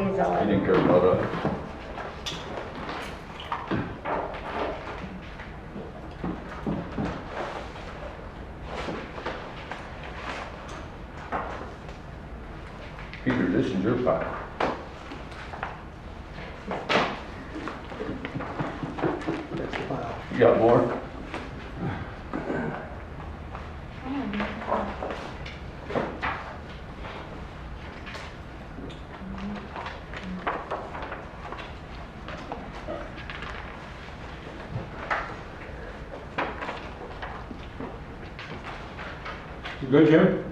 He's all He didn't care about us. Peter, this is your file. That's the file. You got more? You good, Jim?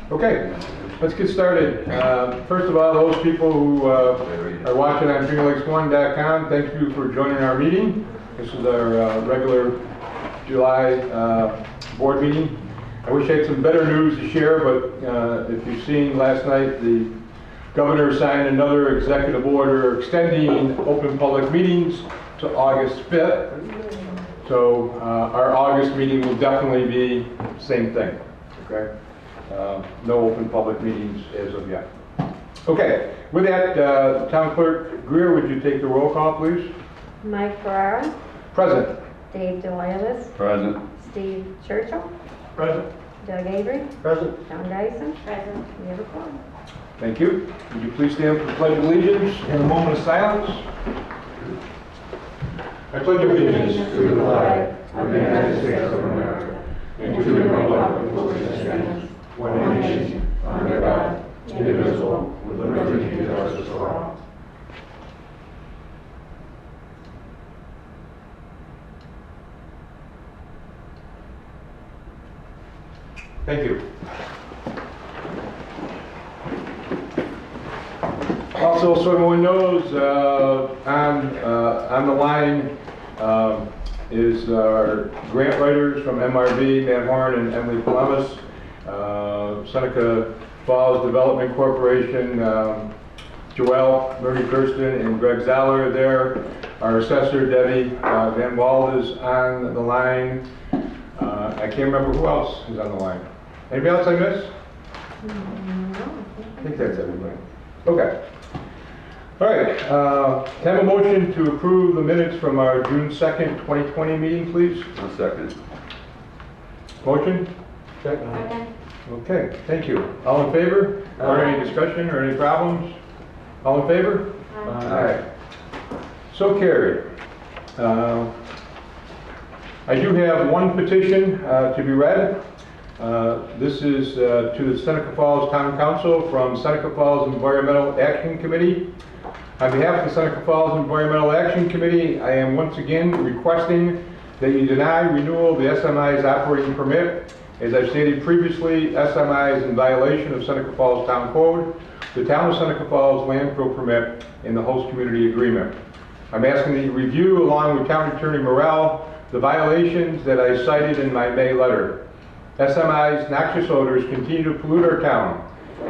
Okay, let's get started. First of all, those people who are watching on FingerLakes1.com, thank you for joining our meeting. This is our regular July board meeting. I wish I had some better news to share, but if you've seen last night, the governor signed another executive order extending open public meetings to August 5th. So our August meeting will definitely be the same thing, okay? No open public meetings as of yet. Okay, with that, Town Clerk Greer, would you take the roll call, please? Mike Ferrara, Present. Dave DeLialis, Present. Steve Churchill, Present. Doug Avery, Present. John Dyson. Present. We have a quorum. Thank you. Would you please stand for the Pledge of Allegiance and a moment of silence? I pledge allegiance To the flag of the United States of America and to the republic for which it stands, one nation, under God, indivisible, with liberty and justice for all. Thank you. Also, so everyone knows, on the line is our grant writers from MRV, Matt Horn and Emily Palamas, Seneca Falls Development Corporation, Joelle, Murray Kirsten, and Greg Zoller are there. Our assessor, Debbie Van Wald, is on the line. I can't remember who else is on the line. Anybody else I missed? I think that's everybody. Okay. All right. Can I have a motion to approve the minutes from our June 2nd, 2020 meeting, please? One second. Motion? Second. Okay, thank you. All in favor? Or any discussion or any problems? All in favor? Aye. So carried. I do have one petition to be read. This is to the Seneca Falls Town Council from Seneca Falls Environmental Action Committee. On behalf of the Seneca Falls Environmental Action Committee, I am once again requesting that you deny renewal of the SMI's operating permit. As I've stated previously, SMI is in violation of Seneca Falls Town Code, the Town of Seneca Falls landfill permit, and the host community agreement. I'm asking that you review, along with County Attorney Morrell, the violations that I cited in my May letter. SMI's noxious odors continue to pollute our town.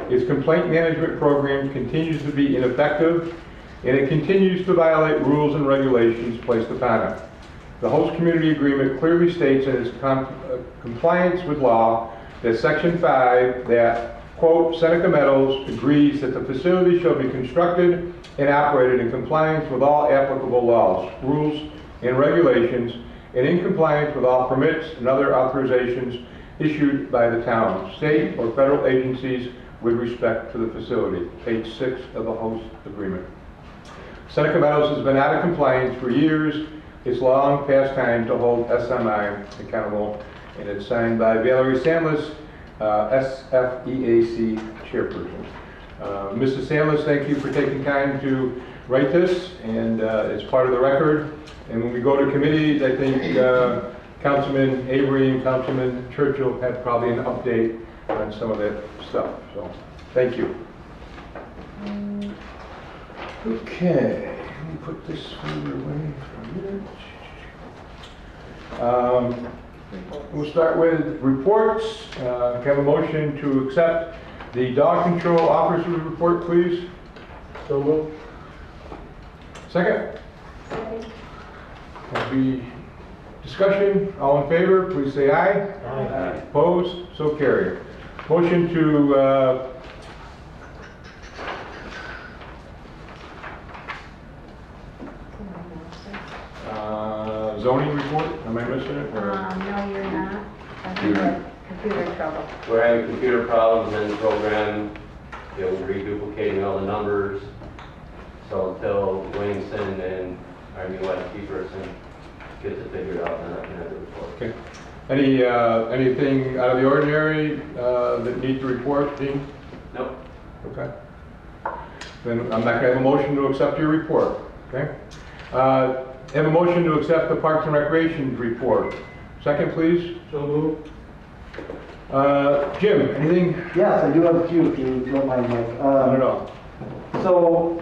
Its complaint management program continues to be ineffective, and it continues to violate rules and regulations placed upon it. The host community agreement clearly states in its compliance with law that Section 5 that, quote, Seneca Metals agrees that the facility shall be constructed and operated in compliance with all applicable laws, rules, and regulations, and in compliance with all permits and other authorizations issued by the town, state, or federal agencies with respect to the facility. Page 6 of the host agreement. Seneca Metals has been out of compliance for years. It's long past time to hold SMI accountable, and it's signed by Valerie Sandless, SFEAC chairperson. Mrs. Sandless, thank you for taking time to write this, and it's part of the record. And when we go to committees, I think Councilman Avery and Councilman Churchill had probably an update on some of that stuff. So, thank you. Okay, let me put this further away for a minute. We'll start with reports. Can I have a motion to accept the dog control officer's report, please? So moved. Second? Second. There'll be discussion. All in favor, please say aye. Aye. Opposed? So carried. Motion to zoning report, am I missing it? or- No, you're not. I think we're computer trouble. We're having computer problems in the program, reduplicating all the numbers. So until Williamson and our new IT person gets it figured out, then I can have the report. Okay. Anything out of the ordinary that needs to report, Dean? Nope. Okay. Then I'm not gonna have a motion to accept your report, okay? Have a motion to accept the Parks and Recreation report. Second, please. So moved. Jim, anything? Yes, I do have a few, if you don't mind, Mike. Not at all. So,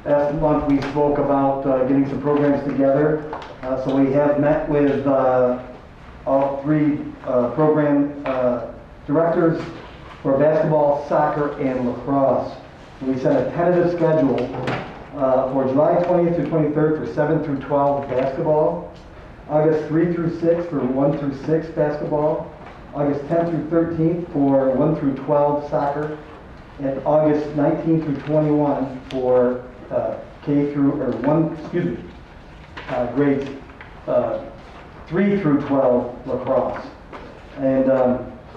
last month we spoke about getting some programs together. So we have met with all three program directors for basketball, soccer, and lacrosse. We set a tentative schedule for July 20th through 23rd for 7 through 12 basketball, August 3 through 6 for 1 through 6 basketball, August 10th through 13th for 1 through 12 soccer, and August 19th through 21 for grades 3 through 12 lacrosse. And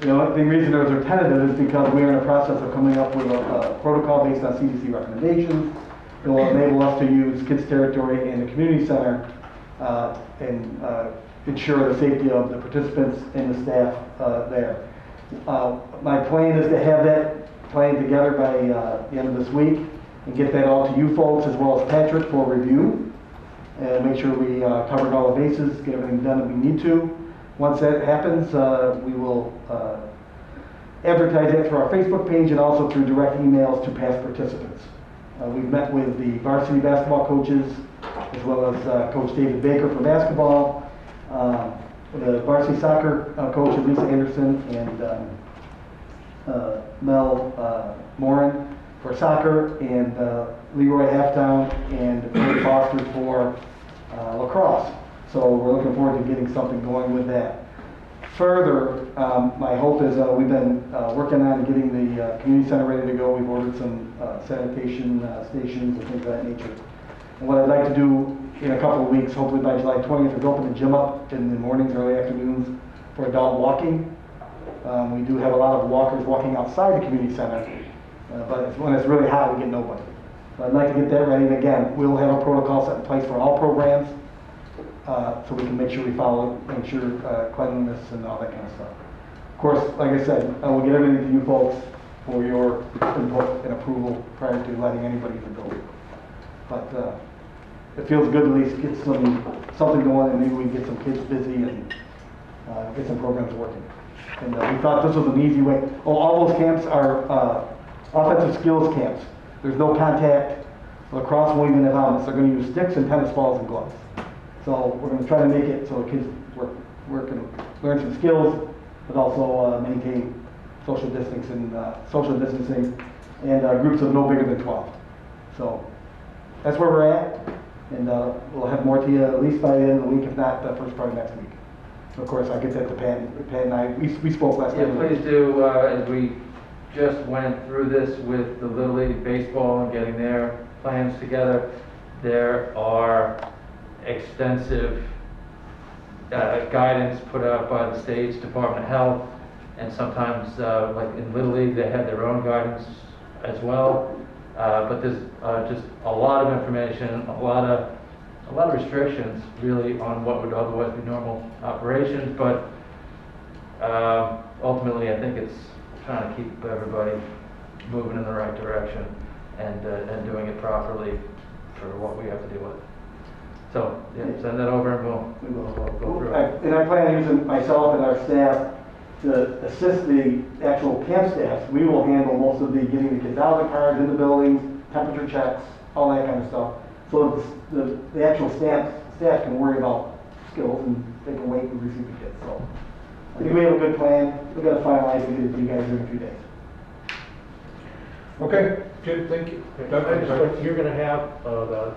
the reason those are tentative is because we're in the process of coming up with a protocol based on CDC recommendations. It will enable us to use kids' territory and the community center and ensure the safety of the participants and the staff there. My plan is to have that plan together by the end of this week and get that all to you folks as well as Patrick for review and make sure we covered all the bases, get everything done that we need to. Once that happens, we will advertise it through our Facebook page and also through direct emails to past participants. We've met with the varsity basketball coaches as well as Coach David Baker for basketball, the varsity soccer coach Lisa Anderson and Mel Morin for soccer, and Leroy Halftown and Rick Foster for lacrosse. So we're looking forward to getting something going with that. Further, my hope is we've been working on getting the community center ready to go. We've ordered some sanitation stations and things of that nature. And what I'd like to do in a couple of weeks, hopefully by July 20th, is open the gym up in the mornings, early afternoons for adult walking. We do have a lot of walkers walking outside the community center, but when it's really hot, we get nobody. So I'd like to get that ready. And again, we'll have a protocol set in place for all programs. So we can make sure we follow, make sure cleanliness and all that kind of stuff. Of course, like I said, I will get everything to you folks for your input and approval prior to letting anybody in the building. But it feels good to at least get something going, and maybe we can get some kids busy and get some programs working. And we thought this was an easy way. Oh, all those camps are offensive skills camps. There's no contact. Lacrosse won't even have helmets. They're going to use sticks and tennis balls and gloves. So we're going to try to make it so the kids work and learn some skills, but also maintain social distancing and groups of no bigger than 12. So that's where we're at, and we'll have more to you at least by the end of the week, if not the first part of next week. So of course, I'll get that to Pat and I. We spoke last Yeah, time. please do. As we just went through this with the Little League Baseball and getting their plans together, there are extensive guidance put out by the state's Department of Health, and sometimes like in Little League they have their own guidance as well, but there's just a lot of information, a lot of restrictions really on what would otherwise be normal operations, but ultimately I think it's trying to keep everybody moving in the right direction and doing it properly for what we have to deal with. So, yeah, send that over and we'll go through it. And I plan on using myself and our staff to assist the actual camp staff. We will handle most of the getting the kids out of the cars, in the buildings, temperature checks, all that kind of stuff. So the actual staff can worry about skills and they can wait and receive the kids. So I think we have a good plan. We've got to finalize it and get it to you guys in a few days. Okay, Jim, thank you. Doug, You're going to have the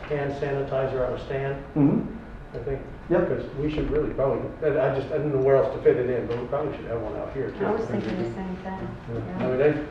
hand sanitizer on a stand. Mm-hmm. I think. Yep. Because we should really probably, I didn't know where else to fit it in, but we probably should have one out here too. I was thinking the same thing. I mean,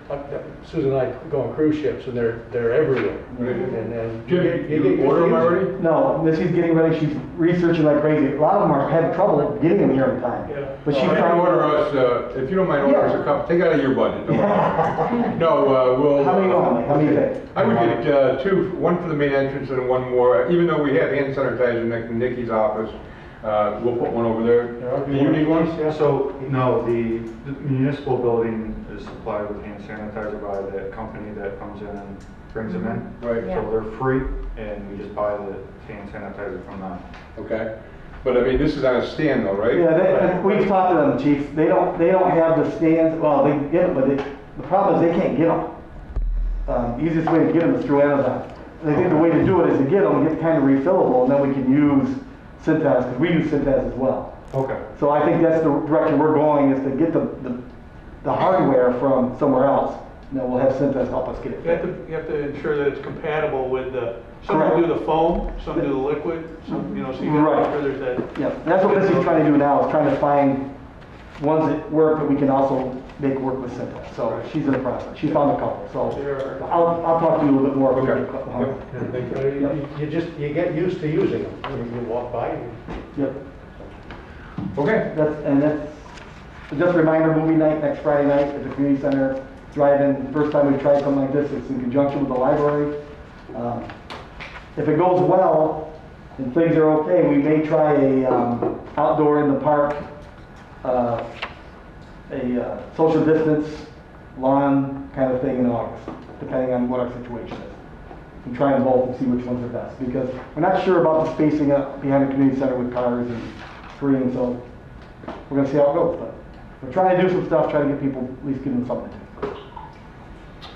Susan and I go on cruise ships and they're everywhere. And then. Jim, you order them already? No, Missy's getting ready, she's researching like crazy. A lot of them are having trouble getting them here in time. Yeah. But she's If you trying order us, if you don't mind ordering us a couple, take it out of your budget, don't worry. No, we'll. How many you want, Mike? How many you think? I would get two, one for the main entrance and one more, even though we have hand sanitizer in Nikki's office, we'll put one over there. Do you need one? So, no, the municipal building is supplied with hand sanitizer by the company that comes in and brings them in. Right. Yeah. So they're free, and we just buy the hand sanitizer from them. Okay. But I mean, this is on a stand though, right? Yeah, we've talked to them, chief. They don't have the stands, well, they can get them, but the problem is they can't get them. Easiest way to get them is through Amazon. And I think the way to do it is to get them, get kind of refillable, and then we can use Cintas, because we use Cintas as well. Okay. So I think that's the direction we're going, is to get the hardware from somewhere else, and then we'll have Cintas help us get it. You have to ensure that it's compatible with some do the foam, some do the liquid, some, so you gotta Right. make sure there's that. Yeah, that's what Missy's trying to do now, is trying to find ones that work, that we can also make work with Cintas. So she's in the process. She found a couple, so I'll talk to you a little bit more. Okay. You get used to using them. You walk by and. Yep. Okay. That's just a reminder, movie night next Friday night at the community center. Drive-in, first time we tried something like this, it's in conjunction with the library. If it goes well and things are okay, we may try a outdoor in the park, a social distance lawn kind of thing in August, depending on what our situation is. And try them both and see which ones are best, because we're not sure about the spacing up behind the community center with cars and screens, so we're gonna see how it goes. But we're trying to do some stuff, try to get people, at least give them something to do.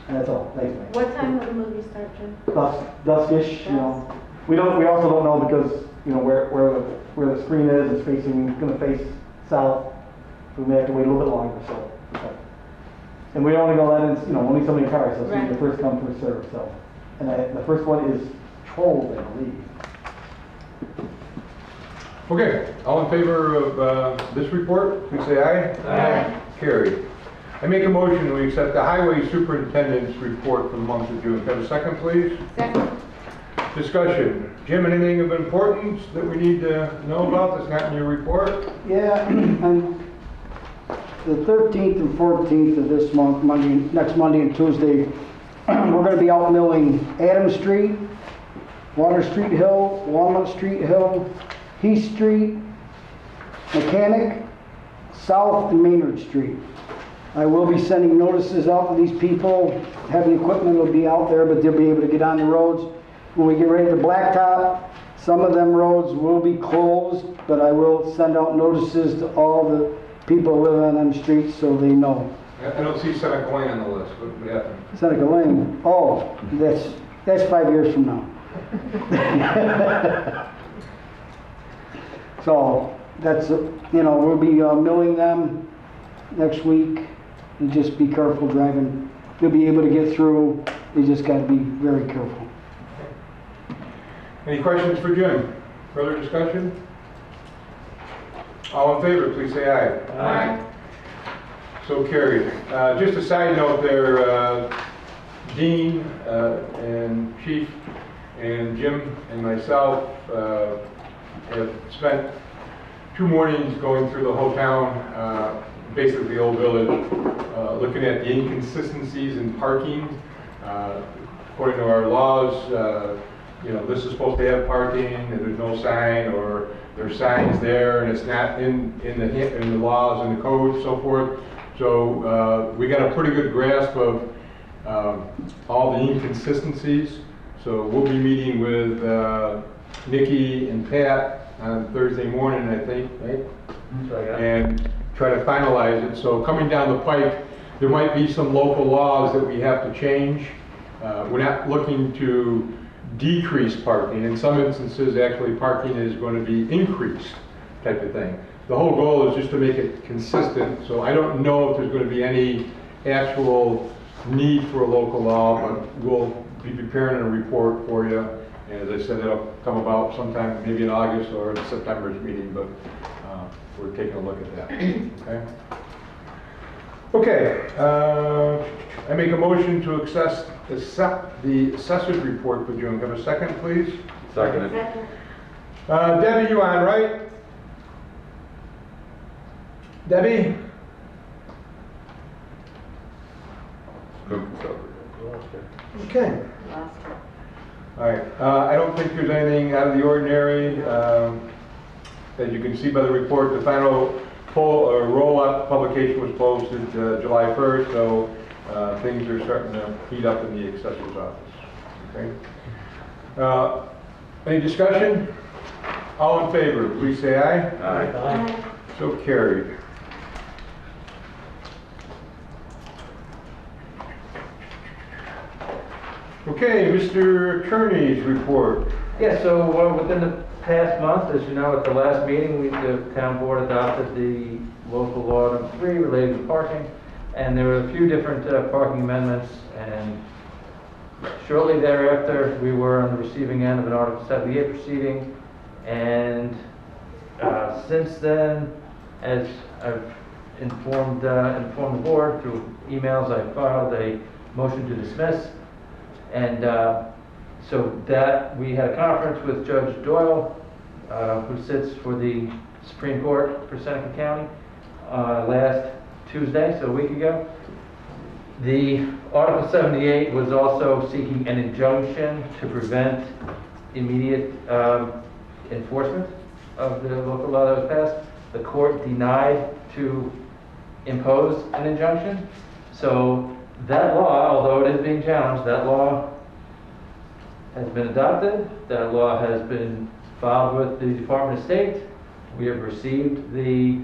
And that's all. Thanks, Mike. What time will the movie start, Jim? Duskish, We also don't know because, where the screen is, it's gonna face south. So we may have to wait a little bit longer, so. And we only gonna let in, only so many cars, so it's Right. the first come, first served, so. And the first one is Trolls, I believe. Okay, all in favor of this report, please say aye. Aye. Carried. I make a motion we accept the highway superintendent's report for the month of June. Can I have a second, please? Second. Discussion. Jim, anything of importance that we need to know about that's not in your report? Yeah, on the 13th and 14th of this month, next Monday and Tuesday, we're going to be out milling Adams Street, Water Street Hill, Walnut Street Hill, Heath Street, Mechanic, South and Maynard Street. I will be sending notices out to these people. Heavy equipment will be out there, but they'll be able to get on the roads. When we get ready to blacktop, some of them roads will be closed, but I will send out notices to all the people who live on them streets so they know. I don't see Seneca Lane on the list. What happened? Seneca Lane, oh, that's 5 years from now. So that's, we'll be milling them next week, and just be careful driving. You'll be able to get through, you just got to be very careful. Any questions for Jim? Further discussion? All in favor, please say aye. Aye. So carried. Just a side note there, Dean and Chief and Jim and myself have spent 2 mornings going through the whole town, basically the old village, looking at the inconsistencies in parking. According to our laws, this is supposed to have parking, and there's no sign, or there's signs there, and it's not in the laws and the code, so forth. So we got a pretty good grasp of all the inconsistencies. So we'll be meeting with Nikki and Pat on Thursday morning, I think, right? And try to finalize it. So coming down the pike, there might be some local laws that we have to change. We're not looking to decrease parking. In some instances, actually, parking is going to be increased type of thing. The whole goal is just to make it consistent. So I don't know if there's going to be any actual need for a local law, but we'll be preparing a report for you And as I said, it'll come about sometime maybe in August or in September's meeting, but we're taking a look at that, okay? Okay, I make a motion to accept the assessor's report for June. Have a second, please? Second. Debbie, you on, right? Debbie? Okay. Lost her. All right, I don't think there's anything out of the ordinary. As you can see by the report, the final roll-up publication was posted July 1st, so things are starting to heat up in the assessor's office. Okay. Any discussion? All in favor, please say aye. Aye. So carried. Okay, Mr. Attorney's report. Yeah, so within the past month, as you know, at the last meeting, the town board adopted the local law number 3 related to parking, and there were a few different parking amendments, and shortly thereafter, we were on the receiving end of an Article 78 proceeding, and since then, as I've informed the board through emails, I filed a motion to dismiss. And so that we had a conference with Judge Doyle, who sits for the Supreme Court for Seneca County, last Tuesday, so a week ago. The Article 78 was also seeking an injunction to prevent immediate enforcement of the local law that was passed. The court denied to impose an injunction. So that law, although it is being challenged, that law has been adopted. That law has been filed with the Department of State. We have received the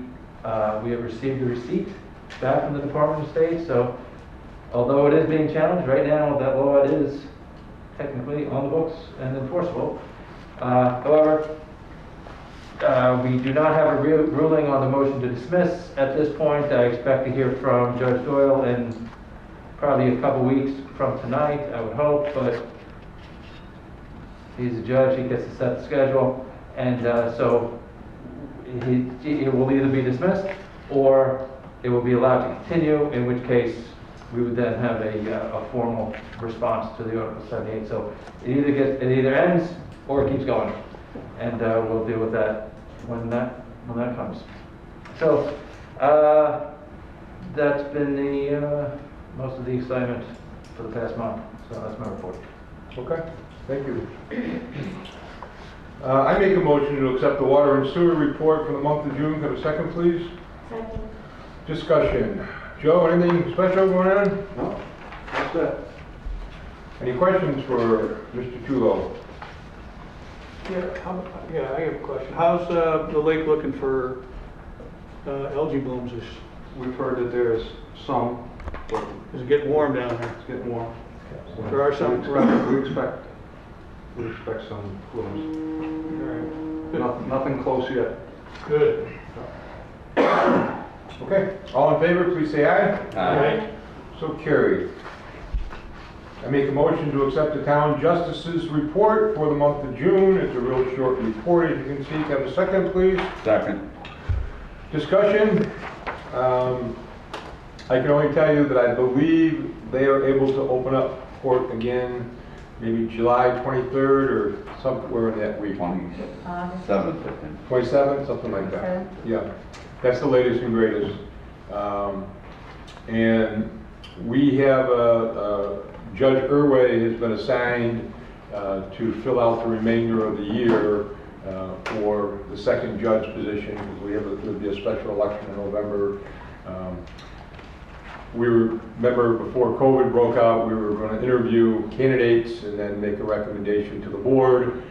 receipt back from the Department of State. So, although it is being challenged right now, that law is technically on the books and enforceable. However, we do not have a ruling on the motion to dismiss at this point. I expect to hear from Judge Doyle in probably a couple weeks from tonight, I would hope, but he's a judge, he gets to set the schedule, and so it will either be dismissed or it will be allowed to continue, in which case we would then have a formal response to the Article 78. So it either ends or it keeps going, and we'll deal with that when that comes. So that's been the most of the excitement for the past month. So that's my report. Okay, thank you. I make a motion to accept the water and sewer report for the month of June. Have a second, please? Second. Discussion. Joe, anything special going on? No, that's it. Any questions for Mr. Chulo? Yeah, I have a question. How's the lake looking for algae blooms? We've heard that there's some, but Is it getting warm down there? it's getting warm. There are some. We expect some blooms. All right. Nothing close yet. Good. Okay, all in favor, please say aye. Aye. So carried. I make a motion to accept the town justice's report for the month of June. It's a real short report, as you can see. Can I have a second, please? Second. Discussion. I can only tell you that I believe they are able to open up court again maybe July 23rd or somewhere in that week. 27th, I think. 27th, something like that. 27th? Yeah, that's the latest and greatest. And we have Judge Irway has been assigned to fill out the remainder of the year for the second judge position, because there'll be a special election in November. We remember before COVID broke out, we were going to interview candidates and then make a recommendation to the board.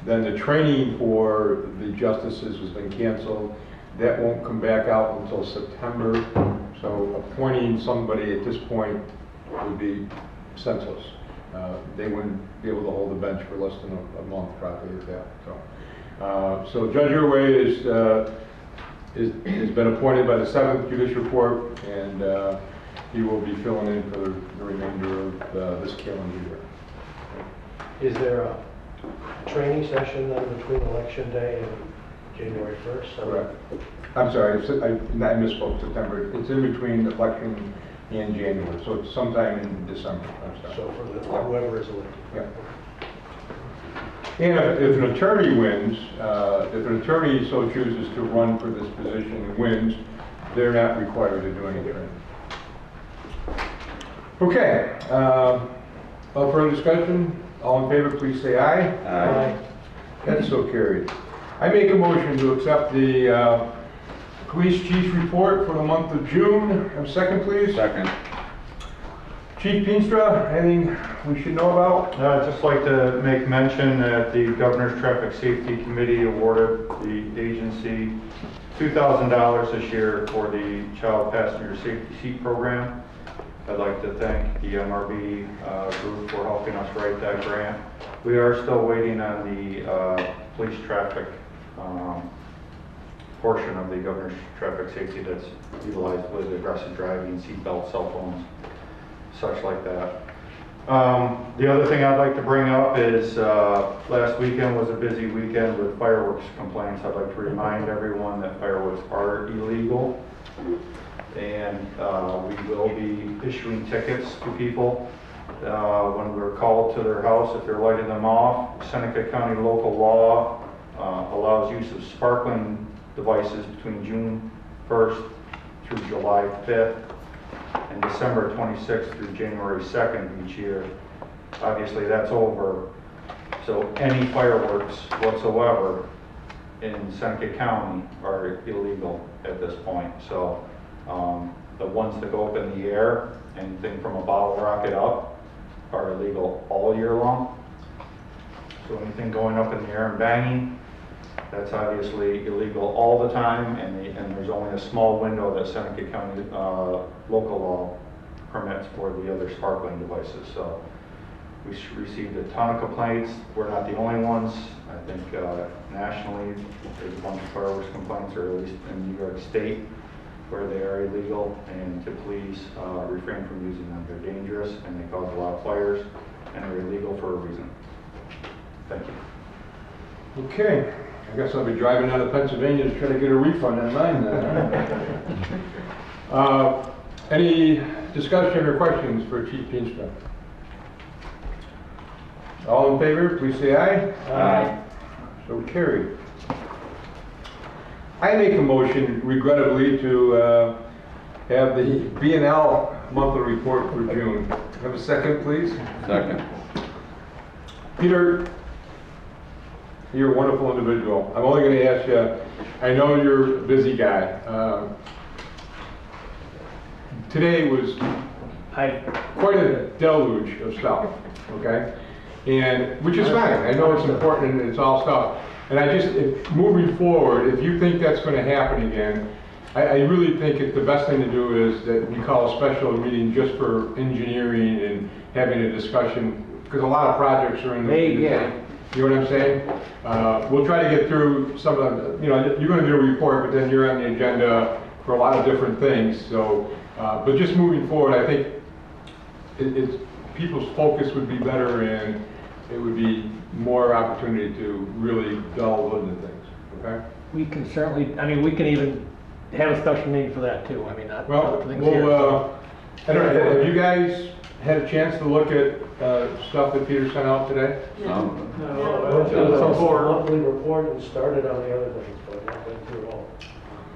Then the training for the justices has been canceled. That won't come back out until September. So appointing somebody at this point would be senseless. They wouldn't be able to hold the bench for less than a month probably at that. So Judge Irway has been appointed by the 7th Judicial Court, and he will be filling in for the remainder of this calendar year. Is there a training session then between election day and January 1st? Correct. I'm sorry, I misspoke, September. It's in between election and January, so it's sometime in December. I'm sorry. So for whoever is elected? Yeah. And if an attorney wins, if an attorney so chooses to run for this position and wins, they're not required to do anything. Okay, all further discussion? All in favor, please say aye. Aye. That's so carried. I make a motion to accept the police chief's report for the month of June. Have a second, please. Second. Chief Peenstra, anything we should know about? I'd just like to make mention that the Governor's Traffic Safety Committee awarded the agency $2,000 this year for the Child Passenger Safety Seat Program. I'd like to thank the MRB group for helping us write that grant. We are still waiting on the police traffic portion of the Governor's Traffic Safety that's utilized with aggressive driving, seatbelt, cell phones, such like that. The other thing I'd like to bring up is last weekend was a busy weekend with fireworks complaints. I'd like to remind everyone that fireworks are illegal, and we will be issuing tickets to people when we're called to their house if they're lighting them off. Seneca County local law allows use of sparkling devices between June 1st through July 5th and December 26th through January 2nd each year. Obviously that's over, so any fireworks whatsoever in Seneca County are illegal at this point. So the ones that go up in the air, anything from a bottle rocket up, are illegal all year long. So anything going up in the air and banging, that's obviously illegal all the time, and there's only a small window that Seneca County local law permits for the other sparkling devices. So we received a ton of complaints. We're not the only ones. I think nationally there's a bunch of fireworks complaints, or at least in New York State, where they are illegal, and to please refrain from using them. They're dangerous and they cause a lot of fires, and they're illegal for a reason. Thank you. Okay, I guess I'll be driving out of Pennsylvania to try to get a refund on mine then. Any discussion or questions for Chief Peenstra? All in favor, please say aye. Aye. So carried. I make a motion, regrettably, to have the B&L monthly report for June. Have a second, please? Second. Peter, you're a wonderful individual. I'm only going to ask you, I know you're a busy guy. Today was quite a deluge of stuff, okay? And, which is fine. I know it's important and it's all stuff. And I just, moving forward, if you think that's going to happen again, I really think the best thing to do is that we call a special meeting just for engineering and having a discussion, because a lot of projects are in the same. You know what I'm saying? We'll try to get through some of the, you're going to do a report, but then you're on the agenda for a lot of different things. So, but just moving forward, I think people's focus would be better, and it would be more opportunity to really delve into things, okay? We can certainly, we can even have a special meeting for that too. Well, I don't know, have you guys had a chance to look at stuff that Peter sent out today? No. I went through the monthly report and started on the other things, but I went through it all.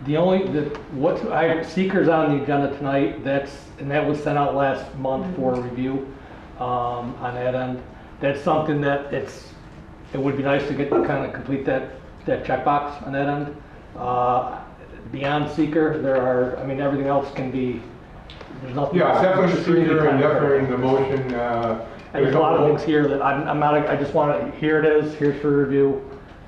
The only, seeker's on the agenda tonight, that was sent out last month for review on that end. That's something that it would be nice to get to kind of complete that checkbox on that end. Beyond seeker, there are, everything else can be, there's nothing. Yeah, definitely the seeker and definitely in the motion. And there's a lot of things here that I'm not, I just want to, here it is, here's for review.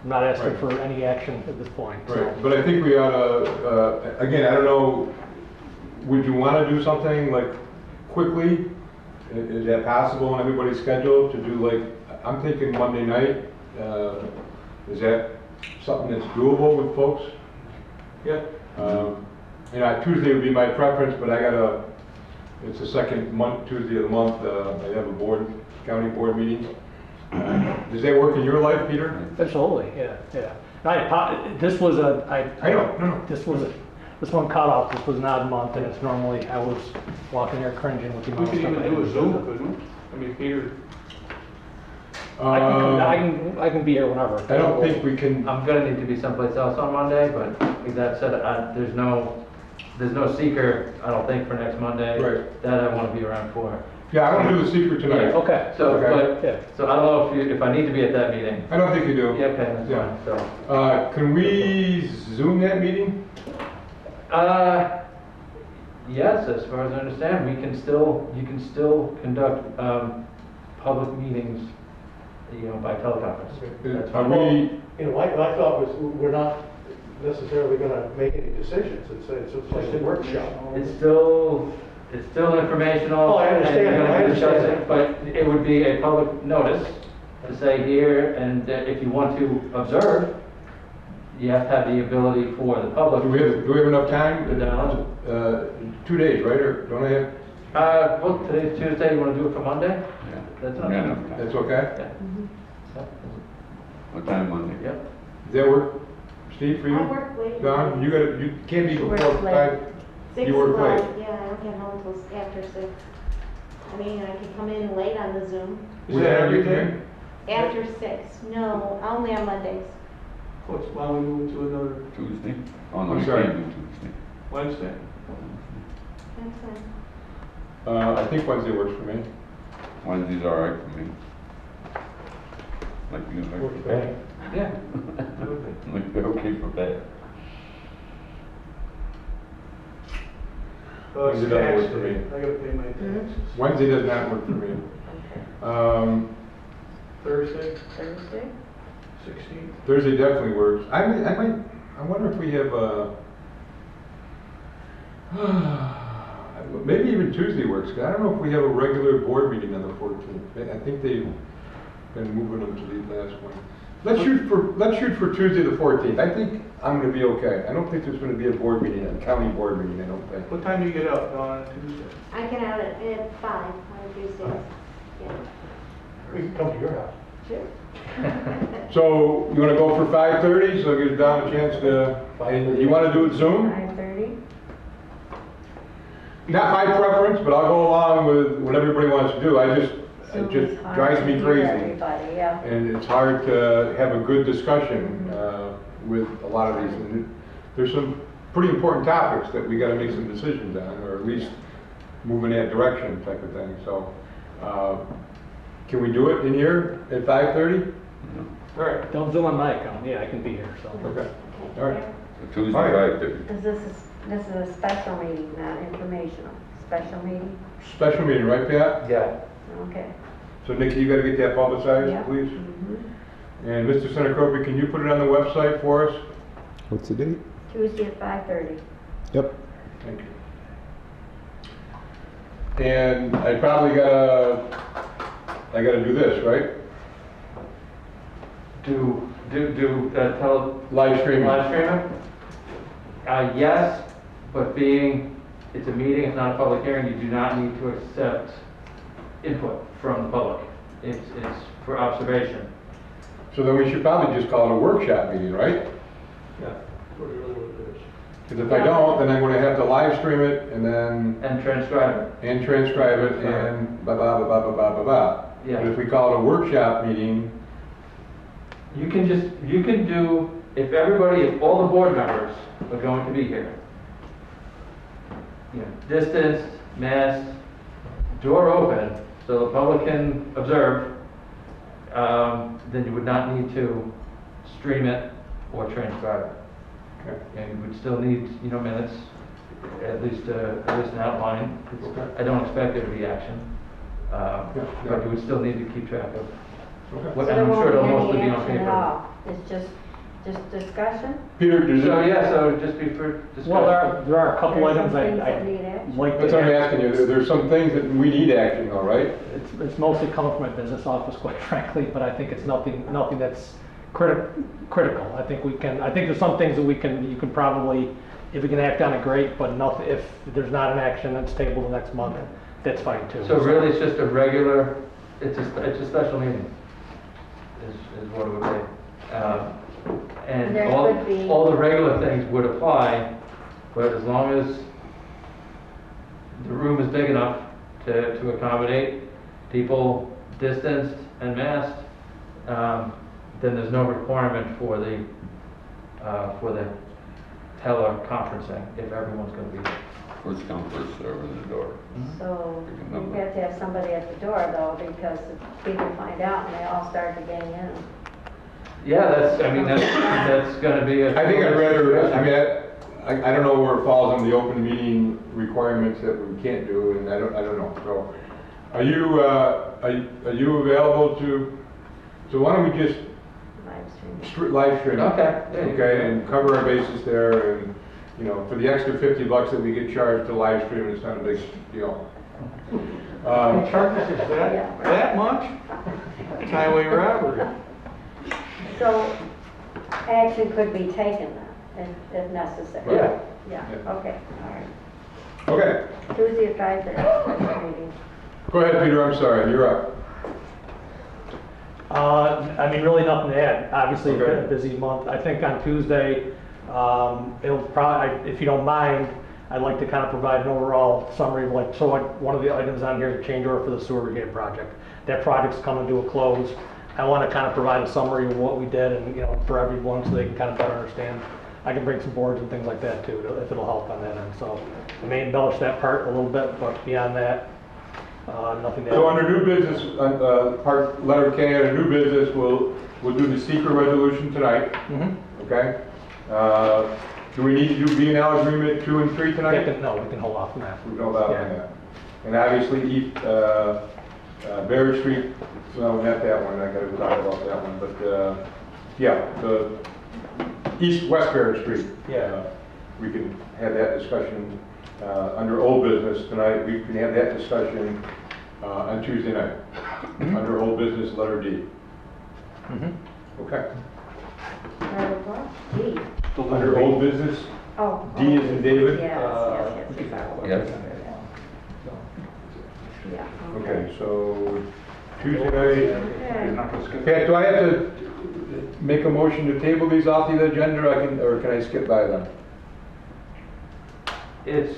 I'm not asking for any action at this point. Right, So. but I think we ought to, again, I don't know, would you want to do something like quickly? Is that possible on everybody's schedule to do I'm thinking Monday night. Is that something that's doable with folks? Yeah. Tuesday would be my preference, but it's the second Tuesday of the month. I have a county board meeting. Does that work in your life, Peter? Absolutely, yeah. This was I don't, no. this one cut off, this was an odd month, and it's normally, I was walking there cringing with the We amount could of stuff. even do a Zoom, couldn't we? I mean, Peter, I can be here whenever. I don't think we can, I'm gonna need to be someplace else on Monday, but with that said, there's no seeker, I don't think, for next Monday. Right. That I wanna be around for. yeah, I want to do the secret tonight. Okay. So, Okay. Yeah. so I don't know if I need to be at that meeting. I don't think you do. Yeah, okay, that's Yeah. fine, so. Can we Zoom that meeting? Yes, as far as I understand, you can still conduct, public meetings, by teleconference. That's Are fine. we, My thought was, we're not necessarily gonna make any decisions, it's just a workshop. It's still informational. Oh, I understand, and you're gonna I be understand. discussing, but it would be a public notice to say here, and if you want to observe, you have to have the ability for the public. do we have enough time? Go down. 2 days, right, or don't I have, Well, today's Tuesday, you wanna do it for Monday? Yeah. That's enough Yeah, time. enough time. that's okay? Yeah. So, What time Monday? Yep. Does that work, Steve, for you? I work late. Don, you can't be She before works late. 5? 6 You work o'clock, late. yeah, I don't get home until after 6. I mean, I could come in late on the Zoom. is We that have you everything? After 6, no, only on Mondays. Why don't we move to another Tuesday? Oh, no, I'm we sorry. can't do Tuesday. Wednesday? That's fine. I think Wednesday works for me. Wednesday's all right for me. Like you, like that. Yeah. Like you're okay for that. Wednesday doesn't work for me. I gotta pay my taxes. Wednesday does not work for me. Thursday, Thursday? 16th? Thursday definitely works. I wonder if we have maybe even Tuesday works, 'cause I don't know if we have a regular board meeting on the 14th. I think they've been moving them to the last one. Let's shoot for Tuesday the 14th. I think I'm gonna be okay. I don't think there's gonna be a board meeting, a county board meeting, I don't think. What time do you get out on Tuesday? I get out at 5 on Tuesdays. Yeah. We can come to your house. Sure. So, you wanna go for 5:30, so give Don a chance to, and you wanna do it Zoom? 5:30? Not my preference, but I'll go along with what everybody wants to do. It just drives me crazy. Everybody, yeah. And it's hard to have a good discussion with a lot of these. And there's some pretty important topics that we gotta make some decisions on, or at least move in that direction type of thing. So, can we do it in here at 5:30? All right. Don't Zoom on my account, yeah, I can be here, so. Okay, all right. So Tuesday, All right. 5:30. This is a special meeting, not informational. Special meeting? Special meeting, right, Pat? Yeah. Okay. So Nikki, you gotta get that publicized, Yeah. please? Mhm. And Mr. Seneca, can you put it on the website for us? What's the date? Tuesday at 5:30. Yep. Thank you. And I probably gotta do this, right? Tell Live streaming. live streaming? Yes, but it's a meeting, it's not a public hearing, you do not need to accept input from the public. It's for observation. So then we should probably just call it a workshop meeting, right? Yeah, that's what it really is. Because if I don't, then I'm gonna have to live stream it and then, And transcribe it. and transcribe it and blah, blah, blah, blah, blah, blah, blah. Yeah. But if we call it a workshop meeting, You can do, if all the board members are going to be here, distance, mask, door open, so the public can observe, then you would not need to stream it or transcribe it. okay, And you would still need, minutes, at least an outline. Okay. I don't expect there to be action, yeah. but you would still need to keep track of Okay. what, So and I'm there sure it'll won't mostly be be any on action at paper. all. It's just discussion? Peter, does So, it, yeah, so just be for discussion. Well, there are a couple There's items some things that I'd need action. like that's what I'm to, asking you, there's some things that we need action on, right? it's mostly coming from my business office, quite frankly, but I think it's nothing that's critical. I think there's some things that you can probably, if we can act on it, great, but nothing, if there's not an action that's tabled the next month, that's fine too. So really, it's just a regular, it's a special meeting. is what it would be. And There all, could be- all the regular things would apply, but as long as the room is big enough to accommodate people distanced and masked, then there's no requirement for the teleconferencing if everyone's gonna be there. First come, first serve in the door. So you have to have somebody at the door though, because if people find out and they all start to gang in. Yeah, that's gonna be a. I think I'd rather, I mean, I don't know where it falls on the open meeting requirements that we can't do, and I don't know. So, are you available to, so why don't we just Live stream. live stream? Okay. Yeah, you Okay, can. and cover our bases there, and, you know, for the extra $50 that we get charged to live stream, it's not a big deal. Charges that much? It's highway robbery. So action could be taken then, if necessary. Yeah. Yeah, Yeah. okay, all right. Okay, Tuesday at 5:30, meeting. go ahead, Peter, I'm sorry, you're up. I mean, really nothing to add. Obviously, it's been Okay. a busy month. I think on Tuesday, it'll probably, if you don't mind, I'd like to kind of provide an overall summary of like, so like one of the items on here is a change order for the sewer brigade project. That project's coming to a close. I want to kind of provide a summary of what we did and, you know, for everyone so they can kind of better understand. I can bring some boards and things like that too, if it'll help on that end. So I may embellish that part a little bit, but beyond that, nothing to add. So under new business, part letter K, under new business, we'll do the secret resolution tonight, okay? Do we need to do B&L agreement 2 and 3 tonight? No, we can hold off on that. We know about Yeah. that. And obviously, Bear Street, no, not that one, I gotta talk about that one, but, yeah, the West Bear Street. Yeah. We can have that discussion, under old business tonight, we can have that discussion, on Tuesday night. Under old business, letter D. Okay. D. Under old business, Oh. D is in David? Yes, Yes. Yeah. Okay, so Tuesday night. Okay. Okay, do I have to make a motion to table these off the agenda, or can I skip by them? It's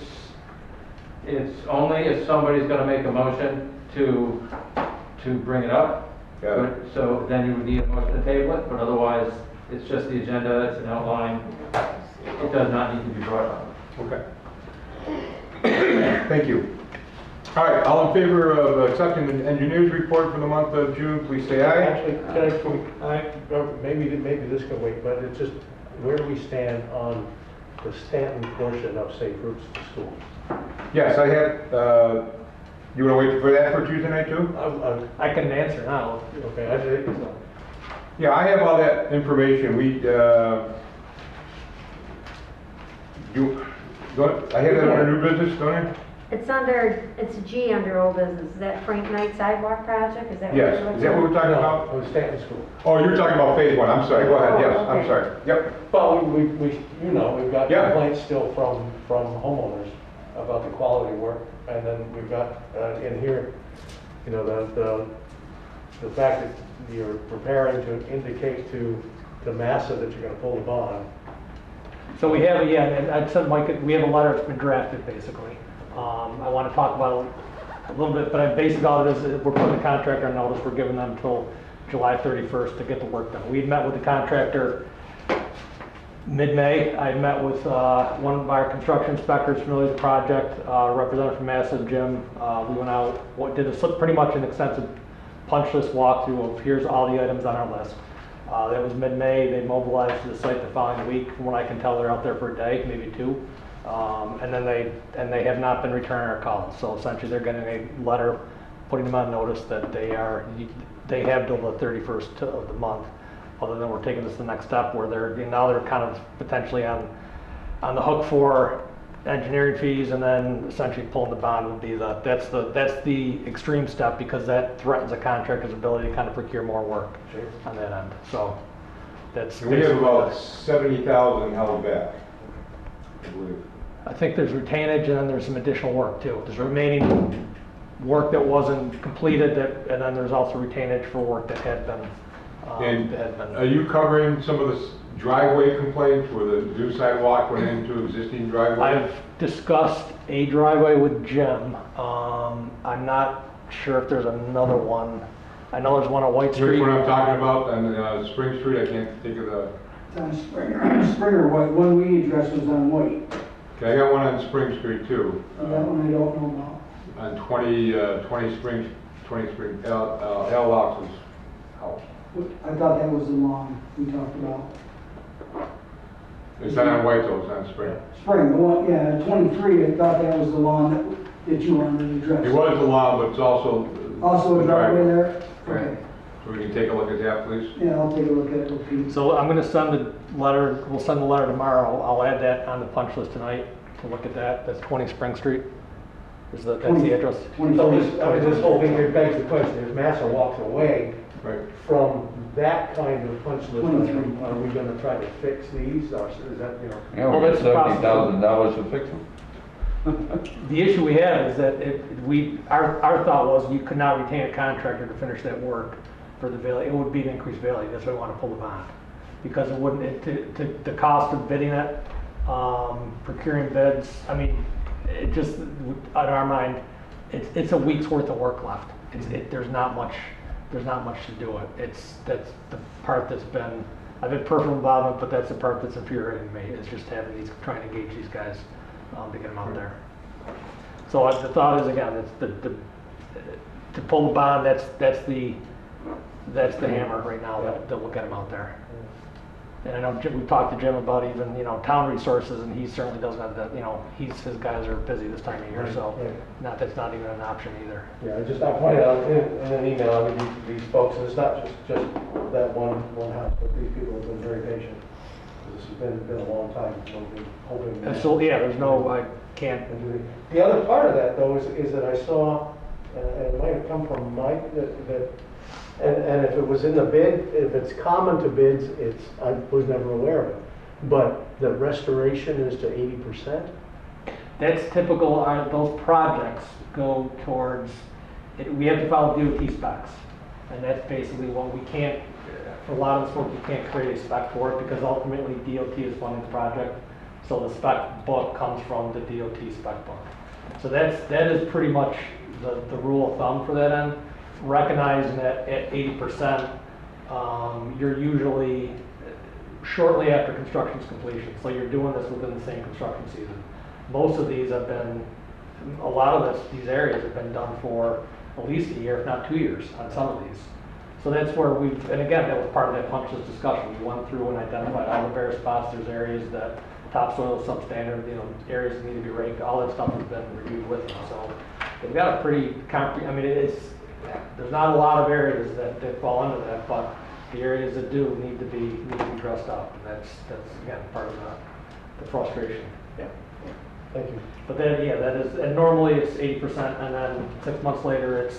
only if somebody's gonna make a motion to bring it up. Got it. So then you would need a motion to table it, but otherwise, it's just the agenda, it's an outline. It does not need to be brought up. Okay. Thank you. All right, all in favor of accepting the engineer's report for the month of June, please say aye. Actually, maybe this can wait, but it's just, where do we stand on the Stanton portion of Safe Routes to Schools? Yes, I have, you want to wait for that for Tuesday night too? I can answer now. Okay, I think so. Yeah, I have all that information. I have that under new business, don't I? It's a G under old business. Is that Frank Knight sidewalk project? Is that what Yes, you're is that what we're talking No, about? on Stanton School. Oh, you're talking about phase 1, I'm sorry, go ahead, yes, I'm Okay. sorry. Yep, Well, we, you know, we've got Yeah. complaints still from homeowners about the quality of work. And then we've got, in here, you know, the fact that you're preparing to indicate to Massa that you're gonna pull the bond. So we have, yeah, and I said, Mike, we have a letter that's been drafted, basically. I want to talk about it a little bit, but basically all it is, we're putting the contractor on notice, we're giving them until July 31st to get the work done. We met with the contractor mid-May. I met with one of our construction inspectors familiar with the project, representative from Massa, Jim. We went out, did pretty much an extensive punch list walkthrough of here's all the items on our list. That was mid-May. They mobilized to the site the following week. From what I can tell, they're out there for a day, maybe 2. And then they have not been returning our calls. So essentially, they're getting a letter putting them on notice that they have till the 31st of the month. Other than we're taking this to the next step where they're kind of potentially on the hook for engineering fees, and then essentially pulling the bond would be that's the extreme step, because that threatens a contractor's ability to kind of procure more work on that end. So that's and we have about 70,000 held back, I believe. I think there's retainage, and then there's some additional work too. There's remaining work that wasn't completed, and then there's also retainage for work that had been And that had been. are you covering some of the driveway complaints where the new sidewalk went into existing driveway? I've discussed a driveway with Jim. I'm not sure if there's another one. I know there's one on White Street. Which one I'm talking about, on Spring Street, I can't think of the, It's on Springer White, one we addressed was on White. okay, I got one on Spring Street too. That one I don't know about. On 20 Spring, Al Lox's house. I thought that was the lawn we talked about. It's not on White though, it's on Spring. Spring, the one, yeah, 23, I thought that was the lawn that you wanted to address. It was the lawn, but it's also. Also a driveway there? Right. Okay. So we can take a look at that, please? Yeah, I'll take a look at it with Pete. So I'm gonna send the letter, we'll send the letter tomorrow. I'll add that on the punch list tonight to look at that. That's 20 Spring Street. That's the address. So this whole thing here begs the question, if Massa walks away Right. from that kind of punch list, 23. are we gonna try to fix these, or is that, you know? Yeah, Well, we that's got the $70,000 to fix them. The issue we have is that our thought was you could not retain a contractor to finish that work for the value. It would be an increased value. That's why we want to pull the bond. Because it wouldn't, the cost of bidding it, procuring bids, I mean, it just, in our mind, it's a week's worth of work left. There's not much to do it. That's the part that's been, I've had personal involvement, but that's the part that's infuriating me, is just trying to engage these guys to get them out there. So the thought is, again, it's to pull the bond, that's the hammer right now that will get them out there. And I know we talked to Jim about even, town resources, and he certainly doesn't have that, his guys are busy this time of year, so that's not even an option either. Yeah, I pointed out in an email, I mean, these folks, and it's not just that one house, but these people have been very patient. This has been a long time, so we've been hoping. So, yeah, there's no, I can't. The other part of that, though, is that I saw, and it might have come from Mike, and if it was in the bid, if it's common to bids, I was never aware of it. But the restoration is to 80%? That's typical, those projects go towards, we have to follow DOT specs. And that's basically what we can't, for a lot of this work, you can't create a spec for it because ultimately DOT is funding the project. So the spec book comes from the DOT spec book. So that is pretty much the rule of thumb for that end. Recognizing that at 80%, you're usually shortly after construction's completion. So you're doing this within the same construction season. Most of these have been, a lot of these areas have been done for at least a year, if not 2 years on some of these. So that's where and again, that was part of that punch list discussion. We went through and identified all the various spots. There's areas that topsoil is substandard, areas that need to be raked. All that stuff has been reviewed with them. So they've got a pretty there's not a lot of areas that fall under that, but the areas that do need to be dressed up. And that's again part of the frustration. Yeah. Thank you. But then, that is, and normally it's 80%, and then 6 months later,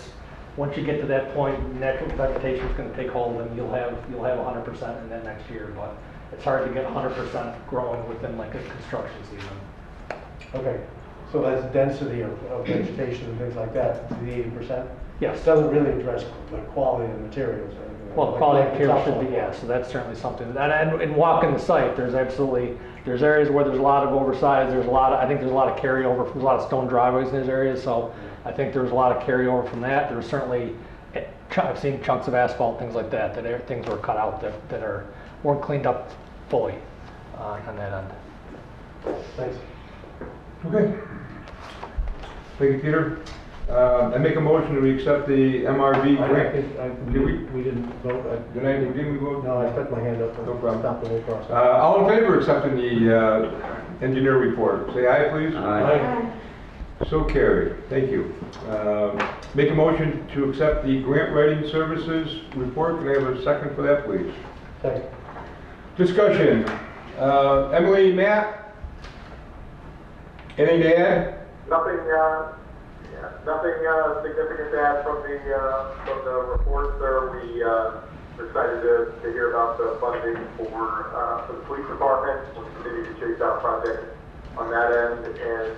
once you get to that point, natural vegetation is going to take hold, and you'll have 100% in that next year. But it's hard to get 100% growing within like a construction season. Okay. So that's density of vegetation and things like that, the 80%? Yes. It doesn't really address the quality of the materials or anything. Well, quality of material should be, so that's certainly something. And walking the site, there's areas where there's a lot of oversized, I think there's a lot of carryover, there's a lot of stone driveways in those areas, so I think there's a lot of carryover from that. There's certainly, I've seen chunks of asphalt, things like that things were cut out that weren't cleaned up fully on that end. Thanks. Okay. Thank you, Peter. I make a motion to accept the MRV grant. We didn't vote. Didn't we vote? No, I stuck my hand up. No problem. Stop the whole process. All in favor of accepting the engineer report? Say aye, please. Aye. So carried. Thank you. Make a motion to accept the grant writing services report. Can I have a second for that, please? Second. Discussion. Emily, Matt? Anything to add? Nothing significant to add from the report there. We're excited to hear about the funding for the police department. We'll continue to chase out projects on that end, and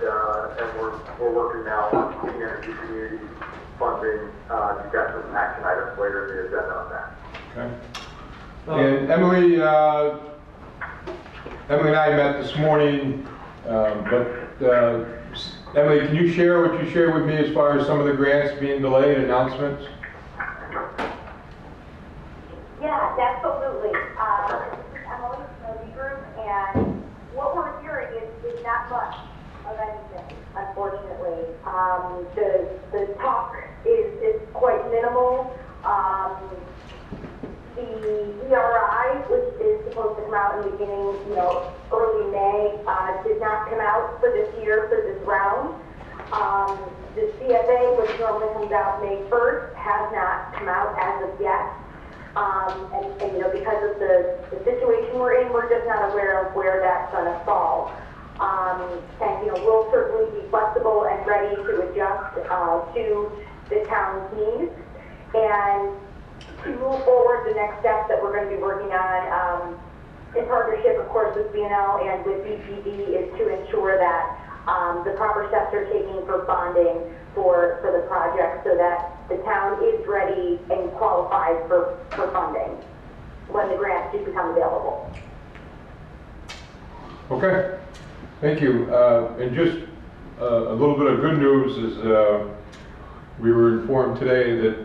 we're working now on clean energy community funding. You've got some action items later in the agenda on that. Okay. And Emily and I met this morning, Emily, can you share what you shared with me as far as some of the grants being delayed, announcements? Yeah, absolutely. This is Emily from the group, and what we're hearing is not much of anything, unfortunately. The talk is quite minimal. The ERI, which is supposed to come out in the beginning, early May, did not come out for this year, for this round. The CFA, which normally comes out May 1st, has not come out as of yet. And because of the situation we're in, we're just not aware of where that's going to fall. And we'll certainly be flexible and ready to adjust to the town's needs. And to move forward, the next steps that we're going to be working on, in partnership, of course, with BNL and with BPD, is to ensure that the proper steps are taken for bonding for the project, so that the town is ready and qualified for funding when the grants do become available. Okay, thank you. And just a little bit of good news is we were informed today that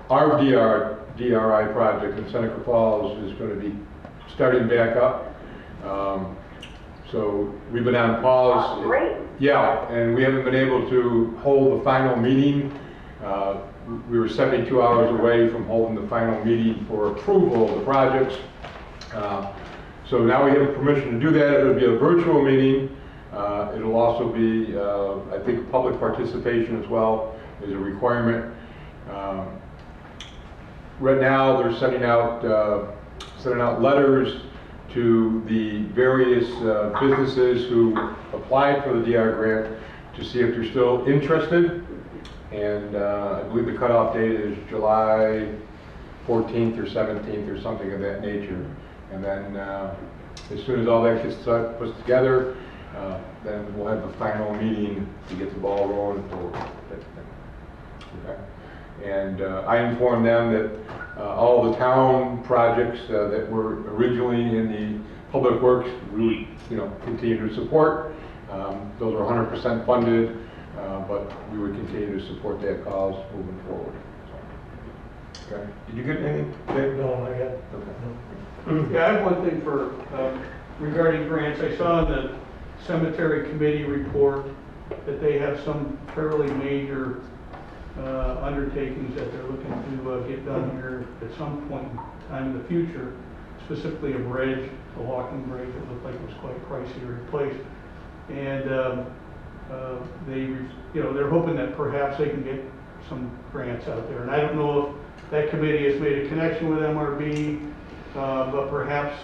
our DRI project in Seneca Falls is going to be starting back up. So we've been on pause. Great. Yeah, and we haven't been able to hold the final meeting. We were 72 hours away from holding the final meeting for approval of the projects. So now we have permission to do that. It'll be a virtual meeting. It'll also be, I think, public participation as well is a requirement. Right now, they're sending out letters to the various businesses who applied for the DR grant to see if they're still interested. And I believe the cutoff date is July 14th or 17th or something of that nature. And then as soon as all that gets put together, then we'll have the final meeting to get the ball rolling forward. Okay. And I informed them that all the town projects that were originally in the public works, we would continue to support. Those are 100% funded, but we would continue to support that cause moving forward. So, okay. Did you get anything, Dave? No, not yet. Okay. Yeah, I have one thing for, regarding grants. I saw in the cemetery committee report that they have some fairly major undertakings that they're looking to get done here at some point in time in the future, specifically a bridge, a walking bridge that looked like it was quite pricey to replace. And they're hoping that perhaps they can get some grants out there. And I don't know if that committee has made a connection with MRB, but perhaps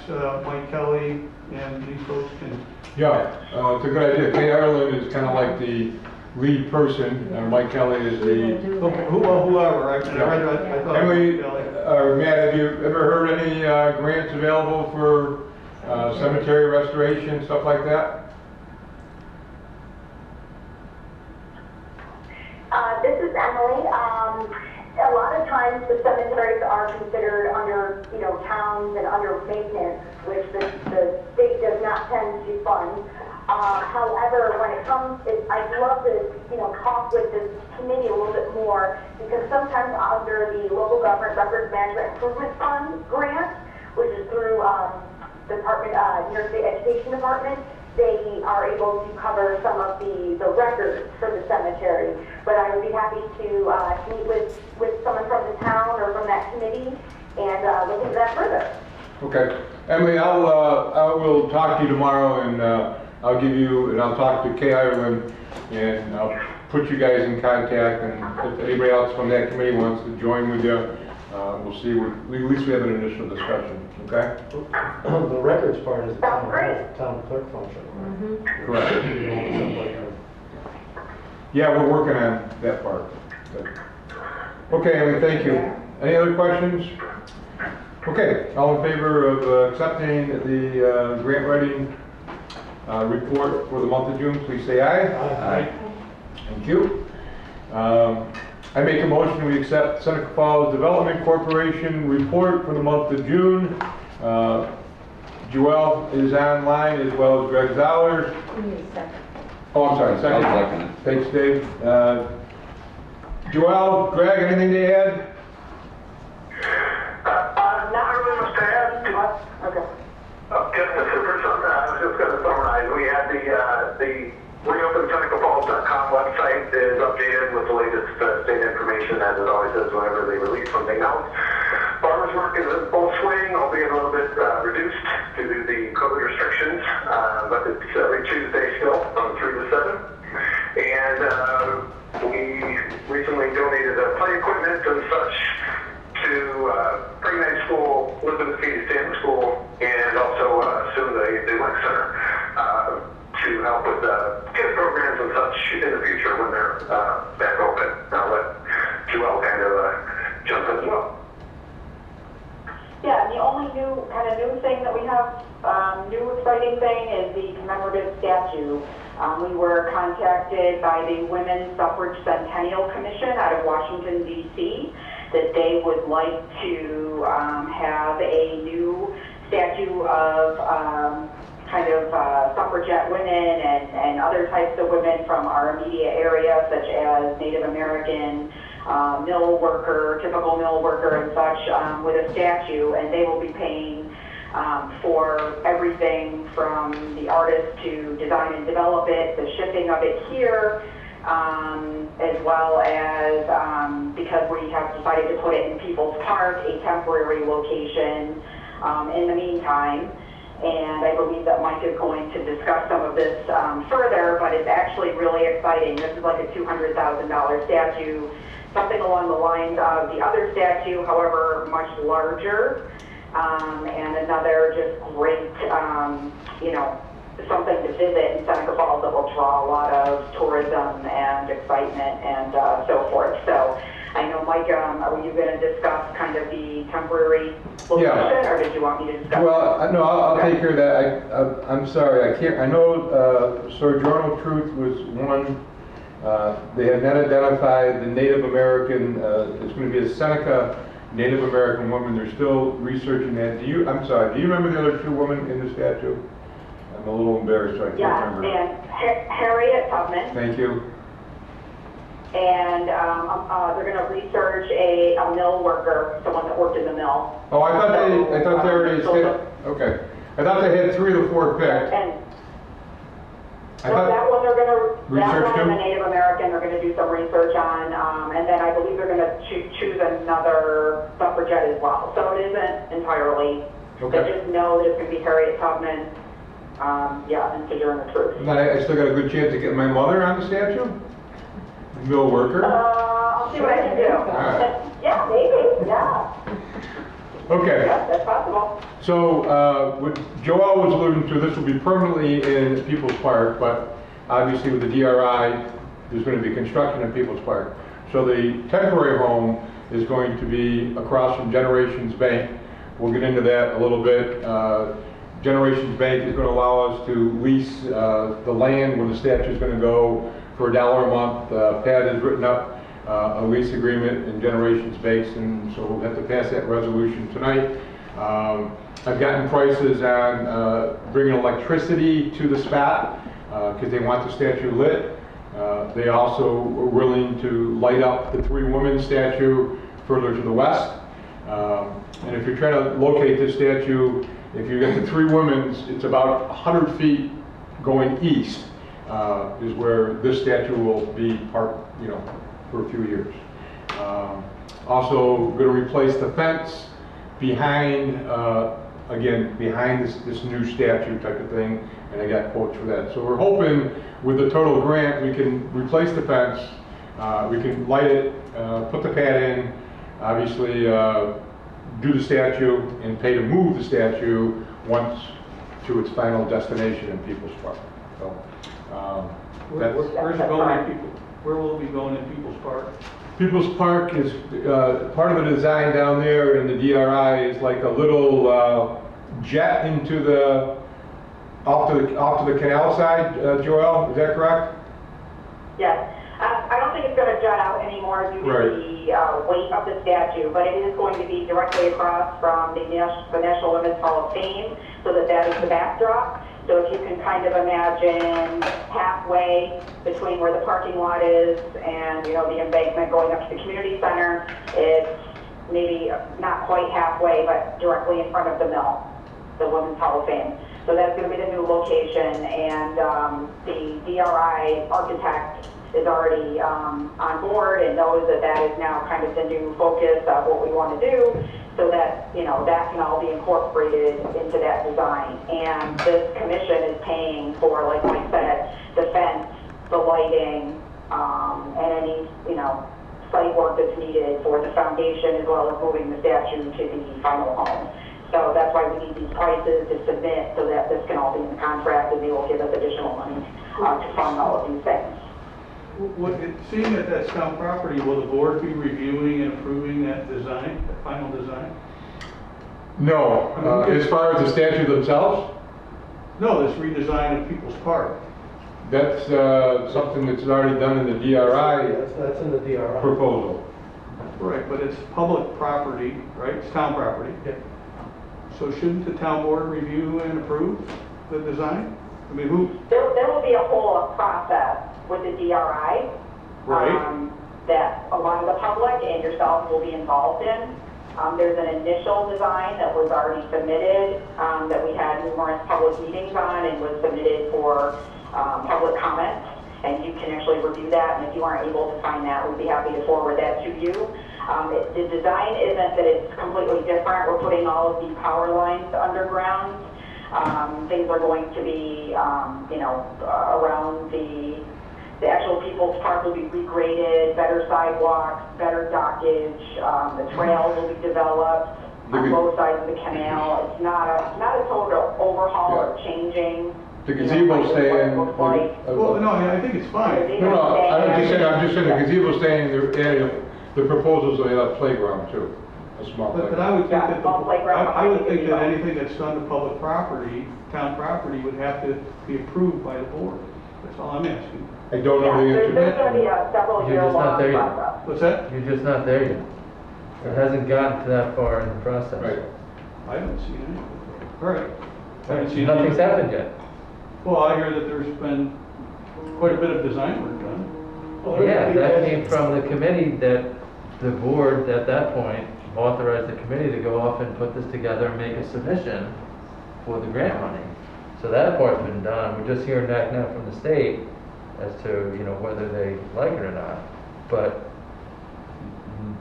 Mike Kelly and these folks can. Yeah, it's a good idea. Kay Ireland is kind of like the lead person. Mike Kelly is the. Okay, whoever. I thought Emily, Mike Kelly. Matt, have you ever heard any grants available for cemetery restoration, stuff like that? This is Emily. A lot of times the cemeteries are considered under, towns and under maintenance, which the state does not tend to fund. However, when it comes, I'd love to, talk with this committee a little bit more, because sometimes under the local government records management improvement fund grant, which is through the New York State Education Department, they are able to cover some of the records for the cemetery. But I would be happy to meet with someone from the town or from that committee and look into that further. Okay, Emily, I will talk to you tomorrow, and I'll talk to Kay Ireland, and I'll put you guys in contact. And if anybody else from that committee wants to join with you, we'll see. At least we have an initial discussion. Okay. The records part is the Sounds town clerk function. Mm-hmm. Correct. Yeah, we're working on that part. Okay, Emily, thank you. Any other questions? Okay, all in favor of accepting the grant writing report for the month of June, please say aye. Aye. Thank you. I make a motion we accept Seneca Falls Development Corporation report for the month of June Joel is online as well as Greg Zollers. We need a second. Oh, I'm sorry, second. I'll second it. Thanks, Dave. Joel, Greg, anything to add? Not really much to add. Okay. Just a super, I was just going to summarize. We had the reopenSenecaFalls.com website is updated with the latest state information, as it always does whenever they release something else. Farmers market is in full swing, albeit a little bit reduced due to the COVID restrictions, but it's every Tuesday still from 3 to 7. And we recently donated play equipment and such to Pregnant School, Elizabeth Cady Stanton School, and also soon the Link Center to help with kids programs and such in the future when they're back open. I'll let Joelle kind of jump in as well. Yeah, the only new thing that we have, new exciting thing is the commemorative statue. We were contacted by the Women's Suffrage Centennial Commission out of Washington, D.C., that they would like to have a new statue of suffragette women and other types of women from our immediate area, such as Native American, mill worker, typical mill worker and such, with a statue, and they will be paying for everything from the artist to design and develop it, the shipping of it here, as well as, because we have decided to put it in People's Park, a temporary location in the meantime. And I believe that Mike is going to discuss some of this further, but it's actually really exciting. This is like a $200,000 statue, something along the lines of the other statue, however, much larger, and another just great, something to visit in Seneca Falls that will draw a lot of tourism and excitement and so forth. So I know, Mike, are you going to discuss kind of the temporary location, or did you want me to discuss? Well, no, I'll take care of that. I'm sorry, I can't. I know Sojourner Truth was one. They have not identified the Native American. It's going to be a Seneca Native American woman. They're still researching that. I'm sorry. Do you remember the other two women in the statue? I'm a little embarrassed, so I can't remember. And Harriet Tubman. Thank you. And they're going to research a mill worker, someone that worked in the mill. Oh, I thought they already said, okay. I thought they had 3 of the 4 picked. And I that one they're going to, that one too? and the Native American, they're going to do some research on, and then I believe they're going to choose another suffragette as well. So it isn't entirely, Okay. they just know that it's going to be Harriet Tubman, and Sojourner Truth. Then I still got a good chance to get my mother on the statue? Mill worker? I'll see what I can do. right. Yeah, maybe, yeah. Okay. Yeah, that's possible. So, what Joel was alluding to, this will be permanently in People's Park, but obviously with the DRI, there's going to be construction in People's Park. So the temporary home is going to be across from Generations Bank. We'll get into that a little bit. Generations Bank is going to allow us to lease the land where the statue is going to go for $1 a month. Pat has written up a lease agreement in Generations Bank, and so we'll have to pass that resolution tonight. I've gotten prices on bringing electricity to the spot because they want the statue lit. They also were willing to light up the 3 women statue further to the west. And if you're trying to locate this statue, if you get the 3 women's, it's about 100 feet going east is where this statue will be parked, for a few years. Also, going to replace the fence behind, behind this new statue type of thing, and I got quotes for that. So we're hoping with the total grant, we can replace the fence, we can light it, put the pad in, obviously do the statue, and pay to move the statue once to its final destination in People's Park. So Where's it going in People's? Where will it be going in People's Park? People's Park is part of the design down there in the DRI is like a little jet into the off to the canal side. Joelle, is that correct? Yes. I don't think it's going to to jut out anymore due to Right. the weight of the statue, but it is going to be directly across from the National Women's Hall of Fame, so that is the backdrop. So if you can kind of imagine halfway between where the parking lot is and, you know, the embankment going up to the community center, it's maybe not quite halfway, but directly in front of the mill, the Women's Hall of Fame. So that's going to be the new location, and the DRI architect is already on board and knows that that is now kind of the new focus of what we want to do, so that, you know, that can all be incorporated into that design. And this commission is paying for, like Mike said, the fence, the lighting, and any, you know, site work that's needed for the foundation, as well as moving the statue to the final home. So that's why we need these prices to submit, so that this can all be in the contract, and they will give us additional money to fund all of these things. Seeing that that's town property, will the board be reviewing and approving that design, that final design? No, as far as the statue themselves, No, this redesign of People's Park. that's something that's already done in the DRI That's in the DRI. proposal. Right, but it's public property, right? It's town property. Yeah. So shouldn't the town board review and approve the design? I mean, who? There will be a whole process with the DRI. Right. That a lot of the public and yourself will be involved in. There's an initial design that was already submitted, that we had numerous public meetings on, and was submitted for public comment. And you can actually review that, and if you aren't able to find that, we'd be happy to forward that to you. The design isn't that it's completely different. We're putting all of the power lines underground. Things are going to be, you know, around the actual People's Park will be regraded, better sidewalks, better dockage, the trails will be developed on both sides of the canal. It's not a total overhaul or changing. The gazebo staying. Well, no, I think it's fine. No, I'm just saying the gazebo staying, the proposals will have a playground too, a small But playground. I would think Yeah, that, small playground I would think that behind the anything that's done to public property, town property, would have to be approved by the board. That's all I'm asking. I don't know the Yeah, answer. there's going to be a several You're year just not long there yet. process. What's that? You're just not there yet. It hasn't gotten to that far in the process. Right. I haven't seen anything. All right. I haven't seen Nothing's any- happened yet. Well, I hear that there's been quite a bit of design work done. Yeah, that came from the committee that the board at that point authorized the committee to go off and put this together and make a submission for the grant money. So that part's been done. We're just hearing back now from the state as to, you know, whether they like it or not.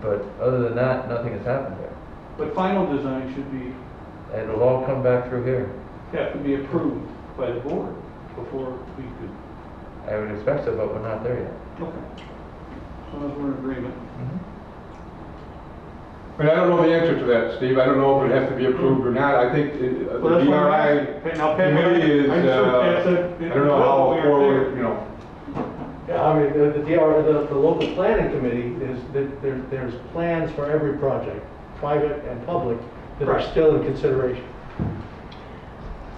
But other than that, nothing has happened there. But final design should be, It'll all come back through here. have to be approved by the board before we could. I would expect so, but we're not there yet. Okay. As long as we're in agreement. But I don't know the answer to that, Steve. I don't know if it has to be approved or not. I think the Well, that's what I'm DRI asking. Now, Pat, committee is, I just heard Pat said I don't know how we aren't forward, there. you know. Yeah, I mean, the DRI, the local planning committee is, there's plans for every project, private and public, that are Right. still in consideration.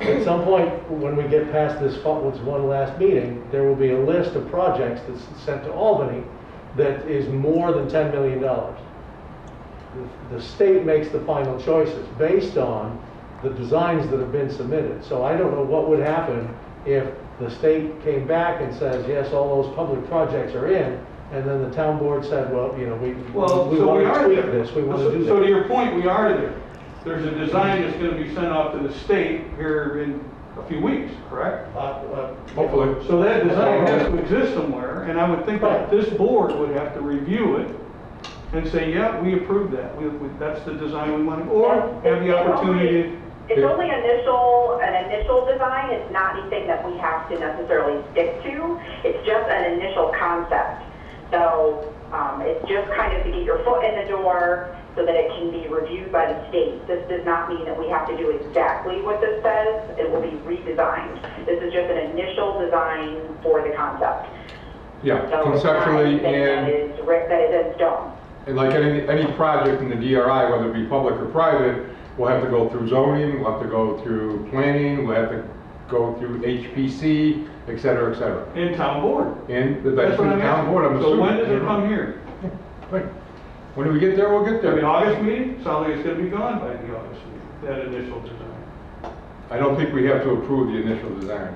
At some point, when we get past this one last meeting, there will be a list of projects that's sent to Albany that is more than $10 million. The state makes the final choices based on the designs that have been submitted. So I don't know what would happen if the state came back and says, yes, all those public projects are in, and then the town board said, well, you know, we So we want are to tweak there. this, we want to do So to that. your point, we are there. There's a design that's going to be sent off to the state here in a few weeks, correct? Hopefully. So that design has to exist somewhere, and I would think that this board would have to review it and say, yeah, we approve that. That's the design we want, or have the opportunity. It's only an initial design. It's not anything that we have to necessarily stick to. It's just an initial concept. So it's just kind of to get your foot in the door so that it can be reviewed by the state. This does not mean that we have to do exactly what this says. It will be redesigned. This is just an initial design for the concept. Yeah, So it's not conceptually anything and. that is in stone. And like any project in the DRI, whether it be public or private, we'll have to go through zoning, we'll have to go through planning, we'll have to go through HPC, et cetera, et cetera. And town board. And the That's what I'm town board, I'm asking. So assuming. when does it come here? Right. When do we get there, we'll get I mean, there. August meeting? Sounds like it's gonna be gone by the August meeting, that initial design. I don't think we have to approve the initial design.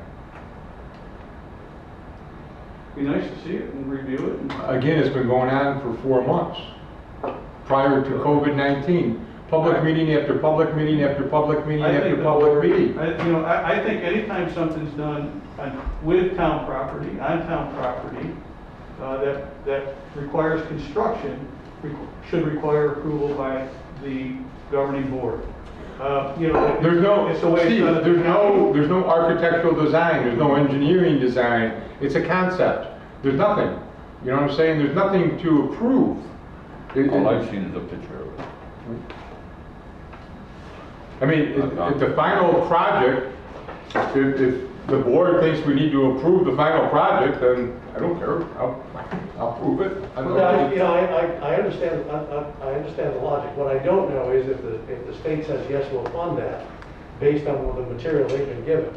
Be nice to see it and review it. And Again, it's been going on for 4 months, prior to COVID-19. Public meeting after public meeting after public meeting I after think the public board- meeting. I think anytime something's done with town property, on town property, that requires construction, should require approval by the governing board. There's no, it's the way it's Steve, done at the county. there's no architectural design, there's no engineering design, it's a concept. There's nothing, you know what I'm saying? There's nothing to approve. All I've seen is a picture of it. I mean, if the final project, if the board thinks we need to approve the final project, then I don't care, I'll approve it. I don't know. You know, I understand, I understand the logic. What I don't know is if the state says, yes, we'll fund that, based on the material they've been given,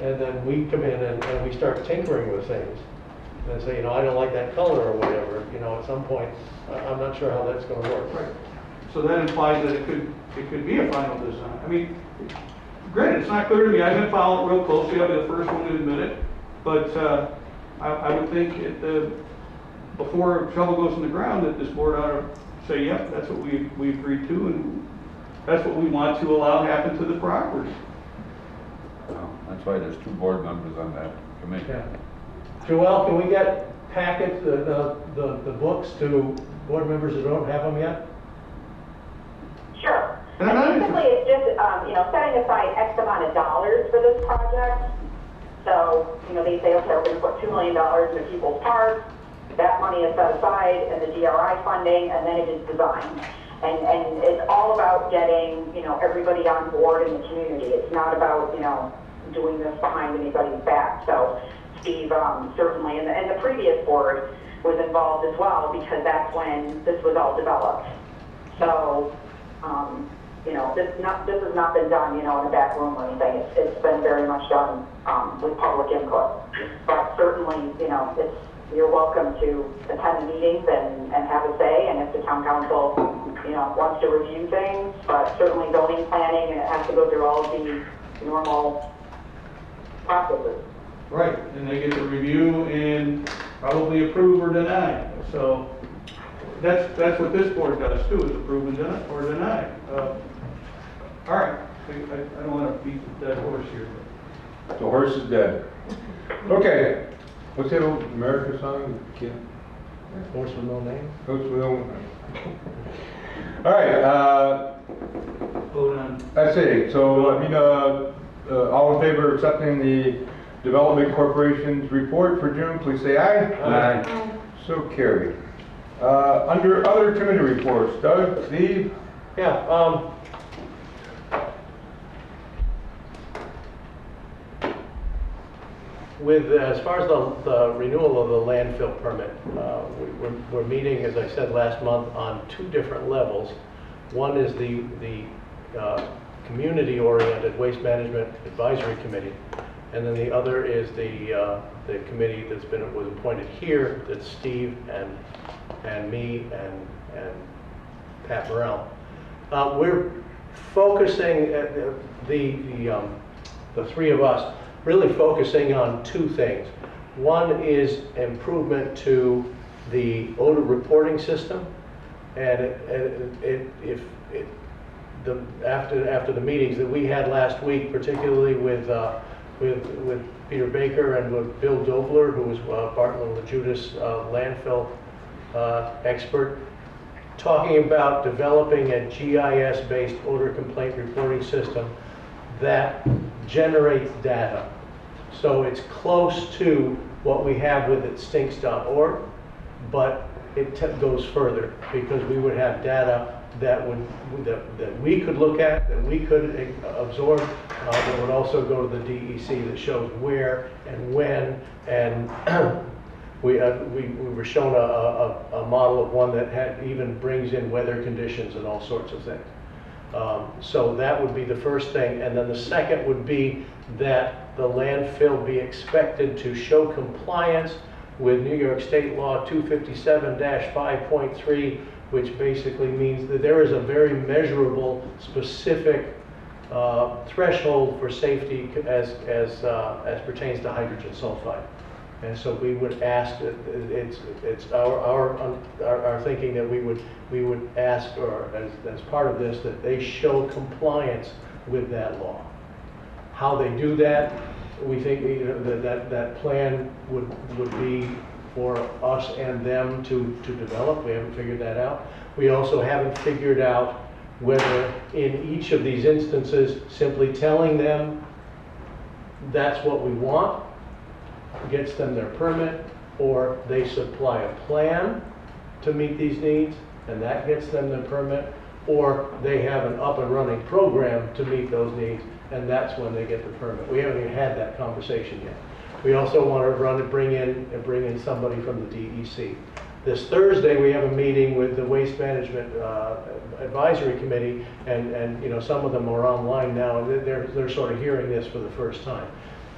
and then we come in and we start tinkering with things, and say, you know, I don't like that color or whatever, you know, at some point, I'm not sure how that's gonna work. Right. So that implies that it could be a final design. I mean, granted, it's not clear to me, I haven't followed it real closely, I'll be the first one to admit it, but I would think before a shovel goes in the ground, that this board ought to say, yep, that's what we agreed to, and that's what we want to allow happen to the property. Well, that's why there's 2 board members on that committee. Yeah. Joelle, can we get packets, the books to board members who don't have them yet? Sure. And And basically, it's just, setting aside X amount of dollars for this project. So, they say, okay, we're gonna put $2 million into People's Park. That money is set aside in the DRI funding, and then it is designed. And it's all about getting, everybody on board in the community. It's not about, doing this behind anybody's back. So Steve, certainly, and the previous board was involved as well, because that's when this was all developed. So, this has not been done, in a back room or anything. It's been very much done with public input. But certainly, you're welcome to attend the meetings and have a say. And if the town council, wants to review things, but certainly zoning planning, and it has to go through all of the normal processes. Right, and they get to review and probably approve or deny. So that's what this board does too, is approve and deny, or deny. All right, I don't want to beat that horse here. The horse is dead. Okay, what's that old America song? Kid? Horse with no name? Horse with no. All right, Vote on. that's it. So, all in favor of accepting the Development Corporation's report for June, please say aye. Aye. So carried. Under other committee reports, Doug, Steve? Yeah, as far as the renewal of the landfill permit, we're meeting, as I said last month, on 2 different levels. One is the community-oriented Waste Management Advisory Committee, and then the other is the committee was appointed here, that's Steve and me and Pat Morrell. We're focusing the 3 of us really focusing on 2 things. One is improvement to the odor reporting system, and after the meetings that we had last week, particularly with Peter Baker and with Bill Dobler, who was Bartlett and Judas landfill expert, talking about developing a GIS-based odor complaint reporting system that generates data. So it's close to what we have with itstinks.org, but it goes further, because we would have data that we could look at, that we could absorb, that would also go to the DEC, that shows where and when. And we were shown a model of one that even brings in weather conditions and all sorts of things. So that would be the first thing. And then the second would be that the landfill be expected to show compliance with New York State Law 257-5.3, which basically means that there is a very measurable, specific threshold for safety as pertains to hydrogen sulfide. And so we would ask, it's our thinking that we would ask, or as part of this, that they show compliance with that law. How they do that, we think that plan would be for us and them to develop. We haven't figured that out. We also haven't figured out whether in each of these instances, simply telling them that's what we want gets them their permit, or they supply a plan to meet these needs and that gets them their permit, or they have an up and running program to meet those needs and that's when they get the permit. We haven't even had that conversation yet. We also want to bring in somebody from the DEC. This Thursday we have a meeting with the Waste Management Advisory Committee, and you know, some of them are online now, and they're sort of hearing this for the first time.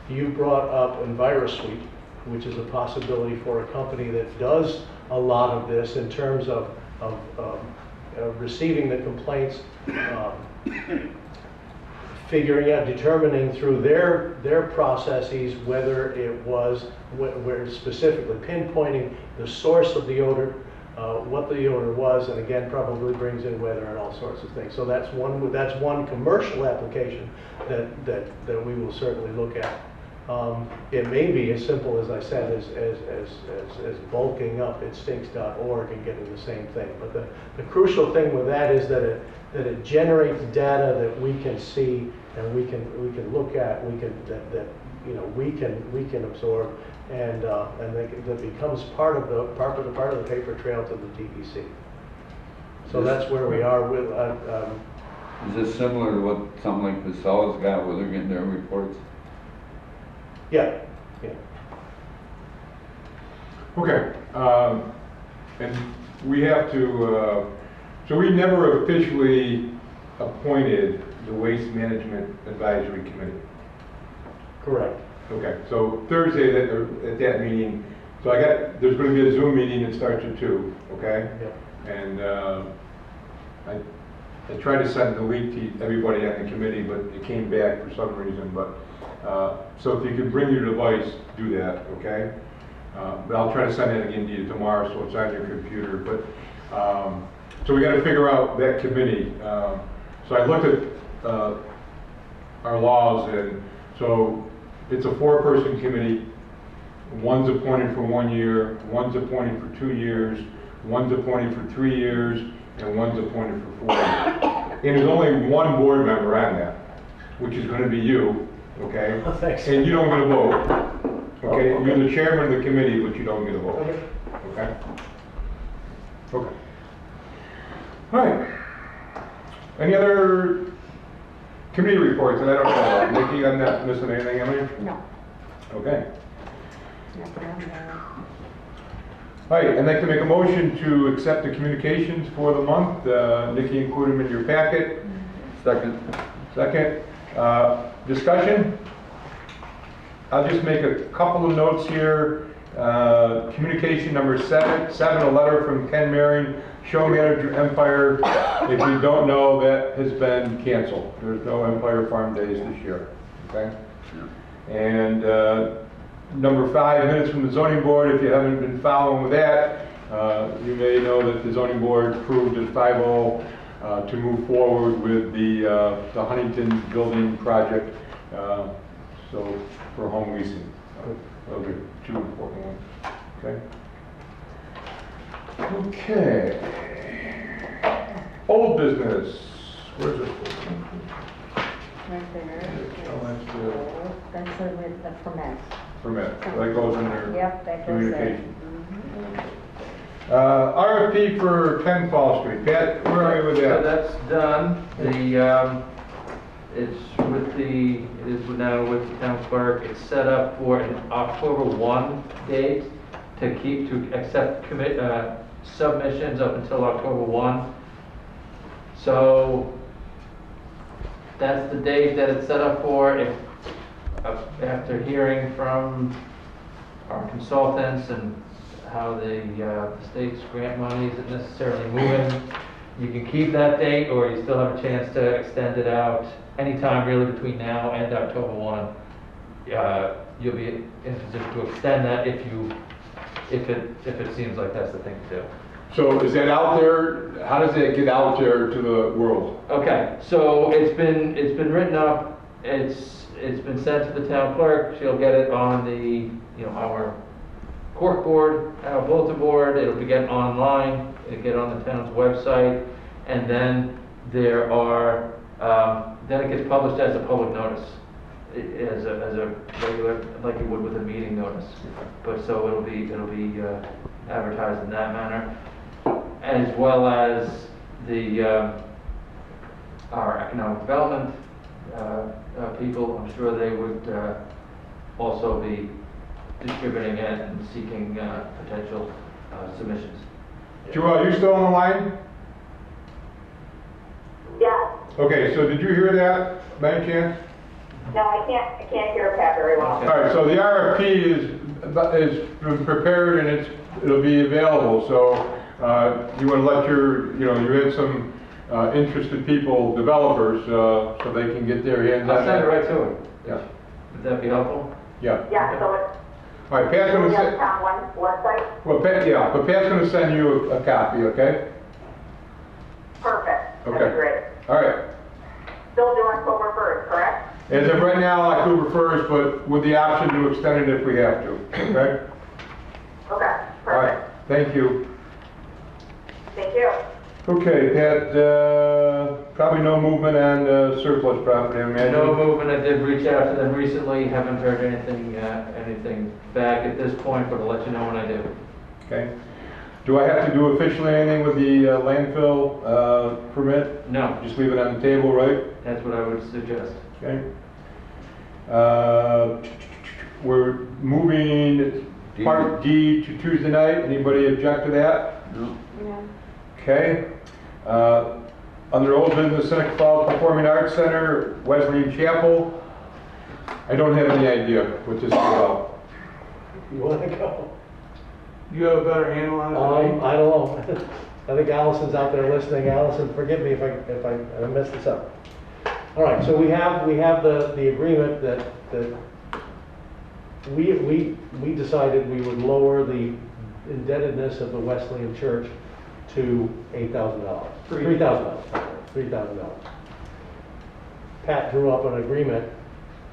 You brought up EnviroSuite, which is a possibility for a company that does a lot of this in terms of receiving the complaints, figuring out, determining through their processes whether it was, where specifically pinpointing the source of the odor, what the odor was, and again probably brings in weather and all sorts of things. So that's one commercial application that we will certainly look at. It may be as simple as I said as bulking up at stinks.org and getting the same thing. But the crucial thing with that is that it generates data that we can see and we can look at, we can absorb, and that becomes part of the paper trail to the DEC. So that's where we are with. Is this similar to what something like Vasella's got, where they're getting their reports? Yeah. Okay, and we have to, so we never officially appointed the Waste Management Advisory Committee. Correct. Okay, so Thursday at that meeting, so there's going to be a Zoom meeting that starts at 2, okay? Yeah. And I tried to send the link to everybody on the committee, but it came back for some reason. But so if you could bring your device, do that, okay? But I'll try to send it again to you tomorrow, so it's on your computer. But so we got to figure out that committee. So I looked at our laws, and so it's a 4-person committee. One's appointed for 1 year, one's appointed for 2 years, one's appointed for 3 years, and one's appointed for 4 years. And there's only one board member on that, which is going to be you, okay? Oh, thanks. And you don't get a vote, okay? You're the chairman of the committee, but you don't get a vote, okay? Okay. All right. Any other committee reports that I don't know about? Nikki, I'm not missing anything, am I? No. Okay. All right, I'd like to make a motion to accept the communications for the month. Nikki included them in your packet. Second. Discussion? I'll just make a couple of notes here. Communication number 7, a letter from Ken Marion, show manager Empire. If you don't know, that has been canceled. There's no Empire Farm Days this year, okay? Yeah. And number 5, minutes from the zoning board. If you haven't been following with that, you may know that the zoning board approved at 5-0 to move forward with the Huntington building project, so for home leasing. Those are 2 important ones. Okay. Okay. Old business. Where's this? Right there. Oh, That's with the permit. Permit. So that goes in there. Yep, that goes there. Communication. RFP for 10 Fall Street. Pat, where are you with So that? that's done. It is now with the town clerk. It's set up for an October 1 date to accept submissions up until October 1. So that's the date that it's set up for. If, after hearing from our consultants and how the state's grant money isn't necessarily moving, you can keep that date, or you still have a chance to extend it out anytime really between now and October 1. You'll be in position to extend that if it seems like that's the thing to do. So is that out there? How does that get out there to the world? Okay, so it's been written up. It's been sent to the town clerk. She'll get it on the our court board, our bulletin board. It'll be getting online. It'll get on the town's website, and then there are then it gets published as a public notice, as a regular, like you would with a meeting notice. But so it'll be advertised in that manner, as well as the our economic development people. I'm sure they would also be distributing it and seeking potential submissions. Joel, are you still on the line? Yeah. Okay, so did you hear that by any chance? No, I can't hear Pat very well. Okay. All right, so the RFP is prepared and it'll be available. So you want to let you had some interested people, developers, so they can get their hands on I'll send it it. right to her. Yeah. Would that be helpful? Yeah. Yeah, so it's All right, Pat's going to on the send. town website. Well, but Pat's going to send you a copy, okay? Perfect. Okay. That'd be great. All right. Still do October 1st, correct? As of right now, October 1st, but with the option to extend it if we have to, okay? Okay, All right, perfect. thank you. Thank you. Okay, Pat, probably no movement on surplus property, I imagine? No movement. I did reach out to them recently. Haven't heard anything back at this point, but I'll let you know when I do. Okay. Do I have to do officially anything with the landfill permit? No, Just leave it on the table, right? that's what I would suggest. Okay. We're moving Part D to Tuesday night. Anybody object to that? No. Yeah. Okay. Under old business, Seneca Falls Performing Arts Center, Wesleyan Chapel. I don't have any idea what this is about. You want to go? You have a better handle on it than me? I don't know. I think Allison's out there listening. Allison, forgive me if I mess this up. All right, so we have the agreement that we decided we would lower the indebtedness of the Wesleyan Church to $8,000. $3,000. Pat drew up an agreement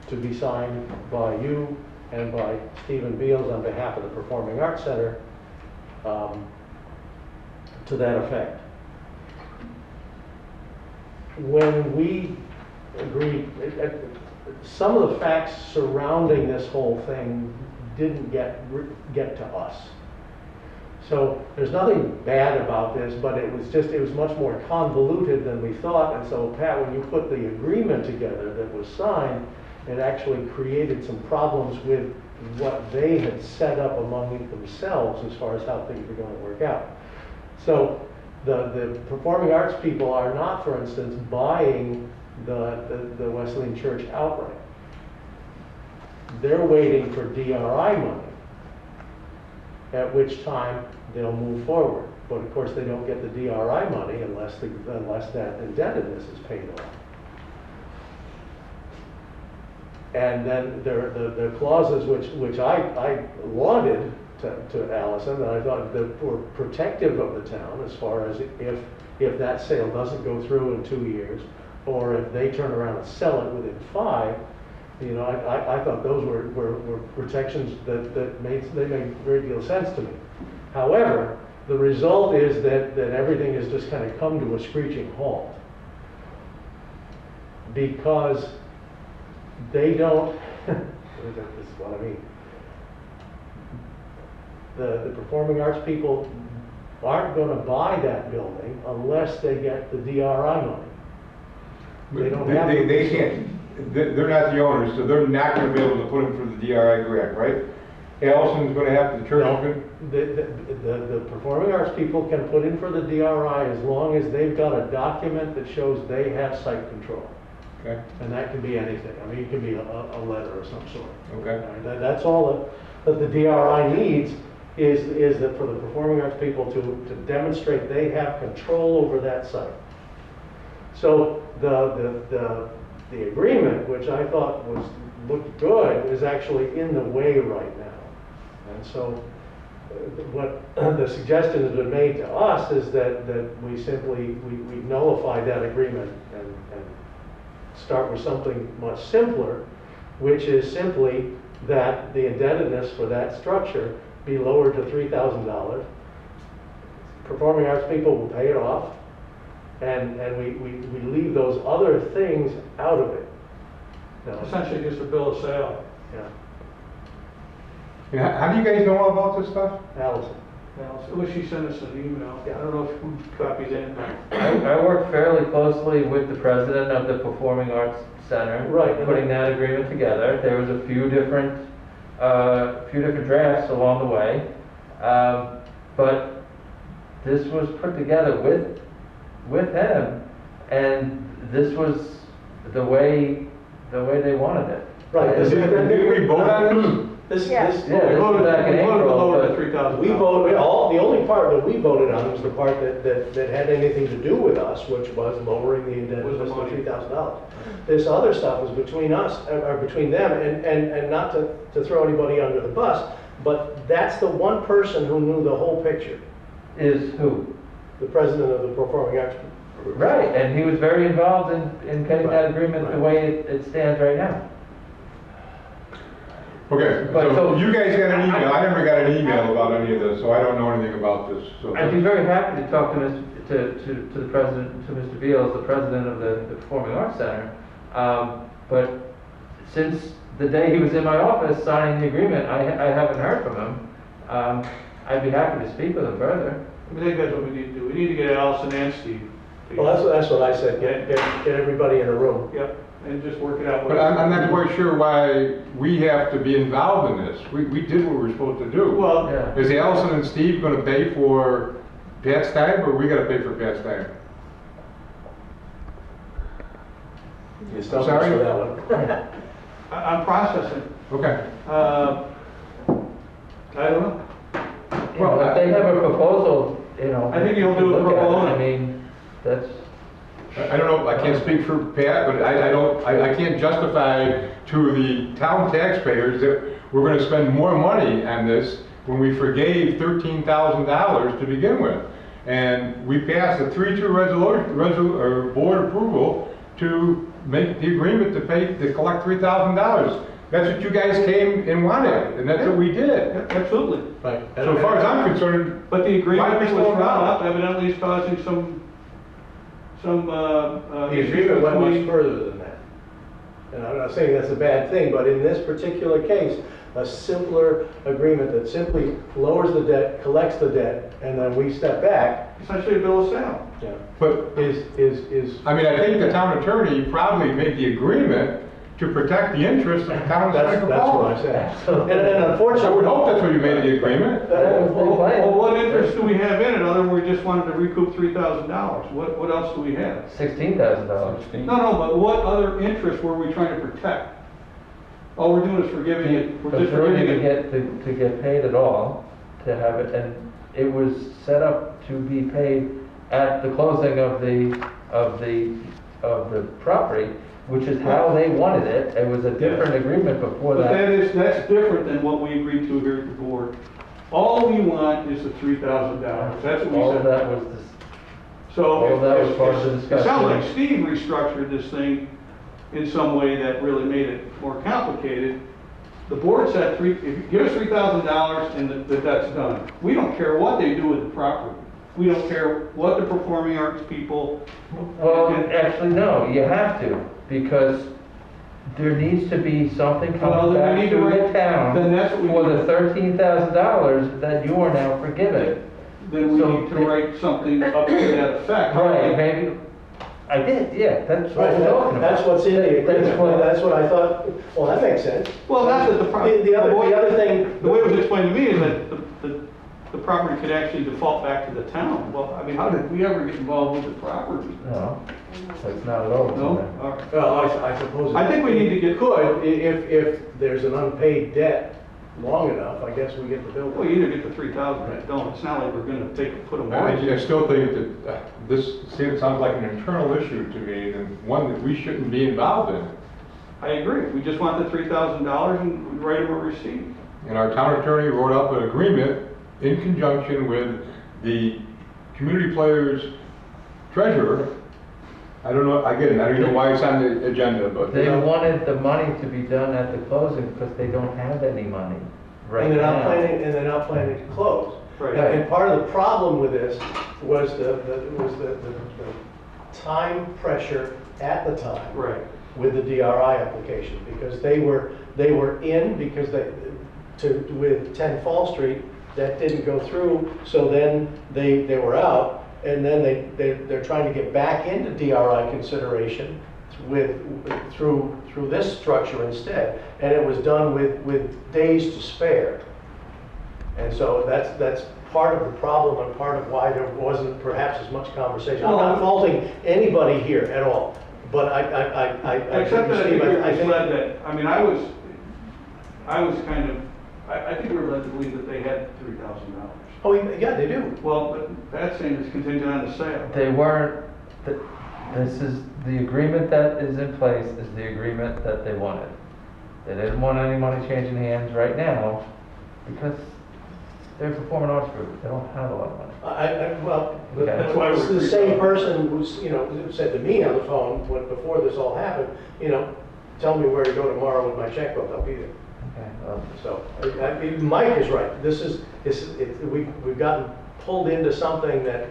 to be signed by you and by Stephen Beals on behalf of the Performing Arts Center to that effect. When we agreed, some of the facts surrounding this whole thing didn't get to us. So there's nothing bad about this, but it was much more convoluted than we thought. And so Pat, when you put the agreement together that was signed, it actually created some problems with what they had set up among themselves as far as how things were going to work out. So the performing arts people are not, for instance, buying the Wesleyan Church outright. They're waiting for DRI money, at which time they'll move forward. But of course, they don't get the DRI money unless that indebtedness is paid off. And then the clauses which I lauded to Allison, and I thought that were protective of the town as far as if that sale doesn't go through in 2 years, or if they turn around and sell it within 5, I thought those were protections that made a great deal of sense to me. However, the result is that everything has just kind of come to a screeching halt because they don't, this is what I mean. The performing arts people aren't going to buy that building unless they get the DRI money. They don't have to. They can't, they're not the owners, so they're not going to be able to put in for the DRI grant, right? Allison's going to have to, church the performing arts people can put in for the DRI as long as they've got a document that shows they have site control. Okay, And that can be anything. I mean, it can be a letter of some sort. okay. That's all that the DRI needs is that for the performing arts people to demonstrate they have control over that site. So the agreement, which I thought looked good, is actually in the way right now. And so what the suggestion has been made to us is that we simply, we nullify that agreement and start with something much simpler, which is simply that the indebtedness for that structure be lowered to $3,000. Performing arts people will pay it off, and we leave those other things out of it. Now, Essentially just a bill of sale. yeah, Yeah, how do you guys know all about this stuff? Allison. Well, she sent us an email. I don't know if who copied it. I work fairly closely with the president of the Performing Arts Center. Right. Putting that agreement together. There was a few different drafts along the way. But this was put together with him, and this was the way they wanted it. Right. Did we vote on This, Yeah. this, Yeah, this was back in We voted to April, lower the but $3,000. we voted, the only part that we voted on was the part that had anything to do with us, which was lowering the indebtedness to money. $3,000. This other stuff was between us, or between them, and not to throw anybody under the bus, but that's the one person who knew the whole picture, is who? the president of the Performing Arts Group. Right, and he was very involved in getting Right, that agreement the right. way it stands right now. Okay, But so so- you guys got an email, I never got an email about any of this, so I don't know anything about this, so. I'd be very happy to talk to the president, to Mr. Beals, the president of the Performing Arts Center. But since the day he was in my office signing the agreement, I haven't heard from him. I'd be happy to speak with him further. I think that's what we need to do. We need to get Allison and Steve. Well, that's what I said, get everybody in a room. Yep, and just work it out. But I'm not quite sure why we have to be involved in this. We did what we were supposed to do. Well, Yeah. Is Allison and Steve gonna pay for Pat's time, or we gotta pay for Pat's time? You stumped us Sorry? for that one. I'm processing. Okay. I don't know. Well, if they have a proposal, I think you'll do it look pro at bono. I mean, that's, I don't know, I can't speak for Pat, but I can't justify to the town taxpayers that we're gonna spend more money on this when we forgave $13,000 to begin with. And we passed a 3-2 board approval to make the agreement to collect $3,000. That's what you guys came and wanted, and that's what we did. Absolutely. Right. So as far as I'm concerned, But the agreement Why are we that was still drawn involved? up evidently is causing some. The agreement went much further than that. And I'm not saying that's a bad thing, but in this particular case, a simpler agreement that simply lowers the debt, collects the debt, and then we step back, Essentially a bill of sale. but is. I mean, I think the town attorney probably made the agreement to protect the interests of the town of Seneca That's what I Falls. said. And I would unfortunately. hope that's what you made the agreement. Well, what interest do we have in it, other than we just wanted to recoup $3,000? What else do we have? $16,000. No, but what other interest were we trying to protect? All we're doing is forgiving it, we're just Ability forgiving to it. get paid at all, to have it, and it was set up to be paid at the closing of the property, which is how they wanted it. It was a different agreement before But that. that's different than what we agreed to here at the board. All we want is the $3,000, that's what we All of said. that was this, So all of that was part of the it sounds discussion. like Steve restructured this thing in some way that really made it more complicated. The board said, if you give us $3,000 and the debt's done. We don't care what they do with the property. We don't care what the performing arts people. well, actually, no, you have to, because there needs to be something Well, coming then we back need to to the write- town then that's what we for need the $13,000 that you are now forgiving. Then we So need to it- write something up to that effect. Right, maybe, I did, yeah, that's what Right, we're talking about. that's what's in the agreement, That's what- that's what I thought, well, that makes sense. Well, that's what the The other thing. The way it was explained to me is that the property could actually default back to the town. Well, I mean, how did we ever get involved with the property? No, that's not at all. No? All right. Well, I suppose. I think we need to get. Could, if there's an unpaid debt long enough, I guess we get the bill. Well, you either get the 3,000 or you don't. It's not like we're gonna put a mortgage. I still think that it sounds like an internal issue to me, and one that we shouldn't be involved in. I agree. We just want the $3,000 and we write them a receipt. And our town attorney wrote up an agreement in conjunction with the community players treasurer. I don't know, again, I don't know why it's on the agenda, but. They wanted the money to be done at the closing because they don't have any money right And they're not now. planning, and they're not planning to close. Right. And part of the problem with this was the time pressure at the time. Right. With the DRI application, because they were in, because with 10 Fall Street, that didn't go through, so then they were out, and then they're trying to get back into DRI consideration through this structure instead, and it was done with days to spare. And so that's part of the problem and part of why there wasn't perhaps as much conversation. I'm not faulting anybody here at all, but Except that I think we were misled that, I mean, I was kind of, I think we were led to believe that they had $3,000. Oh, yeah, they do. Well, but that's saying it's contingent on the sale. They weren't, this is, the agreement that is in place is the agreement that they wanted. They didn't want any money changing hands right now because they're performing arts group. They don't have a lot of money. Well, That's why it's we're the same person who's, who said to me on the phone before this all happened, tell me where to go tomorrow with my checkbook, I'll be there. Okay, well, So, Mike is right. We've gotten pulled into something that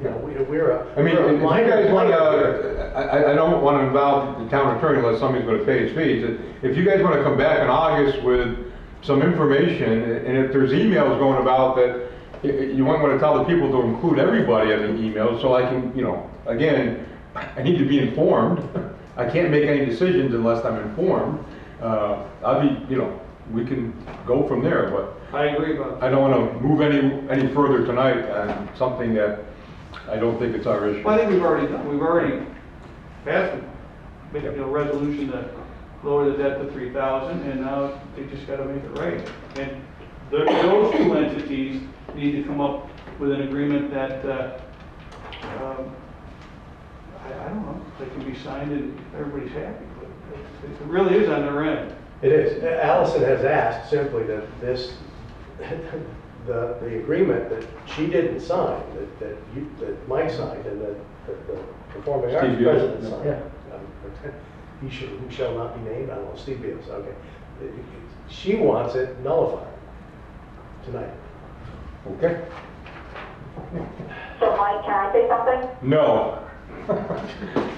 we're a. I mean, we're a if you minor guys want player to, I don't want to involve the town attorney unless somebody's going to pay his fees. If you guys want to come back in August with some information, and if there's emails going about that, you might want to tell the people to include everybody in the email, so I can, again, I need to be informed. I can't make any decisions unless I'm informed. I'll be, we can go from there, but. I agree about that. I don't want to move any further tonight on something that I don't think it's our issue. Well, I think we've already passed a resolution to lower the debt to 3,000, and now they just got to make it right. And those two entities need to come up with an agreement that, I don't know, that can be signed and everybody's happy. But it really is on their end. It is. Allison has asked simply that the agreement that she didn't sign, that Mike signed, and that the performing arts Steve Beals. president signed. Yeah. Who shall not be named, I don't know, Steve Beals, okay. She wants it nullified tonight. Okay? So Mike, can I say something? No.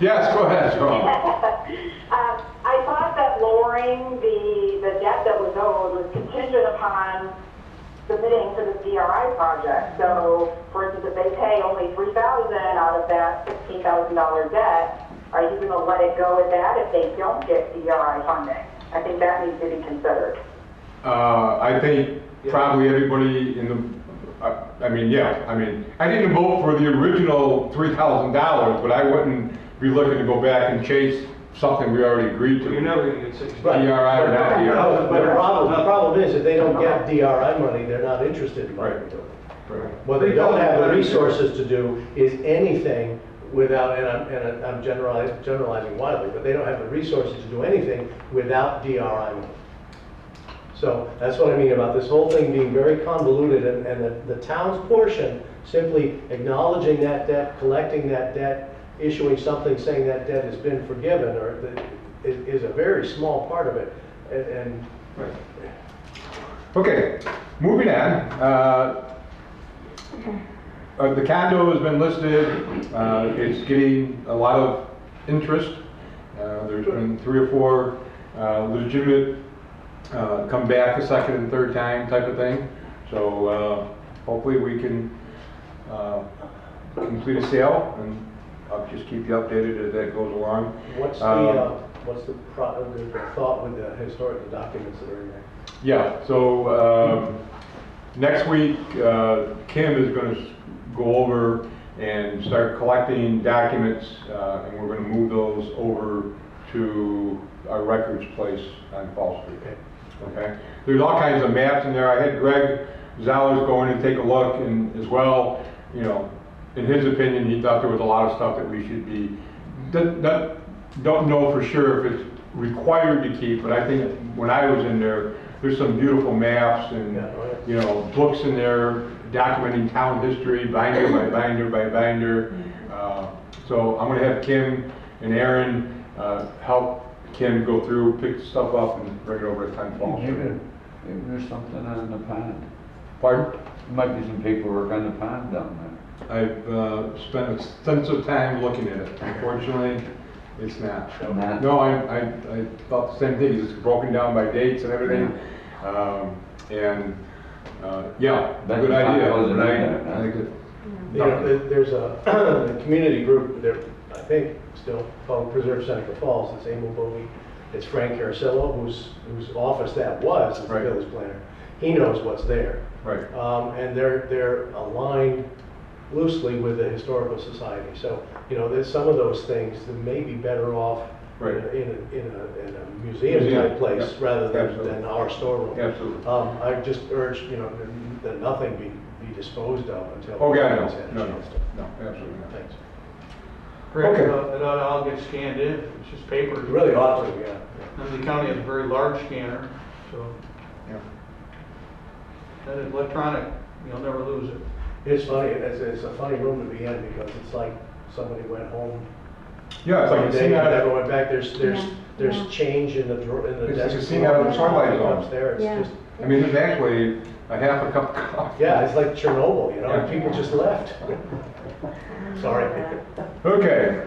Yes, go ahead, John. I thought that lowering the debt that was owed was contingent upon submitting for the DRI project. So, for instance, if they pay only $3,000 out of that $16,000 debt, are you going to let it go at that if they don't get DRI funding? I think that needs to be considered. I think probably everybody in the, I didn't vote for the original $3,000, but I wouldn't be looking to go back and chase something we already agreed to. You're never going to get 60. Right. DRI or not DRI. But the problem is, if they don't get DRI money, they're not interested in what they're doing. Right. What they don't have the resources to do is anything without, and I'm generalizing wildly, but they don't have the resources to do anything without DRI money. So that's what I mean about this whole thing being very convoluted, and the town's portion, simply acknowledging that debt, collecting that debt, issuing something saying that debt has been forgiven, is a very small part of it. Right. Okay, moving on. The condo has been listed. It's getting a lot of interest. There's been 3 or 4 legitimate come back a second and third time type of thing. So hopefully we can complete a sale, and I'll just keep you updated as that goes along. What's the thought with the historical documents that are in there? Yeah, so Next week, Kim is going to go over and start collecting documents, and we're going to move those over to our records place on Fall Street. Okay? There's all kinds of maps in there. I had Greg Zellers go in and take a look, and as well, you know, in his opinion, he thought there was a lot of stuff that we should be, don't know for sure if it's required to keep, but I think when I was in there, there's some beautiful maps and, you know, books in there documenting town history, binder by binder by binder. So I'm gonna have Kim and Aaron help Kim go through, pick stuff up and bring it over to 10 Falls. Maybe there's something on the pond. Pardon? There might be some paperwork on the pond down there. I've spent extensive time looking at it. Unfortunately, it's not. Not? No, I thought the same thing. It's broken down by dates and everything. Yeah, That good idea. wasn't But in there, I think it, You know, there's a community group there, I think, still called Preserve Seneca Falls. It's Emil Bowie. It's Frank Caracello, whose office that was as the Right. village planner. He knows what's there. right. And they're aligned loosely with the Historical Society. So, you know, there's some of those things that may be better off Right. in a museum Museum, type place yeah. rather Absolutely. than our storeroom. Absolutely. I just urge, you know, that nothing be disposed of until. Oh, yeah, everyone's had a no, chance to. no, absolutely not. Thanks. Correct, Okay. it ought to all get scanned in, it's just paper. It really ought to, yeah. And the county has a very large scanner, so, Yeah. and it's electronic, you'll never lose it. It's funny, it's a funny room to be in because it's like somebody went home. Yeah, it's like one a day scene and out never of, went back. There's Yeah. change in the drawer, in the it's desk. like a scene out of the Twilight Zone. Upstairs, Yeah. it's just, I mean, there's actually a half a cup of coffee. yeah, it's like Chernobyl, you know, Yeah. people just left. Sorry. Okay.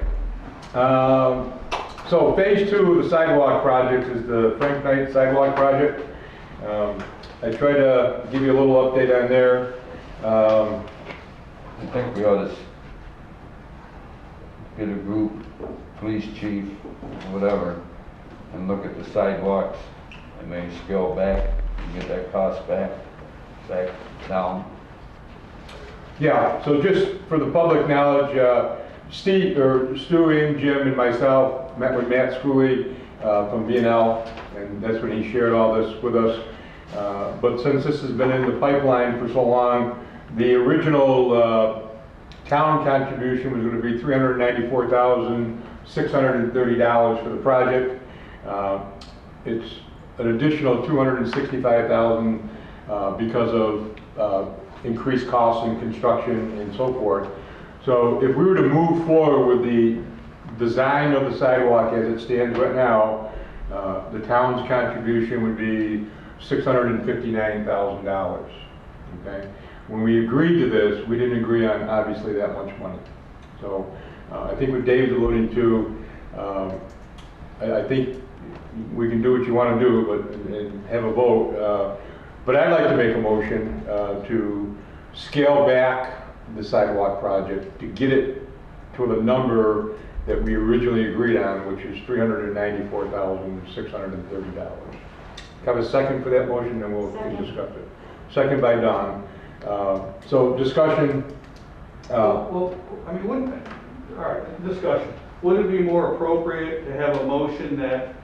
So phase 2 of the sidewalk project is the Frank Knight sidewalk project. I tried to give you a little update on there. I think we ought to get a group, police chief, whatever, and look at the sidewalks and maybe scale back and get that cost back down. Yeah, so just for the public knowledge, Stu, Jim, and myself met with Matt Schooley from B&L, and that's when he shared all this with us. But since this has been in the pipeline for so long, the original town contribution was going to be $394,630 for the project. It's an additional $265,000 because of increased costs in construction and so forth. So if we were to move forward with the design of the sidewalk as it stands right now, the town's contribution would be $659,000, okay? When we agreed to this, we didn't agree on obviously that much money. So I think what Dave's alluding to, I think we can do what you want to do, but and have a vote. But I'd like to make a motion to scale back the sidewalk project to get it to the number that we originally agreed on, which is $394,630. Have a second for that motion, and we'll discuss it. Second by Don. So discussion. Well, I mean, all right, discussion. Would it be more appropriate to have a motion that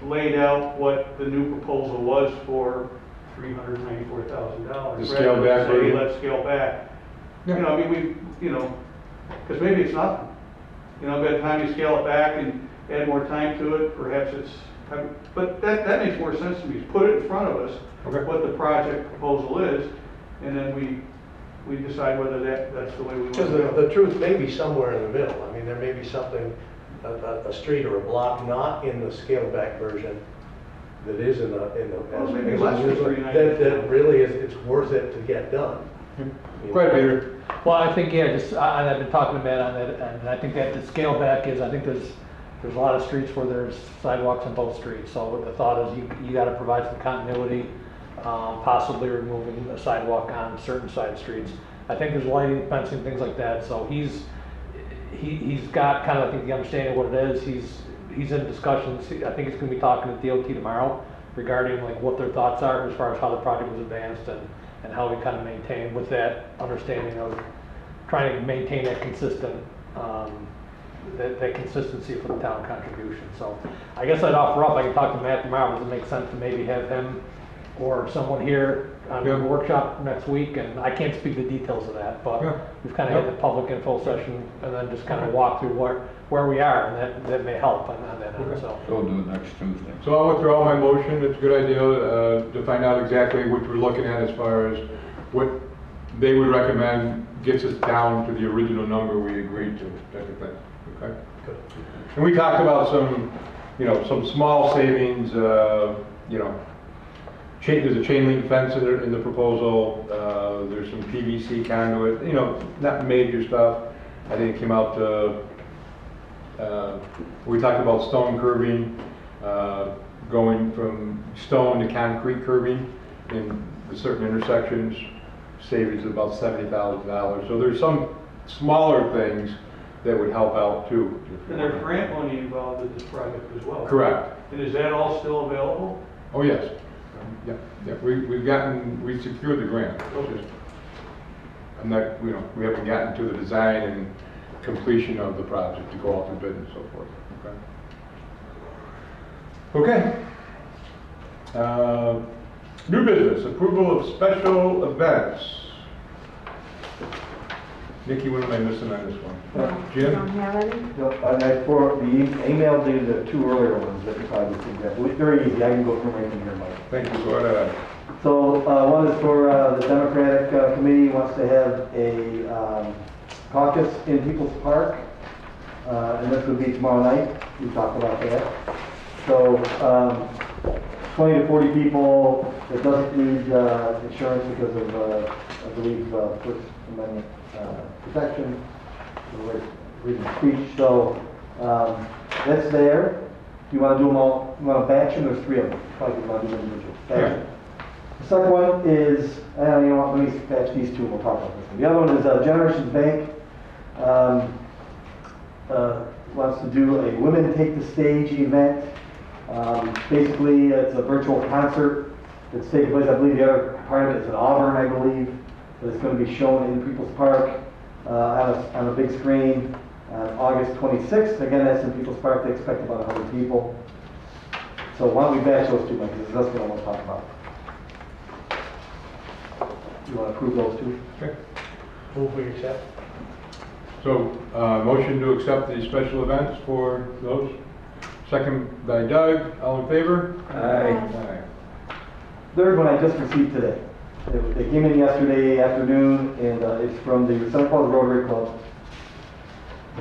laid out what the new proposal was for $394,000? The scale back Say, version? let's scale back. Yeah. You know, I mean, because maybe it's nothing. You know, by the time you scale it back and add more time to it, perhaps it's, but that makes more sense to me. Put it in front of us, Okay. what the project proposal is, and then we decide whether that's the way we want to Because go. the truth may be somewhere in the middle. I mean, there may be something, a street or a block not in the scaled back version that is in the. Well, maybe less than 390. That really is, it's worth it to get done. Go ahead, Peter. Well, I think, yeah, just, I've been talking to Matt on that, and I think that the scale back is, I think there's a lot of streets where there's sidewalks on both streets. So the thought is you gotta provide some continuity, possibly removing a sidewalk on certain side streets. I think there's lighting, fencing, things like that. So he's got kind of, I think, the understanding of what it is. He's in discussions. I think he's gonna be talking to DOT tomorrow regarding like what their thoughts are as far as how the project was advanced and and how we kind of maintain with that understanding of trying to maintain that consistent, that consistency for the town contribution. So I guess I'd offer up, I can talk to Matt tomorrow, does it make sense to maybe have him or someone here on the workshop next week? And I can't speak the details of that, but we've kind of had the public info session and then just kind of walk through where we are, and that may help on that end, so. We'll do it next Tuesday. So I'll withdraw my motion. It's a good idea to find out exactly what we're looking at as far as what they would recommend gets us down to the original number we agreed to, type of thing. Okay? Good. And we talked about some, some small savings, there's a chain link fence in the proposal, there's some PVC conduit, not major stuff. I think it came out to, we talked about stone curving, going from stone to concrete curving in certain intersections, savings of about $70,000. So there's some smaller things that would help out too. And there's grant money involved in this project as well. Correct. And is that all still available? Oh, yes. Yeah. We secured the grant. Okay. I'm not, we haven't gotten to the design and completion of the project to go out to bid and so forth. Okay. New business, approval of special events. Nikki, what am I missing on this one? You Jim? don't have any? No, and I for the email did the two earlier ones that you probably see that. Very easy, I can go through right in here, Mike. Thank you, go ahead. So, one is for the Democratic Committee wants to have a caucus in People's Park, and this would be tomorrow night. We talked about that. So, 20 to 40 people. It doesn't need insurance because of, I believe, First Amendment protection, freedom of speech. So, that's there. Do you want to do them all? You want to batch them? There's 3 of them. Probably want to do them individually. Yeah. The second one is, let me patch these 2 and we'll talk about this one. The other one is Generations Bank wants to do a Women Take the Stage event. Basically, it's a virtual concert that's taking place. I believe the other part of it is in Auburn, I believe. But it's going to be shown in People's Park on a big screen on August 26th. Again, that's in People's Park. They expect about 100 people. So why don't we batch those 2, Mike, because that's what I want to talk about. You want to approve those 2? Okay. Move we accept. So, motion to accept the special events for those. Second by Doug, all in favor? Aye. Third one I just received today. They came in yesterday afternoon, and it's from the Seneca Falls Rotary Club.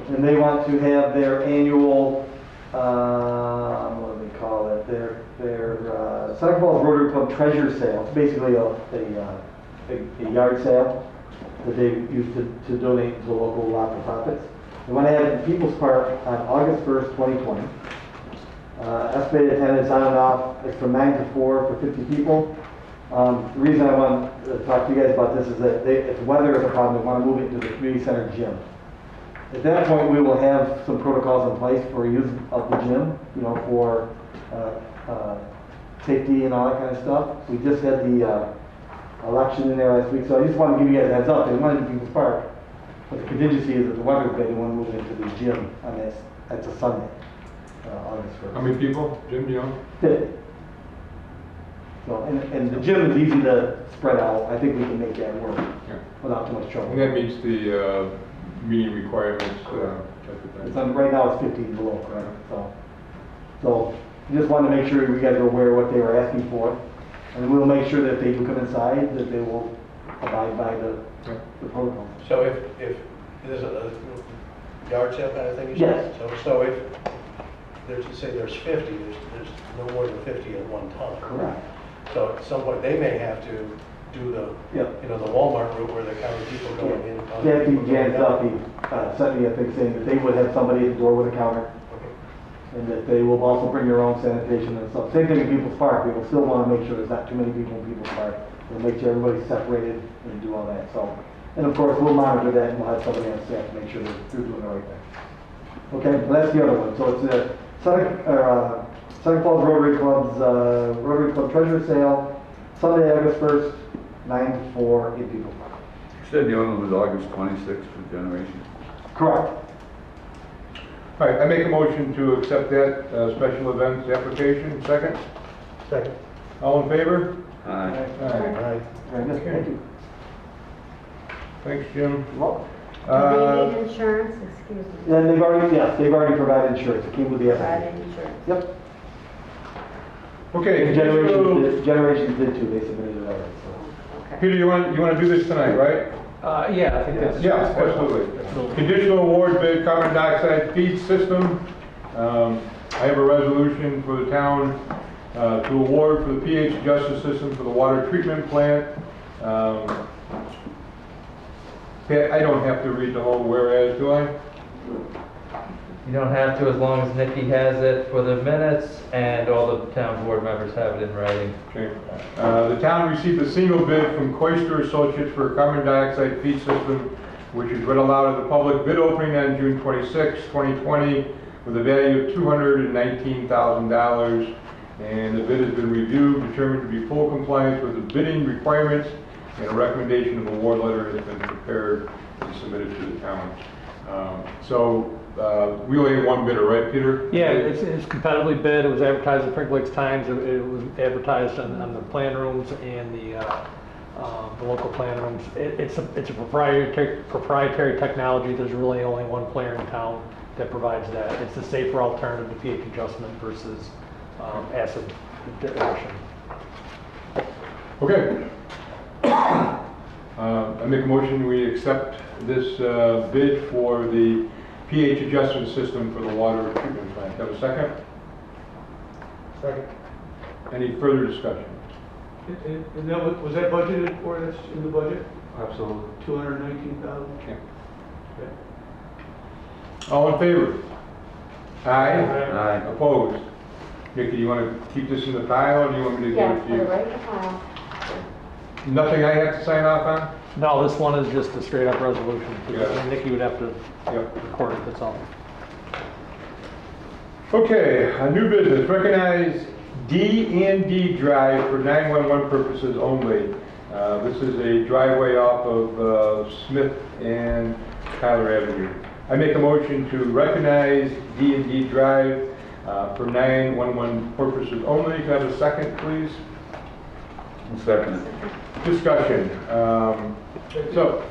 And they want to have their annual, what do they call it? Their Seneca Falls Rotary Club treasure sale. It's basically a yard sale that they use to donate to the local not-for-profits. They want to have it in People's Park on August 1st, 2020. Estimated attendance on and off is from 9 to 4 for 50 people. The reason I want to talk to you guys about this is that if weather is a problem, we want to move it into the community center gym. At that point, we will have some protocols in place for use of the gym, for safety and all that kind of stuff. We just had the election in there last week, so I just want to give you guys a heads up. They want it in People's Park, but the contingency is that the weather's bad. They want to move it into the gym on this. That's a Sunday, August 1st. How many people, Jim, do you know? 50. So, and the gym is easy to spread out. I think we can make that work without too much trouble. And that meets the meeting requirements, type of thing. Right now it's 15 below, correct? So just wanted to make sure you guys are aware of what they were asking for. And we'll make sure that if they do come inside, that they will abide by the protocol. So if there's a yard sale kind of thing, you Yes. said? So if there's 50, there's no more than 50 at one time. Correct. So at some point, they may have to do the Walmart route where they're counting people going in. Jan Duffy sent me a thing saying that they would have somebody at the door with a counter. And that they will also bring their own sanitation and stuff. Same thing in People's Park. We will still want to make sure there's not too many people in People's Park. We'll make sure everybody's separated and do all that. So, and of course, we'll monitor that and we'll have somebody on staff to make sure that they're doing the right thing. Okay, well, that's the other one. So it's the Seneca Falls Rotary Club's Rotary Club Treasure Sale, Sunday, August 1st, 9 to 4 in Depot Park. You said the other one was August 26th for generation. Correct. All right, I make a motion to accept that special events application. Second? Second. All in favor? Aye. Aye. Very good, thank you. Thanks, Jim. Do they need insurance? Excuse me. Then they've already provided insurance, it came with the Private application. insurance. Yep. Okay, Generations did too, they submitted it already, so. Okay. Peter, you want to do this tonight, right? Yeah, I think that's. Yeah, absolutely. Conditional award bid carbon dioxide feed system. I have a resolution for the town to award for the pH adjustment system for the water treatment plant. I don't have to read the whole whereas, do I? You don't have to, as long as Nikki has it for the minutes and all the town board members have it in writing. Okay. The town received a single bid from Coister Associates for a carbon dioxide feed system, which is read aloud at the public bid opening on June 26, 2020, with a value of $219,000. And the bid has been reviewed, determined to be full compliance with the bidding requirements, and a recommendation of award letter has been prepared and submitted to the town. We only have one bidder, right, Peter? Yeah, it's competitively bid. It was advertised in Frank Lakes Times. It was advertised on the plan rooms and the local plan rooms. It's a proprietary technology. There's really only one player in town that provides that. It's a safer alternative to pH adjustment versus acid addition. Okay. I make a motion we accept this bid for the pH adjustment system for the water treatment plant. Have a second? Second. Any further discussion? And that was that budgeted for, that's in the budget? Absolutely. 219,000? Yeah. All in favor? Aye. Aye. Opposed? Nikki, you want to keep this in the file, or do you want me to give Yeah, it to put it you? right in the file. Nothing I have to sign off on? No, this one is just a straight up resolution. Yeah. Nikki would have to Yep. record it, that's all. Okay, a new business, recognize D&D Drive for 911 purposes only. This is a driveway off of Smith and Tyler Avenue. I make a motion to recognize D&D Drive for 911 purposes only. Can I have a second, please? Second. Discussion. So,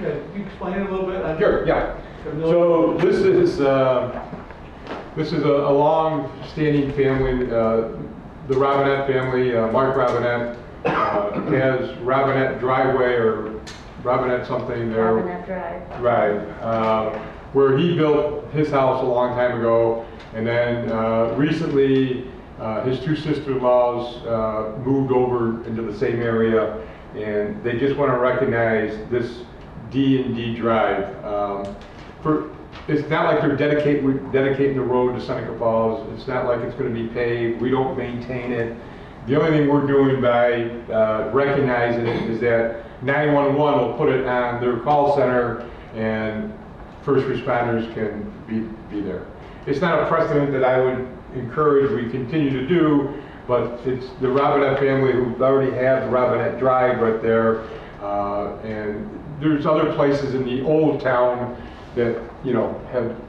Yeah, can you explain it a little bit? sure, yeah. So this is a long-standing family. The Robinette family, Mark Robinette, has Robinette Driveway or Robinette something there. Robinette Drive. Right, where he built his house a long time ago, and then recently his two sister-in-laws moved over into the same area, and they just want to recognize this D&D Drive. It's not like they're dedicating the road to Seneca Falls. It's not like it's going to be paved. We don't maintain it. The only thing we're doing by recognizing it is that 911 will put it on their call center, and first responders can be there. It's not a precedent that I would encourage we continue to do, but it's the Robinette family who already have the Robinette Drive right there, and there's other places in the old town that, you know,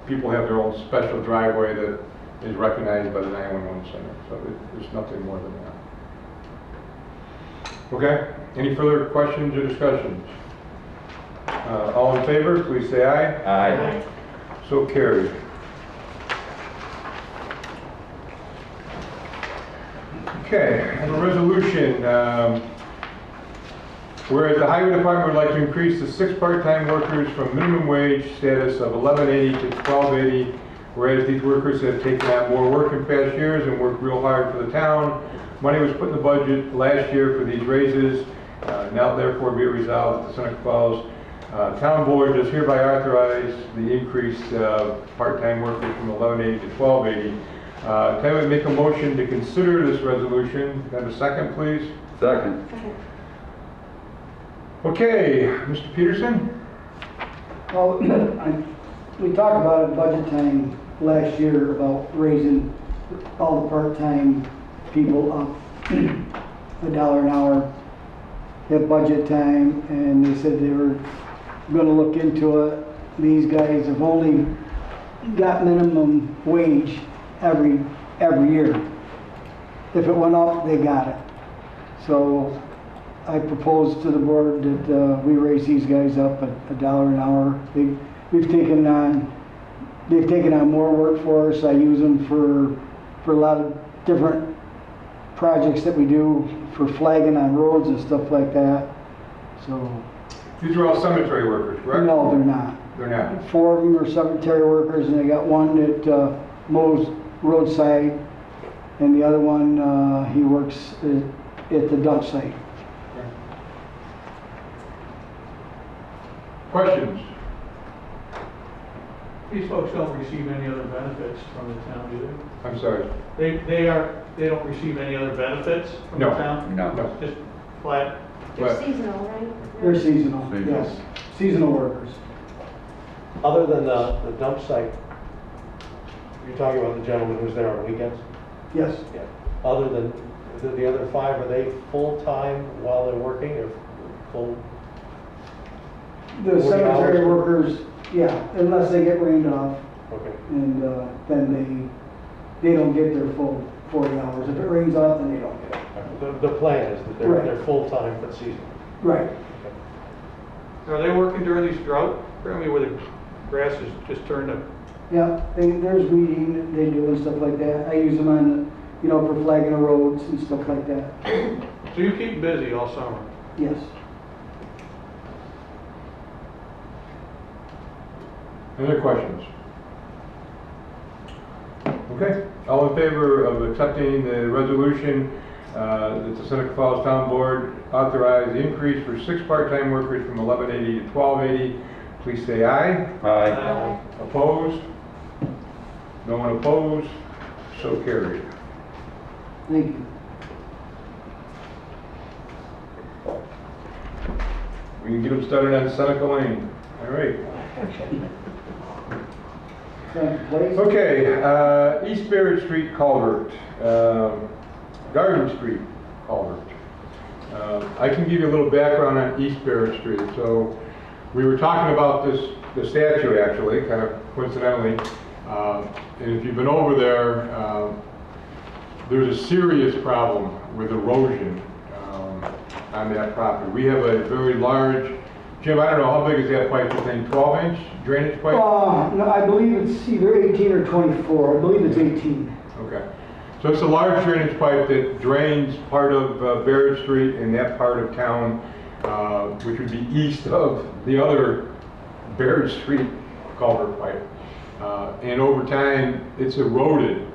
people have their own special driveway that is recognized by the 911 center. So there's nothing more than that. Okay, any further questions or discussions? All in favor, please say aye. Aye. So carried. Okay, and a resolution, whereas the Highway Department would like to increase the 6 part-time workers from minimum wage status of $11.80 to $12.80, whereas these workers have taken on more work in past years and worked real hard for the town. Money was put in the budget last year for these raises. Now therefore be it resolved that the Seneca Falls Town Board does hereby authorize the increased part-time workers from $11.80 to $12.80. Can I make a motion to consider this resolution? Can I have a second, please? Second. Okay, Mr. Peterson? Well, we talked about it budget time last year about raising all the part-time people up $1 an hour. at budget time, and they said they were gonna look into it. These guys have only got minimum wage every year. If it went up, they got it. So I proposed to the board that we raise these guys up at $1 an hour. They've taken on more work for us. I use them for a lot of different projects that we do for flagging on roads and stuff like that. So. These are all cemetery workers, correct? No, they're not. They're not. 4 of them are cemetery workers, and I got one that mows roadside, and the other one, he works at the dump site. Questions? These folks don't receive any other benefits from the town, do I'm sorry. they? They don't receive any other benefits from the No. town? No. No. Just flat? They're But- seasonal, right? They're seasonal, Seasonal. yes, seasonal workers. Other than the dump site, you're talking about the gentleman who's there on weekends? Yes, Yeah. Other than, the other 5, are they full-time while they're working, or full? the 40 cemetery hours? workers, yeah, unless they get rained off, Okay. and then they don't get their full 40 hours. If it rains off, then they don't get it. The plan is that Right. they're full-time but seasonal. Right. Are they working during these drought, I mean, where the grass is just turned up? Yeah, there's weeding that they do and stuff like that. I use them on, for flagging the roads and stuff like that. So you keep busy all summer? Yes. Any other questions? Okay, all in favor of accepting the resolution that the Seneca Falls Town Board authorized the increase for 6 part-time workers from 1180 to 1280, please say aye. Aye. Opposed? No one opposed? So carried. Thank you. We can get them started on Seneca Lane. All right. Please. Okay, East Barrett Street Culvert, Garden Street Culvert. I can give you a little background on East Barrett Street. So we were talking about the statue actually, kind of coincidentally. And if you've been over there, there's a serious problem with erosion on that property. We have a very large, Jim, I don't know, how big is that pipe, you think, 12-inch drainage pipe? No, I believe it's either 18 or 24. I believe it's 18. Okay. So it's a large drainage pipe that drains part of Barrett Street and that part of town, which would be east of the other Barrett Street culvert pipe. And over time, it's eroded.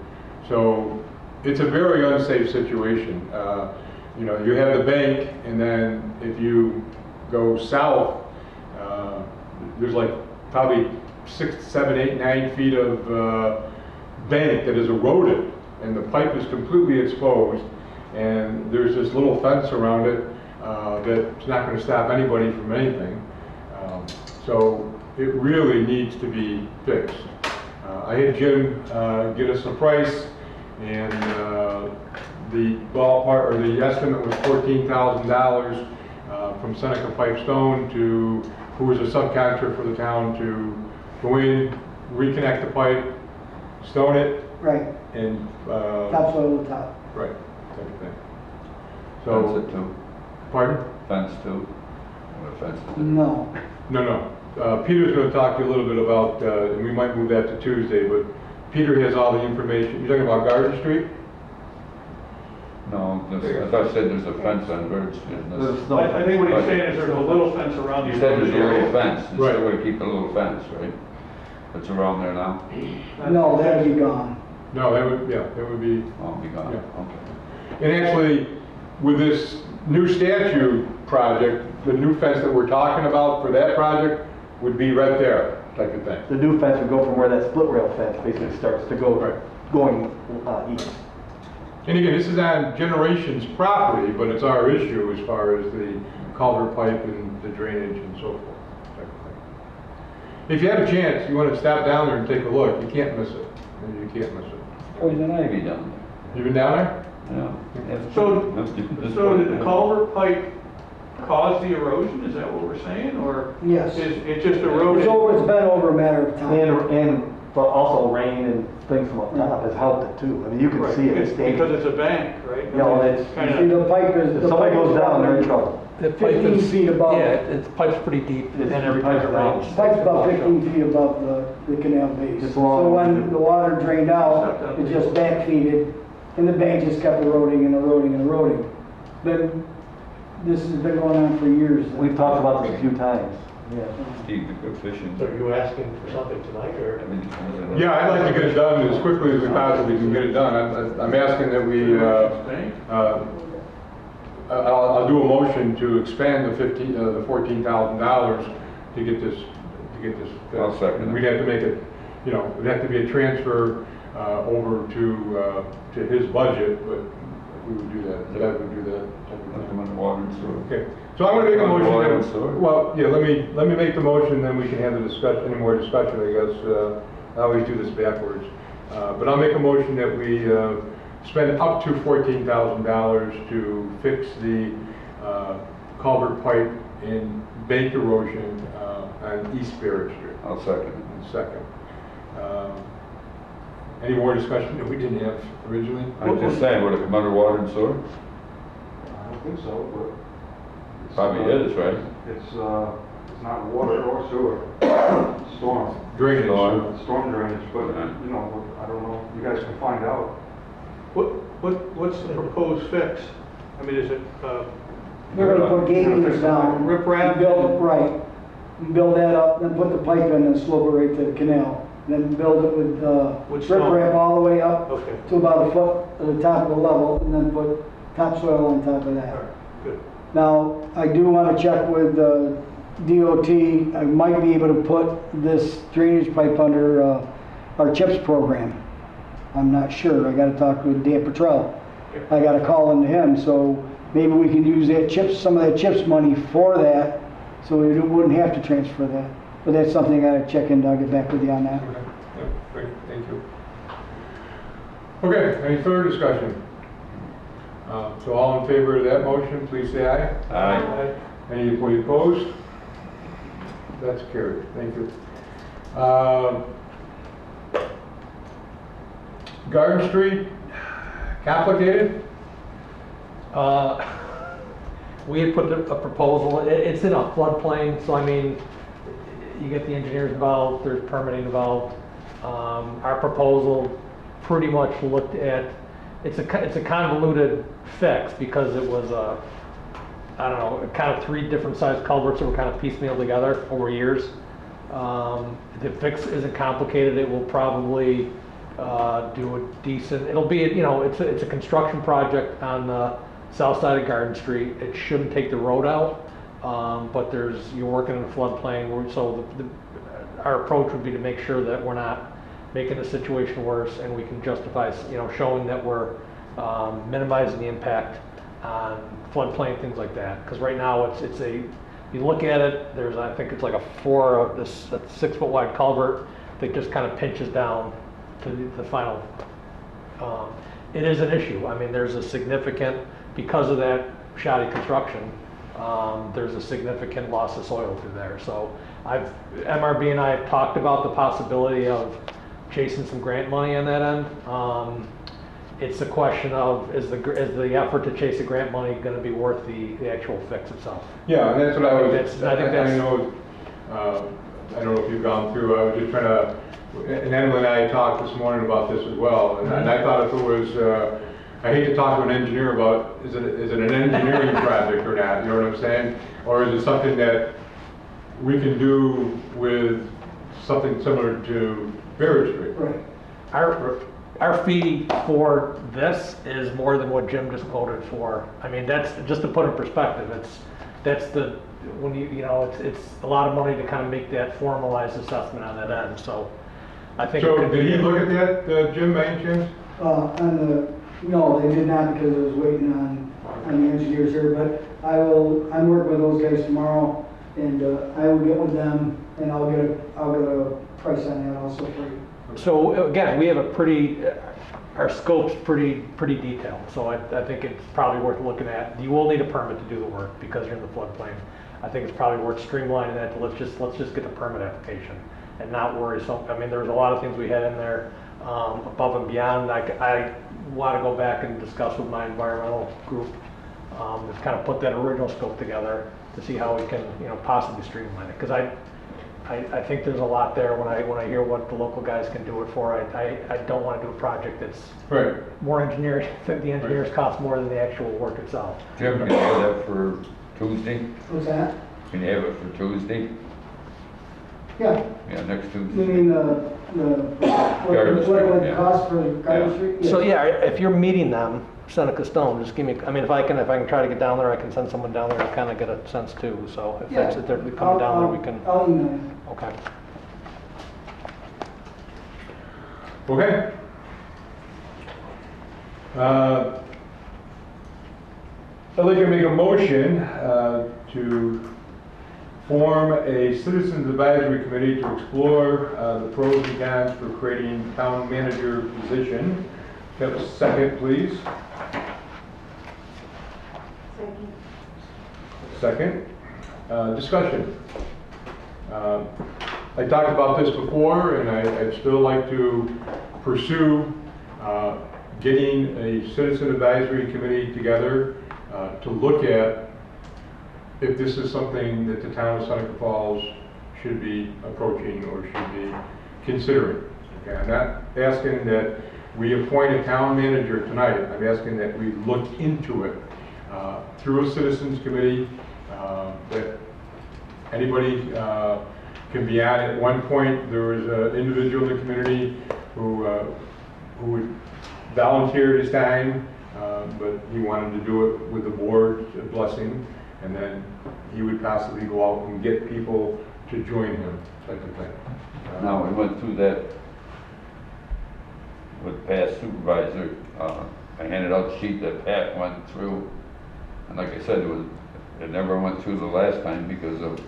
So it's a very unsafe situation. You have the bank, and then if you go south, there's like probably 6, 7, 8, 9 feet of bank that is eroded, and the pipe is completely exposed, and there's this little fence around it that's not going to stop anybody from anything. So it really needs to be fixed. I had Jim get us a price, and the ballpark, or the estimate was $14,000 from Seneca Pipestone, who was a subcontractor for the town, to go in, reconnect the pipe, stone it, Right. and Topsoil on top. right, type of thing. Fence So, it too. pardon? Fence too. What fence is it? No. No. Peter's going to talk to you a little bit about, and we might move that to Tuesday, but Peter has all the information. You're talking about Garden Street? No, I thought you said there's a fence on Bird Street. I think what he's saying is there's a little fence around the. You said there's a little fence, you Right. still would keep a little fence, right? That's around there now? No, that'd be gone. No, that would be, Oh, be gone, Yeah. okay. and actually, with this new statue project, the new fence that we're talking about for that project would be right there, type of thing. The new fence would go from where that split rail fence basically starts to go, Right. going east. And again, this is on Generations property, but it's our issue as far as the culvert pipe and the drainage and so forth, type of thing. If you have a chance, you want to stop down there and take a look, you can't miss it. You can't miss it. Poison ivy down You been down there? there. Yeah. So did the culvert pipe cause the erosion, is that what we're saying, or? Yes. Is it just eroded? It's been over a matter of time. But also rain and things from up top has helped it too. I mean, you can Right, see it, it's because dangerous. it's a bank, right? You know, it's, Kind See, of, the pipe is. if the somebody pipe goes is down, they're in trouble. The pipe 15 is, feet above. yeah, it's pipe's pretty deep, and It's every time pipe's it rains. The pipe's about 15 feet above the canal base. It's long. So when the water drained out, it just backfeeded, and the bank just kept eroding and eroding and eroding. But this has been going on for years. We've talked about this a few times. Yeah. Steve, the coefficient. So are you asking for something tonight, or? Yeah, I'd like to get it done as quickly as we possibly can get it done. I'm asking that we, I'll do a motion to expand the $14,000 to get this. I'll second it. We'd have to make it, it'd have to be a transfer over to his budget, but we would do that. That would do that. Recommend water and sewer. Okay, so I'm gonna make a Water and motion. sewer. Well, yeah, let me make the motion, then we can have the discussion, any more discussion, I guess. I always do this backwards. But I'll make a motion that we spend up to $14,000 to fix the culvert pipe in bank erosion on East Barrett Street. I'll second. Second. Any more discussion that we didn't have originally? I'm just saying, would it come under water and sewer? I don't think so, but. Probably is, right? It's not water or sewer, storm. Drainage. Storm drainage, but, I don't know, you guys can find out. what's the proposed fix? I mean, is it, They're gonna put gauges down. Riprap? Build that up, then put the pipe in and slope it right to the canal. Then build it with stone? riprap all the way up Okay. to about a foot at the top of the level, and then put topsoil on top of All that. right, good. Now, I do want to check with DOT. I might be able to put this drainage pipe under our CHIPS program. I'm not sure. I got to talk with Dan Petrell. I got to call into him, so maybe we can use that CHIPS, some of that CHIPS money for that, so we wouldn't have to transfer that. But that's something I got to check into. I'll get back with you on that. Okay, yeah, great, thank you. Okay, any further discussion? So all in favor of that motion, please say aye. Aye. Anybody opposed? That's carried, thank you. Garden Street, complicated? We had put a proposal, it's in a floodplain, so I mean, you get the engineers involved, there's permitting involved. Our proposal pretty much looked at, it's a convoluted fix because it was I don't know, kind of 3 different sized culverts that were kind of piecemeal together over years. The fix isn't complicated, it will probably do a decent, it'll be, it's a construction project on the south side of Garden Street. It shouldn't take the road out, but you're working in a floodplain, so our approach would be to make sure that we're not making the situation worse, and we can justify, showing that we're minimizing the impact on floodplain, things like that. Because right now, you look at it, I think it's like a 6 foot wide culvert that just kind of pinches down to the final. It is an issue. I mean, there's a significant, because of that shoddy construction, there's a significant loss of soil through there. So MRB and I have talked about the possibility of chasing some grant money on that end. It's a question of, is the effort to chase the grant money going to be worth the actual fix itself? Yeah, and that's what I was, I think that's, I know, I don't know if you've gone through, I was just trying to, and Emily and I talked this morning about this as well, and I thought if it was, I hate to talk to an engineer about, is it an engineering project or not, you know what I'm saying? Or is it something that we can do with something similar to Barrett Street? Right. our fee for this is more than what Jim just quoted for. I mean, that's, just to put in perspective, it's a lot of money to kind of make that formalized assessment on that end, so I think. So did he look at that, Jim, by any chance? No, they did not, because I was waiting on the engineers here, but I'm working with those guys tomorrow, and I will get with them, and I'll get a price on that also for you. So again, we have a pretty, our scope's pretty detailed, so I think it's probably worth looking at. You will need a permit to do the work because you're in the floodplain. I think it's probably worth streamlining that to let's just get the permit application and not worry. So, I mean, there was a lot of things we had in there above and beyond. I want to go back and discuss with my environmental group to kind of put that original scope together to see how we can, you know, possibly streamline it. Because I think there's a lot there when I hear what the local guys can do it for. I don't want to do a project that's Right. more engineering, that the engineers cost more than the actual work itself. Jim, can you have that for Tuesday? What's that? Can you have it for Tuesday? Yeah, Yeah, next you Tuesday. mean Garbage what it would street, yeah. cost for garbage street? So yeah, if you're meeting them, Seneca Stone, just give me, I mean, if I can try to get down there, I can send someone down there to kind of get a sense too. So if Yeah. that's, if they're coming down there, we can, I'll email you. okay. Okay. I'd like to make a motion to form a citizens advisory committee to explore the pros and cons for creating town manager position. Have a second, please. Second. Discussion. I talked about this before, and I'd still like to pursue getting a citizen advisory committee together to look at if this is something that the town of Seneca Falls should be approaching or should be considering. Okay, I'm not asking that we appoint a town manager tonight. I'm asking that we look into it through a citizens committee that anybody can be on. At one point, there was an individual in the community who would volunteer his time, but he wanted to do it with the board's blessing, and then he would possibly go out and get people to join him, type of thing. Now, we went through that with past supervisor. I handed out the sheet that Pat went through, and like I said, it never went through the last time because of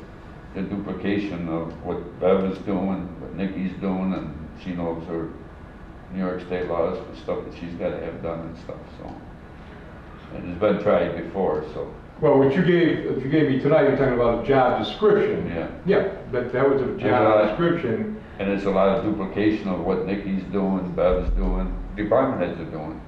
the duplication of what Bev is doing, what Nikki's doing, and she knows her New York state laws and stuff that she's got to have done and stuff, so. And it's been tried before, so. Well, what you gave me tonight, you're talking about a job description. Yeah. Yeah, that was a job description. And there's a lot of duplication of what Nikki's doing, Bev's doing, department heads are doing.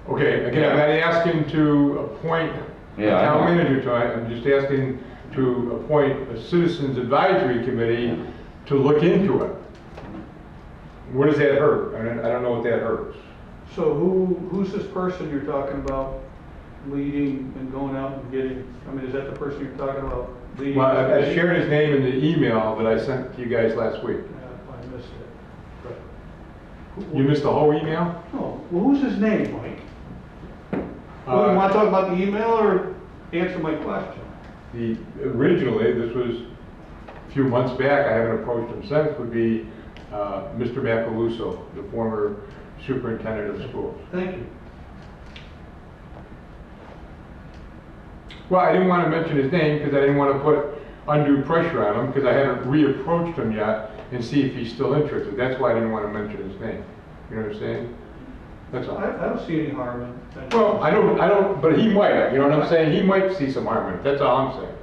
Okay, again, I'm not asking to appoint a Yeah, I town know. manager tonight, I'm just asking to appoint a citizens advisory committee to look into it. What does that hurt? I don't know what that hurts. So who's this person you're talking about leading and going out and getting, I mean, is that the person you're talking about leading? Well, I shared his name in the email that I sent to you guys last week. Yeah, I missed it. But- You missed the whole email? No, well, who's his name, Mike? Well, you want to talk about the email or answer my question? Originally, this was a few months back, I haven't approached him since, would be Mr. Macaluso, the former superintendent of schools. Thank you. Well, I didn't want to mention his name because I didn't want to put undue pressure on him because I haven't reapproached him yet and see if he's still interested. That's why I didn't want to mention his name. You know what I'm saying? That's all. I don't see any harm in that. Well, I don't, but he might, you know what I'm saying? He might see some harm in it. That's all I'm saying.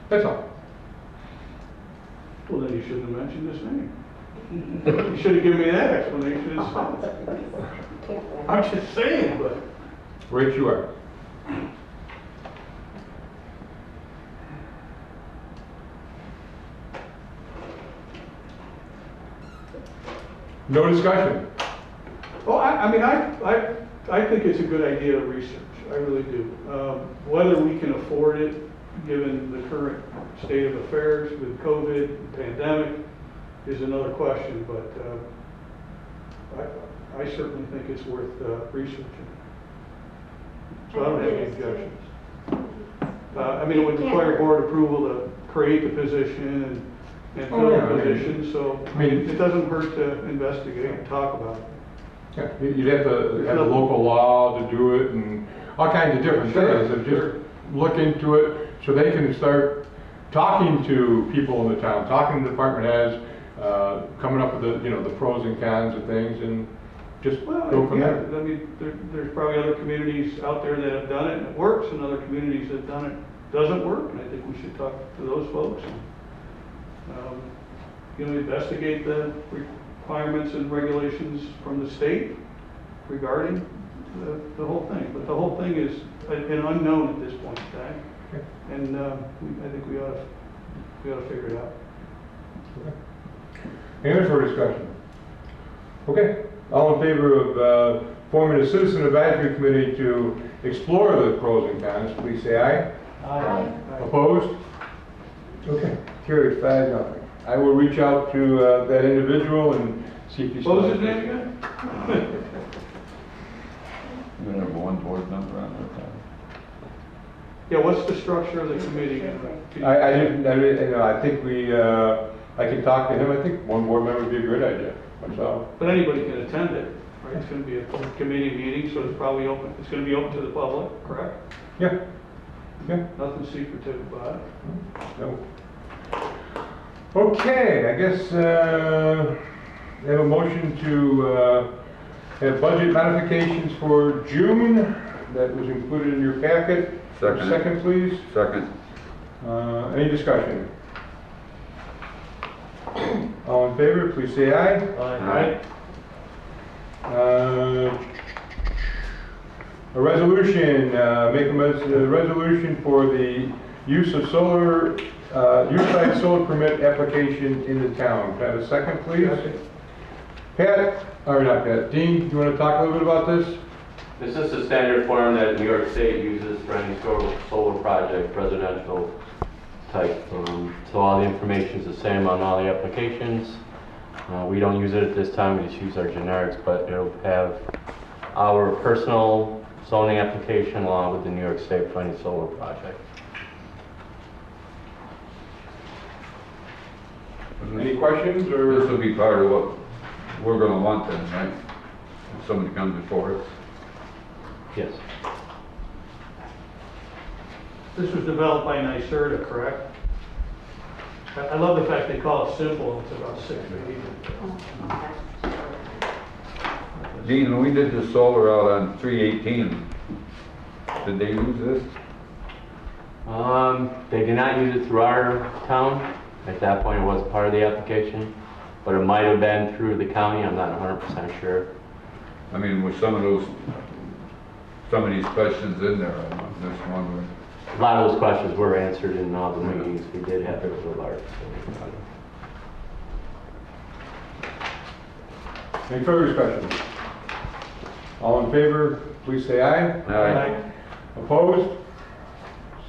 That's all. Well, then you shouldn't have mentioned his name. You should have given me that explanation instead. I'm just saying, but. Right you are. No discussion. Well, I mean, I think it's a good idea to research, I really do. Whether we can afford it, given the current state of affairs with COVID, and pandemic, is another question, but I certainly think it's worth researching. So I don't have any objections. I mean, it would require board approval to create the position and fill the position, so I mean, it doesn't hurt to investigate and talk about it. yeah, you'd have to have a local law to do it and all kinds of different things. So just look into it so they can start talking to people in the town, talking to department heads, coming up with the, the pros and cons of things and just Well, go from yeah, there. I mean, there's probably other communities out there that have done it and it works, and other communities that have done it doesn't work, and I think we should talk to those folks. Investigate the requirements and regulations from the state regarding the whole thing. But the whole thing is an unknown at this point in time, and I think we ought to figure it out. Any other further discussion? Okay, all in favor of forming a citizen advisory committee to explore the pros and cons, please say aye. Aye. Opposed? Okay, carried 5-0. I will reach out to that individual and see if he's. What was his name again? You have one board member on there. Yeah, what's the structure of the committee? I think I can talk to him. I think one board member would be a great idea, myself. But anybody can attend it, right? It's going to be a committee meeting, so it's probably open, it's going to be open to the public, correct? Yeah. Yeah. Nothing secretive about it. No. Okay, I guess we have a motion to have budget modifications for June that was included in your packet. Second. Second, please. Second. Any discussion? All in favor, please say aye. Aye. A resolution, a resolution for the use of solar, use-side solar permit application in the town. Can I have a second, please? Pat, or not Pat, Dean, you want to talk a little bit about this? This is the standard form that New York State uses for any solar project, residential type. So all the information is the same on all the applications. We don't use it at this time, we just use our generics, but it'll have our personal zoning application along with the New York State for any solar project. Any questions This or? will be part of what we're gonna want then, right? If somebody comes before us. Yes. This was developed by NYSERDA, correct? I love the fact they call it simple, it's about 6 pages. Dean, when we did the solar out on 318, did they use this? They did not use it through our town. At that point, it was part of the application, but it might have been through the county. I'm not 100% sure. I mean, with some of these questions in there, I'm just wondering. A lot of those questions were answered in all the meetings we did have with our. Any further discussion? All in favor, please say aye. Aye. Opposed?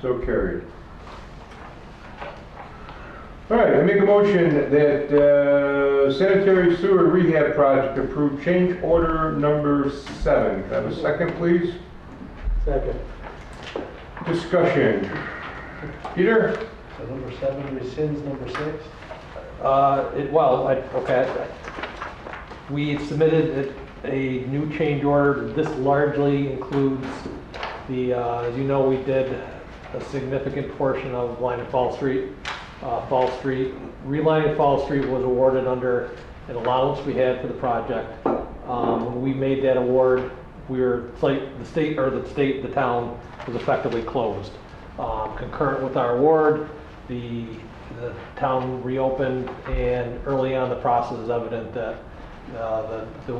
So carried. All right, I make a motion that sanitary sewer rehab project approved change order number 7. Can I have a second, please? Second. Discussion. Peter? So number 7 rescinds number 6? We submitted a new change order. This largely includes the, as you know, we did a significant portion of Line and Fall Street. Relining Fall Street was awarded under an allowance we had for the project. When we made that award, the town was effectively closed. Concurrent with our award, the town reopened, and early on the process is evident that the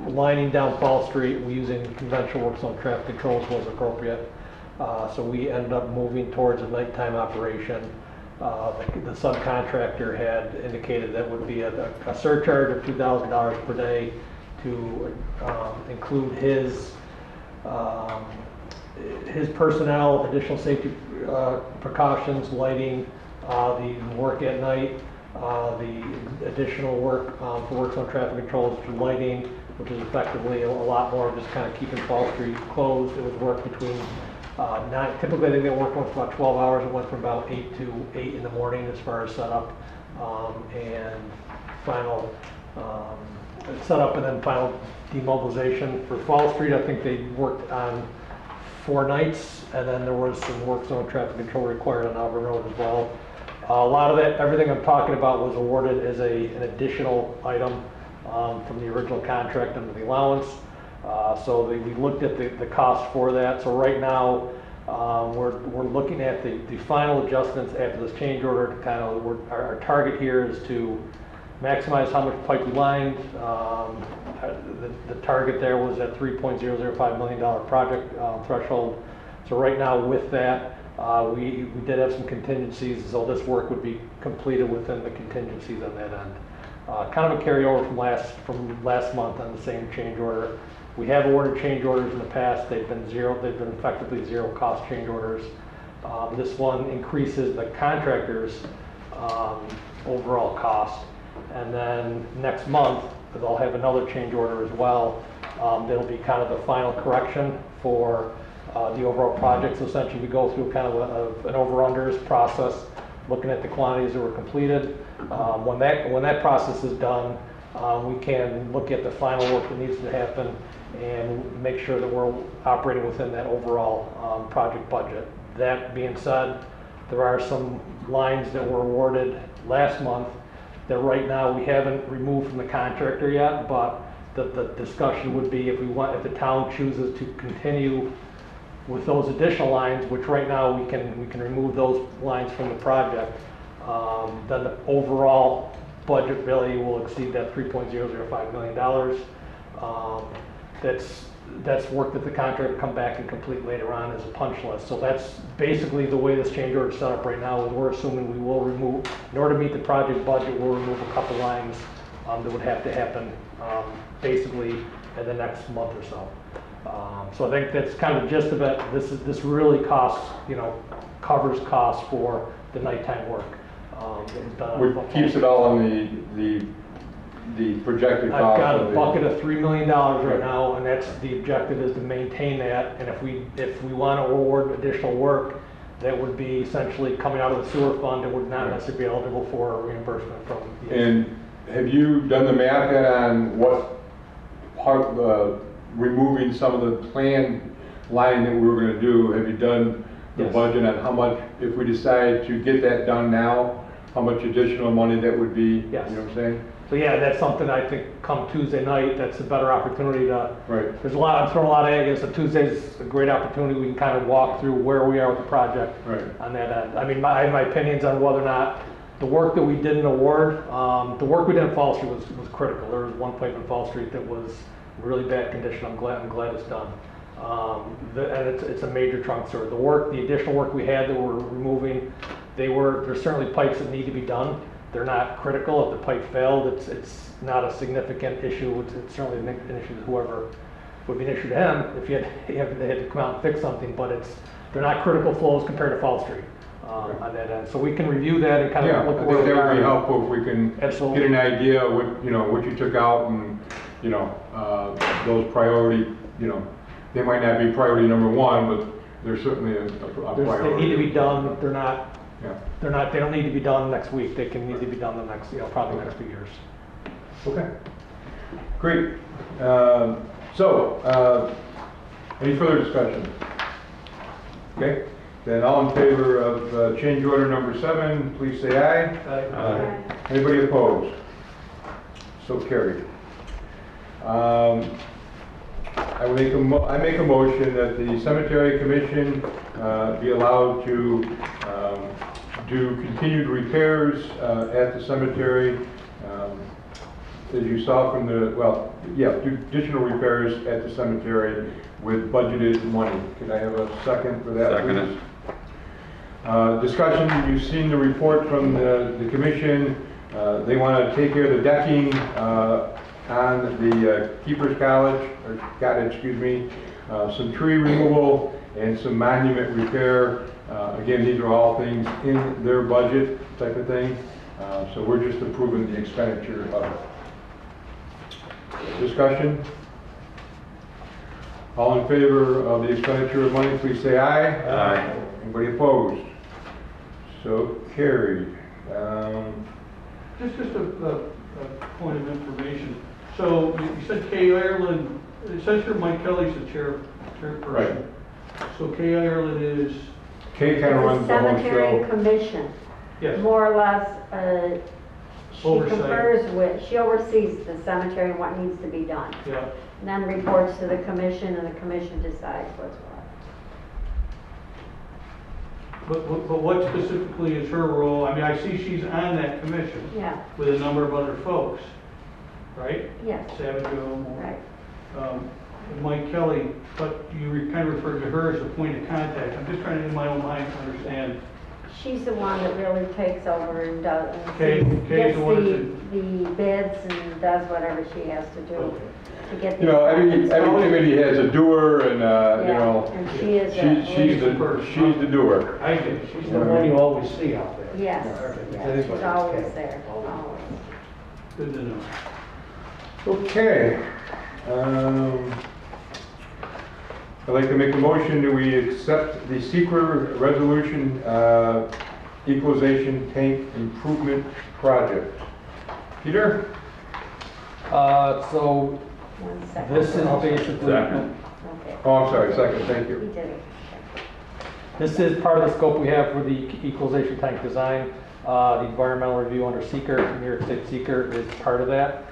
lining down Fall Street using conventional work zone traffic controls was appropriate. So we ended up moving towards a nighttime operation. The subcontractor had indicated that would be a surcharge of $2,000 per day to include his personnel, additional safety precautions, lighting, the work at night, the additional work for work zone traffic controls through lighting, which is effectively a lot more of just kind of keeping Fall Street closed. It was work between typically I think they work for about 12 hours. It went from about 8 to 8 in the morning as far as setup and final setup and then final demobilization. For Fall Street, I think they worked on 4 nights, and then there was some work zone traffic control required on Auburn Road as well. A lot of that, everything I'm talking about was awarded as an additional item from the original contract under the allowance. So we looked at the cost for that. So right now, we're looking at the final adjustments after this change order to kind of, our target here is to maximize how much pipe we lined. The target there was at $3.005 million project threshold. So right now with that, we did have some contingencies, so this work would be completed within the contingencies on that end. Kind of a carryover from last month on the same change order. We have ordered change orders in the past. They've been effectively zero cost change orders. This one increases the contractor's overall cost. And then next month, they'll have another change order as well. That'll be kind of the final correction for the overall project. So essentially we go through kind of an over-unders process, looking at the quantities that were completed. When that process is done, we can look at the final work that needs to happen and make sure that we're operating within that overall project budget. That being said, there are some lines that were awarded last month that right now we haven't removed from the contractor yet, but the discussion would be if the town chooses to continue with those additional lines, which right now we can remove those lines from the project, then the overall budget really will exceed that $3.005 million. That's work that the contractor come back and complete later on as a punch list. So that's basically the way this change order is set up right now. Is we're assuming we will remove, in order to meet the project budget, we'll remove a couple lines that would have to happen basically in the next month or so. So I think that's kind of the gist of it. This really costs, covers costs for the nighttime work. Which keeps it all in the projected cost. I've got a bucket of $3 million right now, and that's the objective, is to maintain that. And if we want to award additional work, that would be essentially coming out of the sewer fund and would not necessarily be eligible for reimbursement from the. And have you done the math yet on what part removing some of the planned line that we were going to do? Have you done the budget on how much, if we decide to get that done now, how much additional money that would be? Yes. You know what I'm saying? So yeah, that's something I think come Tuesday night, that's a better opportunity to. Right. There's I'm throwing a lot of eggs, so Tuesday's a great opportunity. We can kind of walk through where we are with the project. Right. On that end. I mean, I have my opinions on whether or not the work that we didn't award, the work we did in Fall Street was critical. There was one pipe in Fall Street that was really bad condition. I'm glad it's done. And it's a major trunk sewer. The additional work we had that we're removing, there's certainly pipes that need to be done. They're not critical. If the pipe failed, it's not a significant issue. It's certainly an issue to whoever would be an issue to him if they had to come out and fix something. But they're not critical flows compared to Fall Street on that end. So we can review that and kind of look at where we are. That would be helpful if we can Absolutely. get an idea of what you took out and those priority. They might not be priority number one, but they're certainly a priority. They need to be done. They're not. Yeah. They don't need to be done next week. They can need to be done the next, probably next few years. Okay. Great. Any further discussion? Okay. Then all in favor of change order number 7, please say aye. Aye. Anybody opposed? So carried. I make a motion that the cemetery commission be allowed to do continued repairs at the cemetery. As you saw from do additional repairs at the cemetery with budgeted money. Can I have a second for that, please? Discussion, you've seen the report from the commission. They want to take care of the decking on the Keeper's Cottage, some tree removal and some monument repair. Again, these are all things in their budget type of thing. So we're just approving the expenditure of it. Discussion? All in favor of the expenditure of money, please say aye. Aye. Anybody opposed? So carried. Just a point of information. So you said Kay Ireland, it says here Mike Kelly's the chairperson. Right. So Kay Ireland is, Kay kind of runs the whole Cemetery show. Commission. Yes. more or less, she Oversight. confers with, she oversees the cemetery and what needs to be done. Yeah. And then reports to the commission, and the commission decides what's what. But what specifically is her role? I mean, I see she's on that commission Yeah, with a number of other folks, right? yes, Savagio, right. Mike Kelly, but you kind of referred to her as a point of contact. I'm just trying to, in my own mind, to understand. She's the one that really takes over and does, and Kay's gets the one the bids and does whatever she has to do Okay. to get. You know, every these committee has a doer and, you Yeah, know, and she is she's the doer. I get it. She's the one you always see out there. Yes, If yes, anybody's she's always kept. there, always. Good to know. Okay. I'd like to make a motion that we accept the secret resolution equalization tank improvement project. Peter? So One second. this is basically, Second. Okay, Oh, I'm sorry, second, thank he you. did it. this is part of the scope we have for the equalization tank design. The environmental review under seeker, New York State seeker is part of that.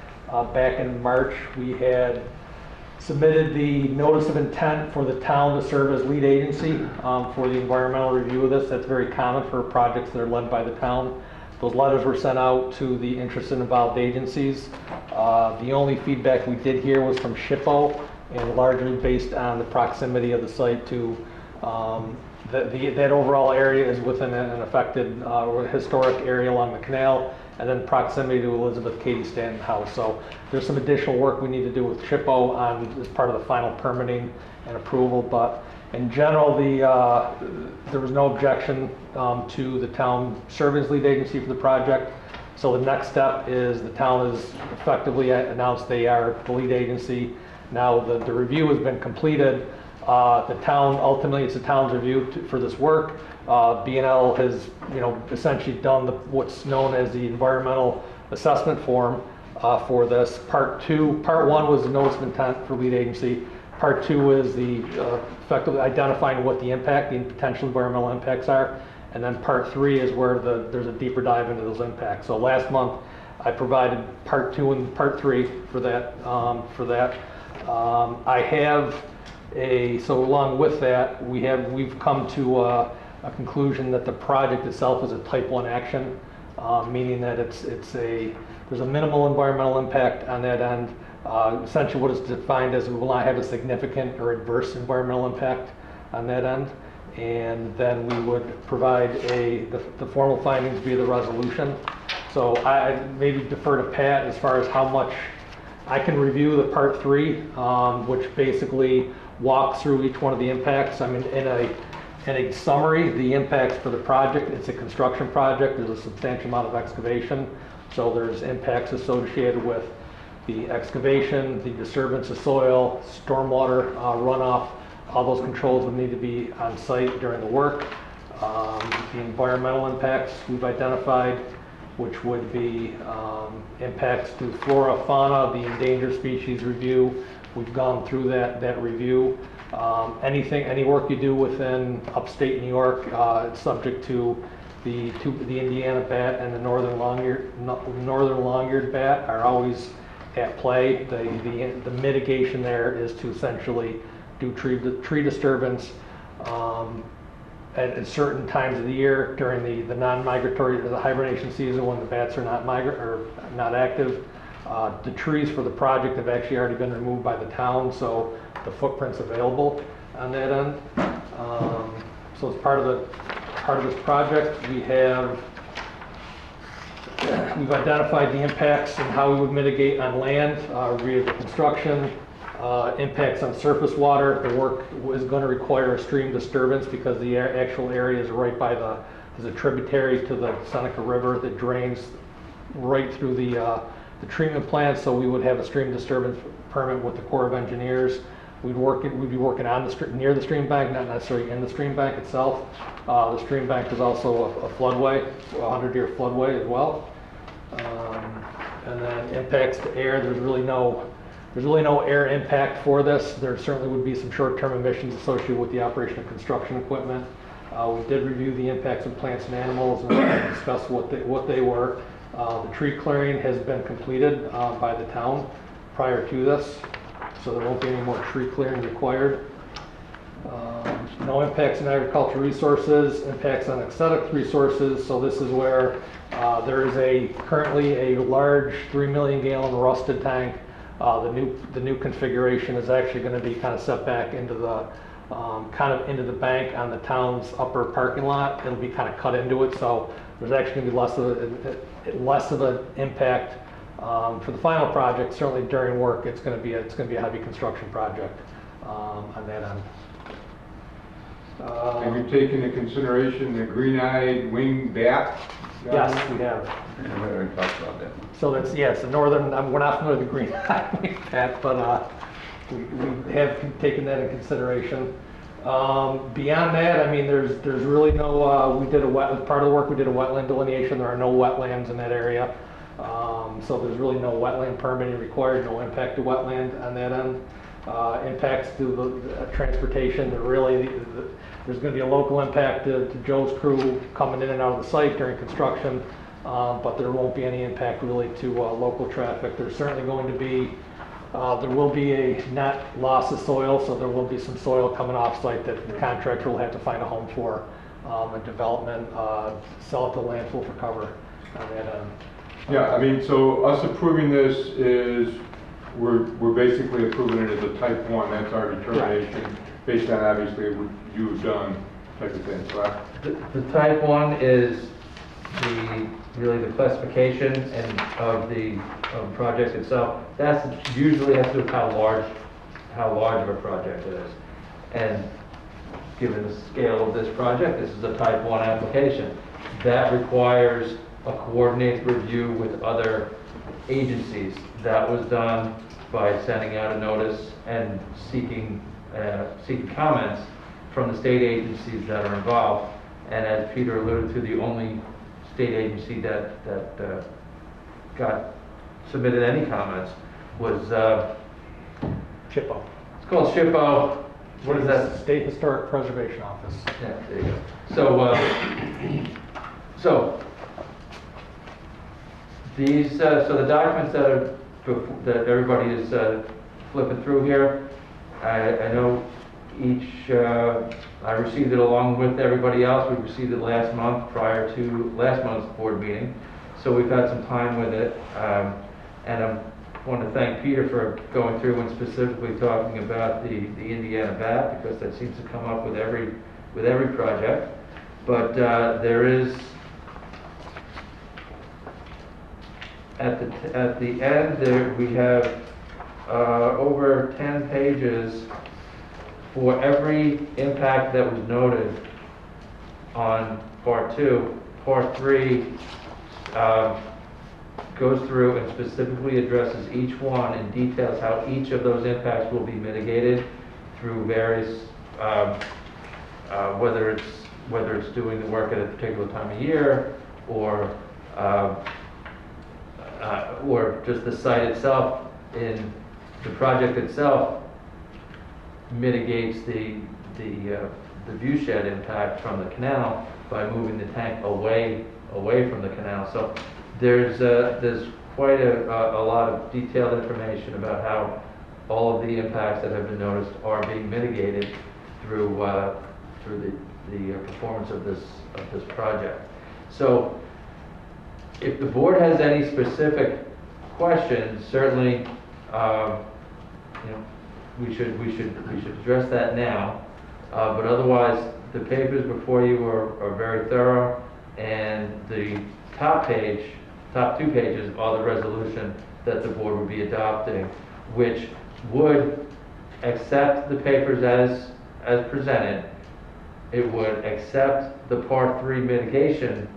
Back in March, we had submitted the notice of intent for the town to serve as lead agency for the environmental review of this. That's very common for projects that are led by the town. Those letters were sent out to the interested and involved agencies. The only feedback we did hear was from SHPO, and largely based on the proximity of the site to that overall area is within an affected historic area along the canal, and then proximity to Elizabeth Cady Stanton House. So there's some additional work we need to do with SHPO on as part of the final permitting and approval, but in general, there was no objection to the town serving as lead agency for the project. So the next step is the town has effectively announced they are the lead agency. Now the review has been completed. The town, ultimately it's the town's review for this work. B&L has, essentially done what's known as the environmental assessment form for this. Part one was the notice of intent for lead agency. Part two is the effectively identifying what the impact, the potential environmental impacts are. And then part three is where there's a deeper dive into those impacts. So last month I provided part two and part three for that. I have so along with that, we've come to a conclusion that the project itself is a type 1 action, meaning that there's a minimal environmental impact on that end. Essentially what is defined as we will not have a significant or adverse environmental impact on that end. And then we would provide the formal findings via the resolution. So I maybe defer to Pat as far as how much I can review the part three, which basically walks through each one of the impacts. I mean, in a summary, the impacts for the project, it's a construction project, there's a substantial amount of excavation. So there's impacts associated with the excavation, the disturbance of soil, stormwater runoff. All those controls would need to be on site during the work. The environmental impacts we've identified, which would be impacts to flora, fauna, the endangered species review. We've gone through that review. Any work you do within upstate New York, it's subject to the Indiana bat and the northern long-eared bat are always at play. The mitigation there is to essentially do tree disturbance at certain times of the year during the non-migratory or the hibernation season when the bats are not active. The trees for the project have actually already been removed by the town, so the footprint's available on that end. So as part of this project, we've identified the impacts and how we would mitigate on land via the construction. Impacts on surface water. The work is going to require a stream disturbance because the actual area is right by there's a tributary to the Seneca River that drains right through the treatment plant. So we would have a stream disturbance permit with the Corps of Engineers. We'd be working on near the stream bank, not necessarily in the stream bank itself. The stream bank is also a floodway, a 100-year floodway as well. And then impacts to air. There's really no air impact for this. There certainly would be some short-term emissions associated with the operation of construction equipment. We did review the impacts of plants and animals and discuss what they were. The tree clearing has been completed by the town prior to this, so there won't be any more tree clearing required. No impacts on agricultural resources, impacts on aesthetic resources, so this is where there is currently a large 3 million gallon rusted tank. The new configuration is actually going to be kind of set back into the bank on the town's upper parking lot. It'll be kind of cut into it, so there's actually going to be less of an impact for the final project. Certainly during work, it's going to be a heavy construction project on that end. Have you taken into consideration the green-eyed winged bat? Yes, we have. Yeah, we already talked about that. So that's, yes, the northern, we're not familiar with the green highway path, but we have taken that in consideration. Beyond that, I mean, there's really no, part of the work we did a wetland delineation. There are no wetlands in that area. So there's really no wetland permitting required, no impact to wetland on that end. Impacts to the transportation, there's going to be a local impact to Joe's crew coming in and out of the site during construction, but there won't be any impact really to local traffic. There's certainly going to be, there will be a net loss of soil, so there will be some soil coming off site that the contractor will have to find a home for, a development, sell it to landfill for cover on that end. Yeah, I mean, so us approving this is, we're basically approving it as a type 1, that's our determination, based on obviously what you've done type of thing, correct? The type 1 is really the classification of the project itself. That's usually has to do with how large of a project it is. And given the scale of this project, this is a type 1 application. That requires a coordinated review with other agencies. That was done by sending out a notice and seeking comments from the state agencies that are involved. And as Peter alluded to, the only state agency that submitted any comments was SHPO. It's called SHPO. What is that? State Historic Preservation Office. Yeah, there you go. So these, so the documents that everybody is flipping through here, I know I received it along with everybody else. We received it last month prior to last month's board meeting. So we've had some time with it. And I want to thank Peter for going through and specifically talking about the Indiana bat, because that seems to come up with every project. But there is, at the end there, we have over 10 pages for every impact that was noted on part 2. Part 3 goes through and specifically addresses each one and details how each of those impacts will be mitigated through various, whether it's doing the work at a particular time of year, or just the site itself, in the project itself mitigates the view shed impact from the canal by moving the tank away from the canal. So there's quite a lot of detailed information about how all of the impacts that have been noticed are being mitigated through the performance of this project. So if the board has any specific questions, certainly we should address that now. But otherwise, the papers before you are very thorough, and the top 2 pages are the resolution that the board would be adopting, which would accept the papers as presented. It would accept the part 3 mitigation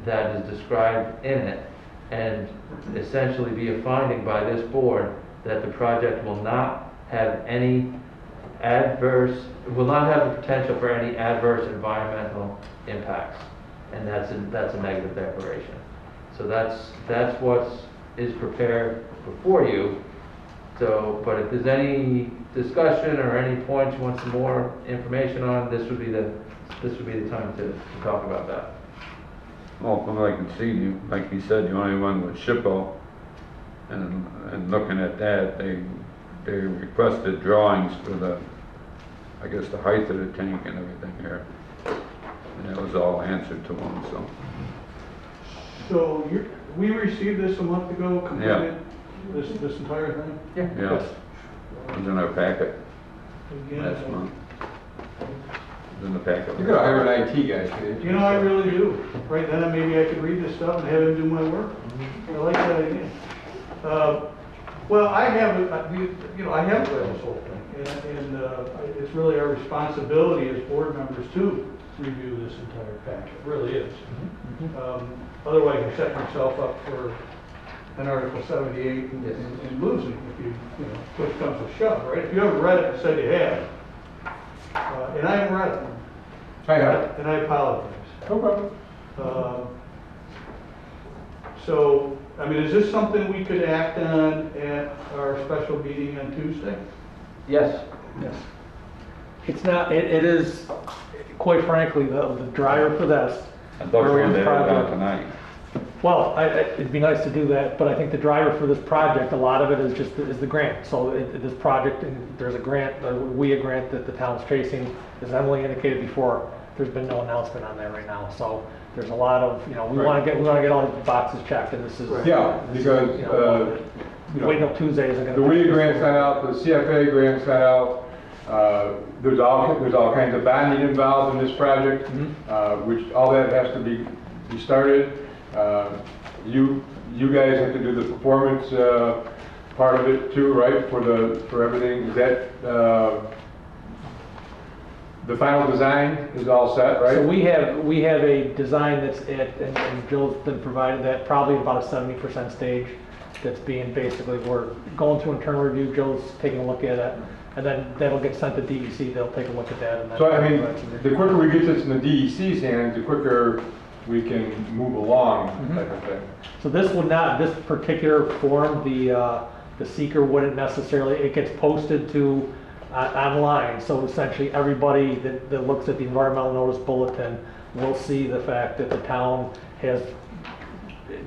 that is described in it, and essentially be a finding by this board that the project will not have the potential for any adverse environmental impacts, and that's a negative declaration. So that's what is prepared before you. So, but if there's any discussion or any points you want some more information on, this would be the time to talk about that. Well, from what I can see, you, like you said, you only one with SHPO, and looking at that, they requested drawings for the, I guess, the height of the tank and everything here. And that was all answered to them, so. So we received this a month ago, completed Yeah. this entire thing? Yeah. Yeah, it was in our packet Again, last month. It was in the packet. You gotta hire an IT guy, kid. You know, I really do. Right then, maybe I could read this stuff and have him do my work. I like that idea. Well, I haven't read this whole thing, and it's really our responsibility as board members to review this entire packet. It really is. Otherwise, you're setting yourself up for an Article 78 and losing if you push comes to shove, right? If you haven't read it and said you have, and I haven't read it. I have. And I apologize. No problem. So, I mean, is this something we could act on at our special meeting on Tuesday? Yes. Yes. It's not, it is, quite frankly, the driver for this. I thought you where we wanted to have have it project- out tonight. Well, it'd be nice to do that, but I think the driver for this project, a lot of it is just, is the grant. So this project, there's a grant, a grant that the town's chasing, as Emily indicated before, there's been no announcement on that right now. So there's a lot of, we want to get all the boxes checked, and this is. Yeah, because, waiting till Tuesday isn't gonna. the WIA grant's not out, the CFA grant's not out. There's all kinds of bonding involved in this project, which all that has to be started. You guys have to do the performance part of it too, right? For everything. Is that the final design is all set, right? So we have a design that's and Bill's been provided that probably about a 70% stage. That's being basically, we're going through internal review. Joe's taking a look at it, and then that'll get sent to DEC. They'll take a look at that. And then So I mean, the quicker we get this in the DEC's hands, the quicker we can move along, type of thing. So this particular form, the seeker wouldn't necessarily, it gets posted to online. So essentially everybody that looks at the environmental notice bulletin will see the fact that the town has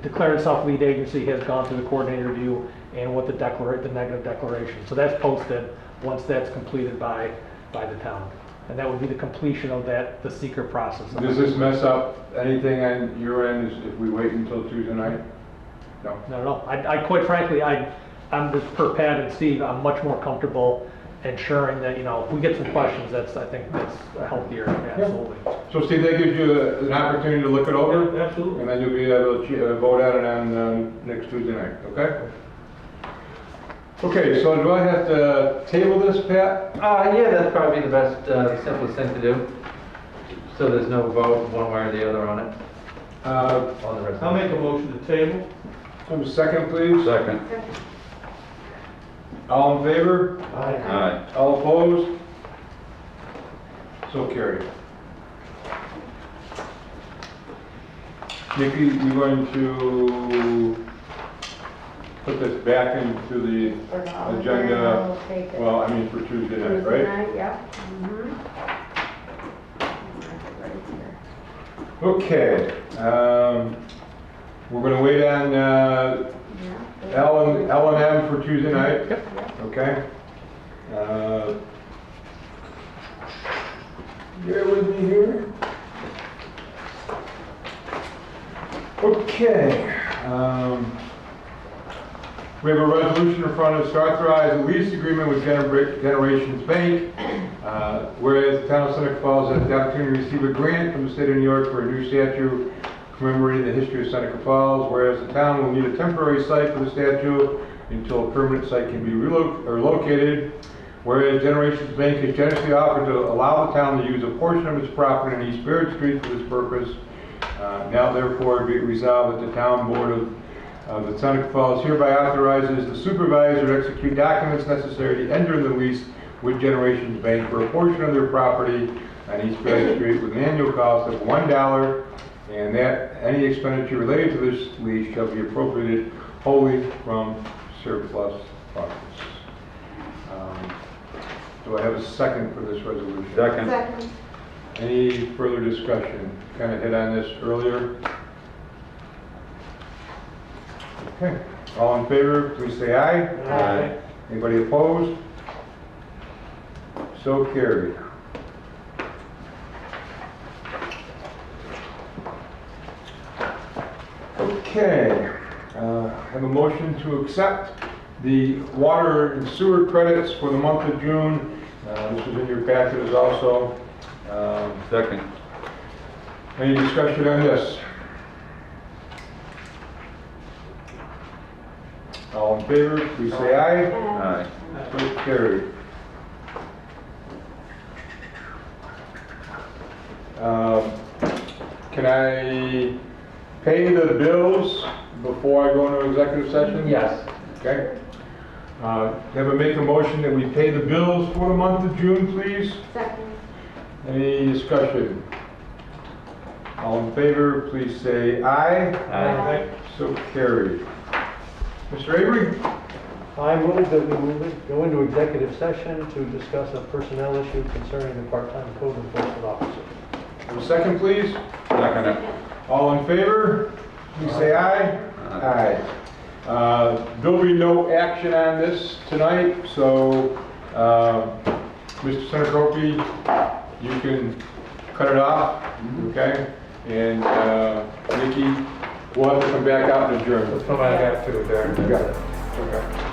declared itself lead agency, has gone through the coordinated review, and what the negative declaration. So that's posted once that's completed by the town. And that would be the completion of the seeker process. Does this mess up anything on your end if we wait until Tuesday night? No. No. I quite frankly, I'm just per Pat and Steve, I'm much more comfortable ensuring that, if we get some questions, I think that's healthier, absolutely. So Steve, that gives you an opportunity to look it over? Yeah, absolutely. And then you'll be able to vote on it on next Tuesday night, okay? Okay, so do I have to table this, Pat? Yeah, that'd probably be the best, simplest thing to do. So there's no vote one way or the other on it. On the rest. I'll make a motion to table. Have a second, please. Second. All in favor? Aye. All opposed? So carried. Nikki, you're going to put this back into the agenda, well, I mean for Tuesday night, right? Tuesday night, yep. Okay, we're gonna wait on, L and M for Tuesday night? Yep. Okay. Bear with me here. Okay. We have a resolution in front of us to authorize a lease agreement with Generations Bank. Whereas the town of Seneca Falls has the opportunity to receive a grant from the state of New York for a new statue commemorating the history of Seneca Falls. Whereas the town will need a temporary site for the statue until a permanent site can be located. Whereas Generations Bank has generously offered to allow the town to use a portion of its property in East Barrett Street for this purpose. Now therefore be it resolved that the town board of the Seneca Falls hereby authorizes the supervisor to execute documents necessary to enter the lease with Generations Bank for a portion of their property on East Barrett Street with an annual cost of $1, and that any expenditure related to this lease shall be appropriated wholly from surplus funds. Do I have a second for this resolution? Second. Any further discussion? Kind of hit on this earlier. Okay, all in favor, please say aye. Aye. Anybody opposed? So carried. Okay, have a motion to accept the water and sewer credits for the month of June. This was in your packet as also. Second. Any discussion on this? All in favor, please say aye. Aye. So carried. Can I pay the bills before I go into executive session? Yes. Okay. Have a make a motion that we pay the bills for the month of June, please? Second. Any discussion? All in favor, please say aye. Aye. So carried. Mr. Avery? I move that we go into executive session to discuss a personnel issue concerning the part-time code enforcement officer. Have a second, please? Second. All in favor, please say aye. Aye. There'll be no action on this tonight, so Mr. Seneca, you can cut it off, okay? And Nikki, we'll have to come back out and adjourn. Let's come back after there. You got it. Okay.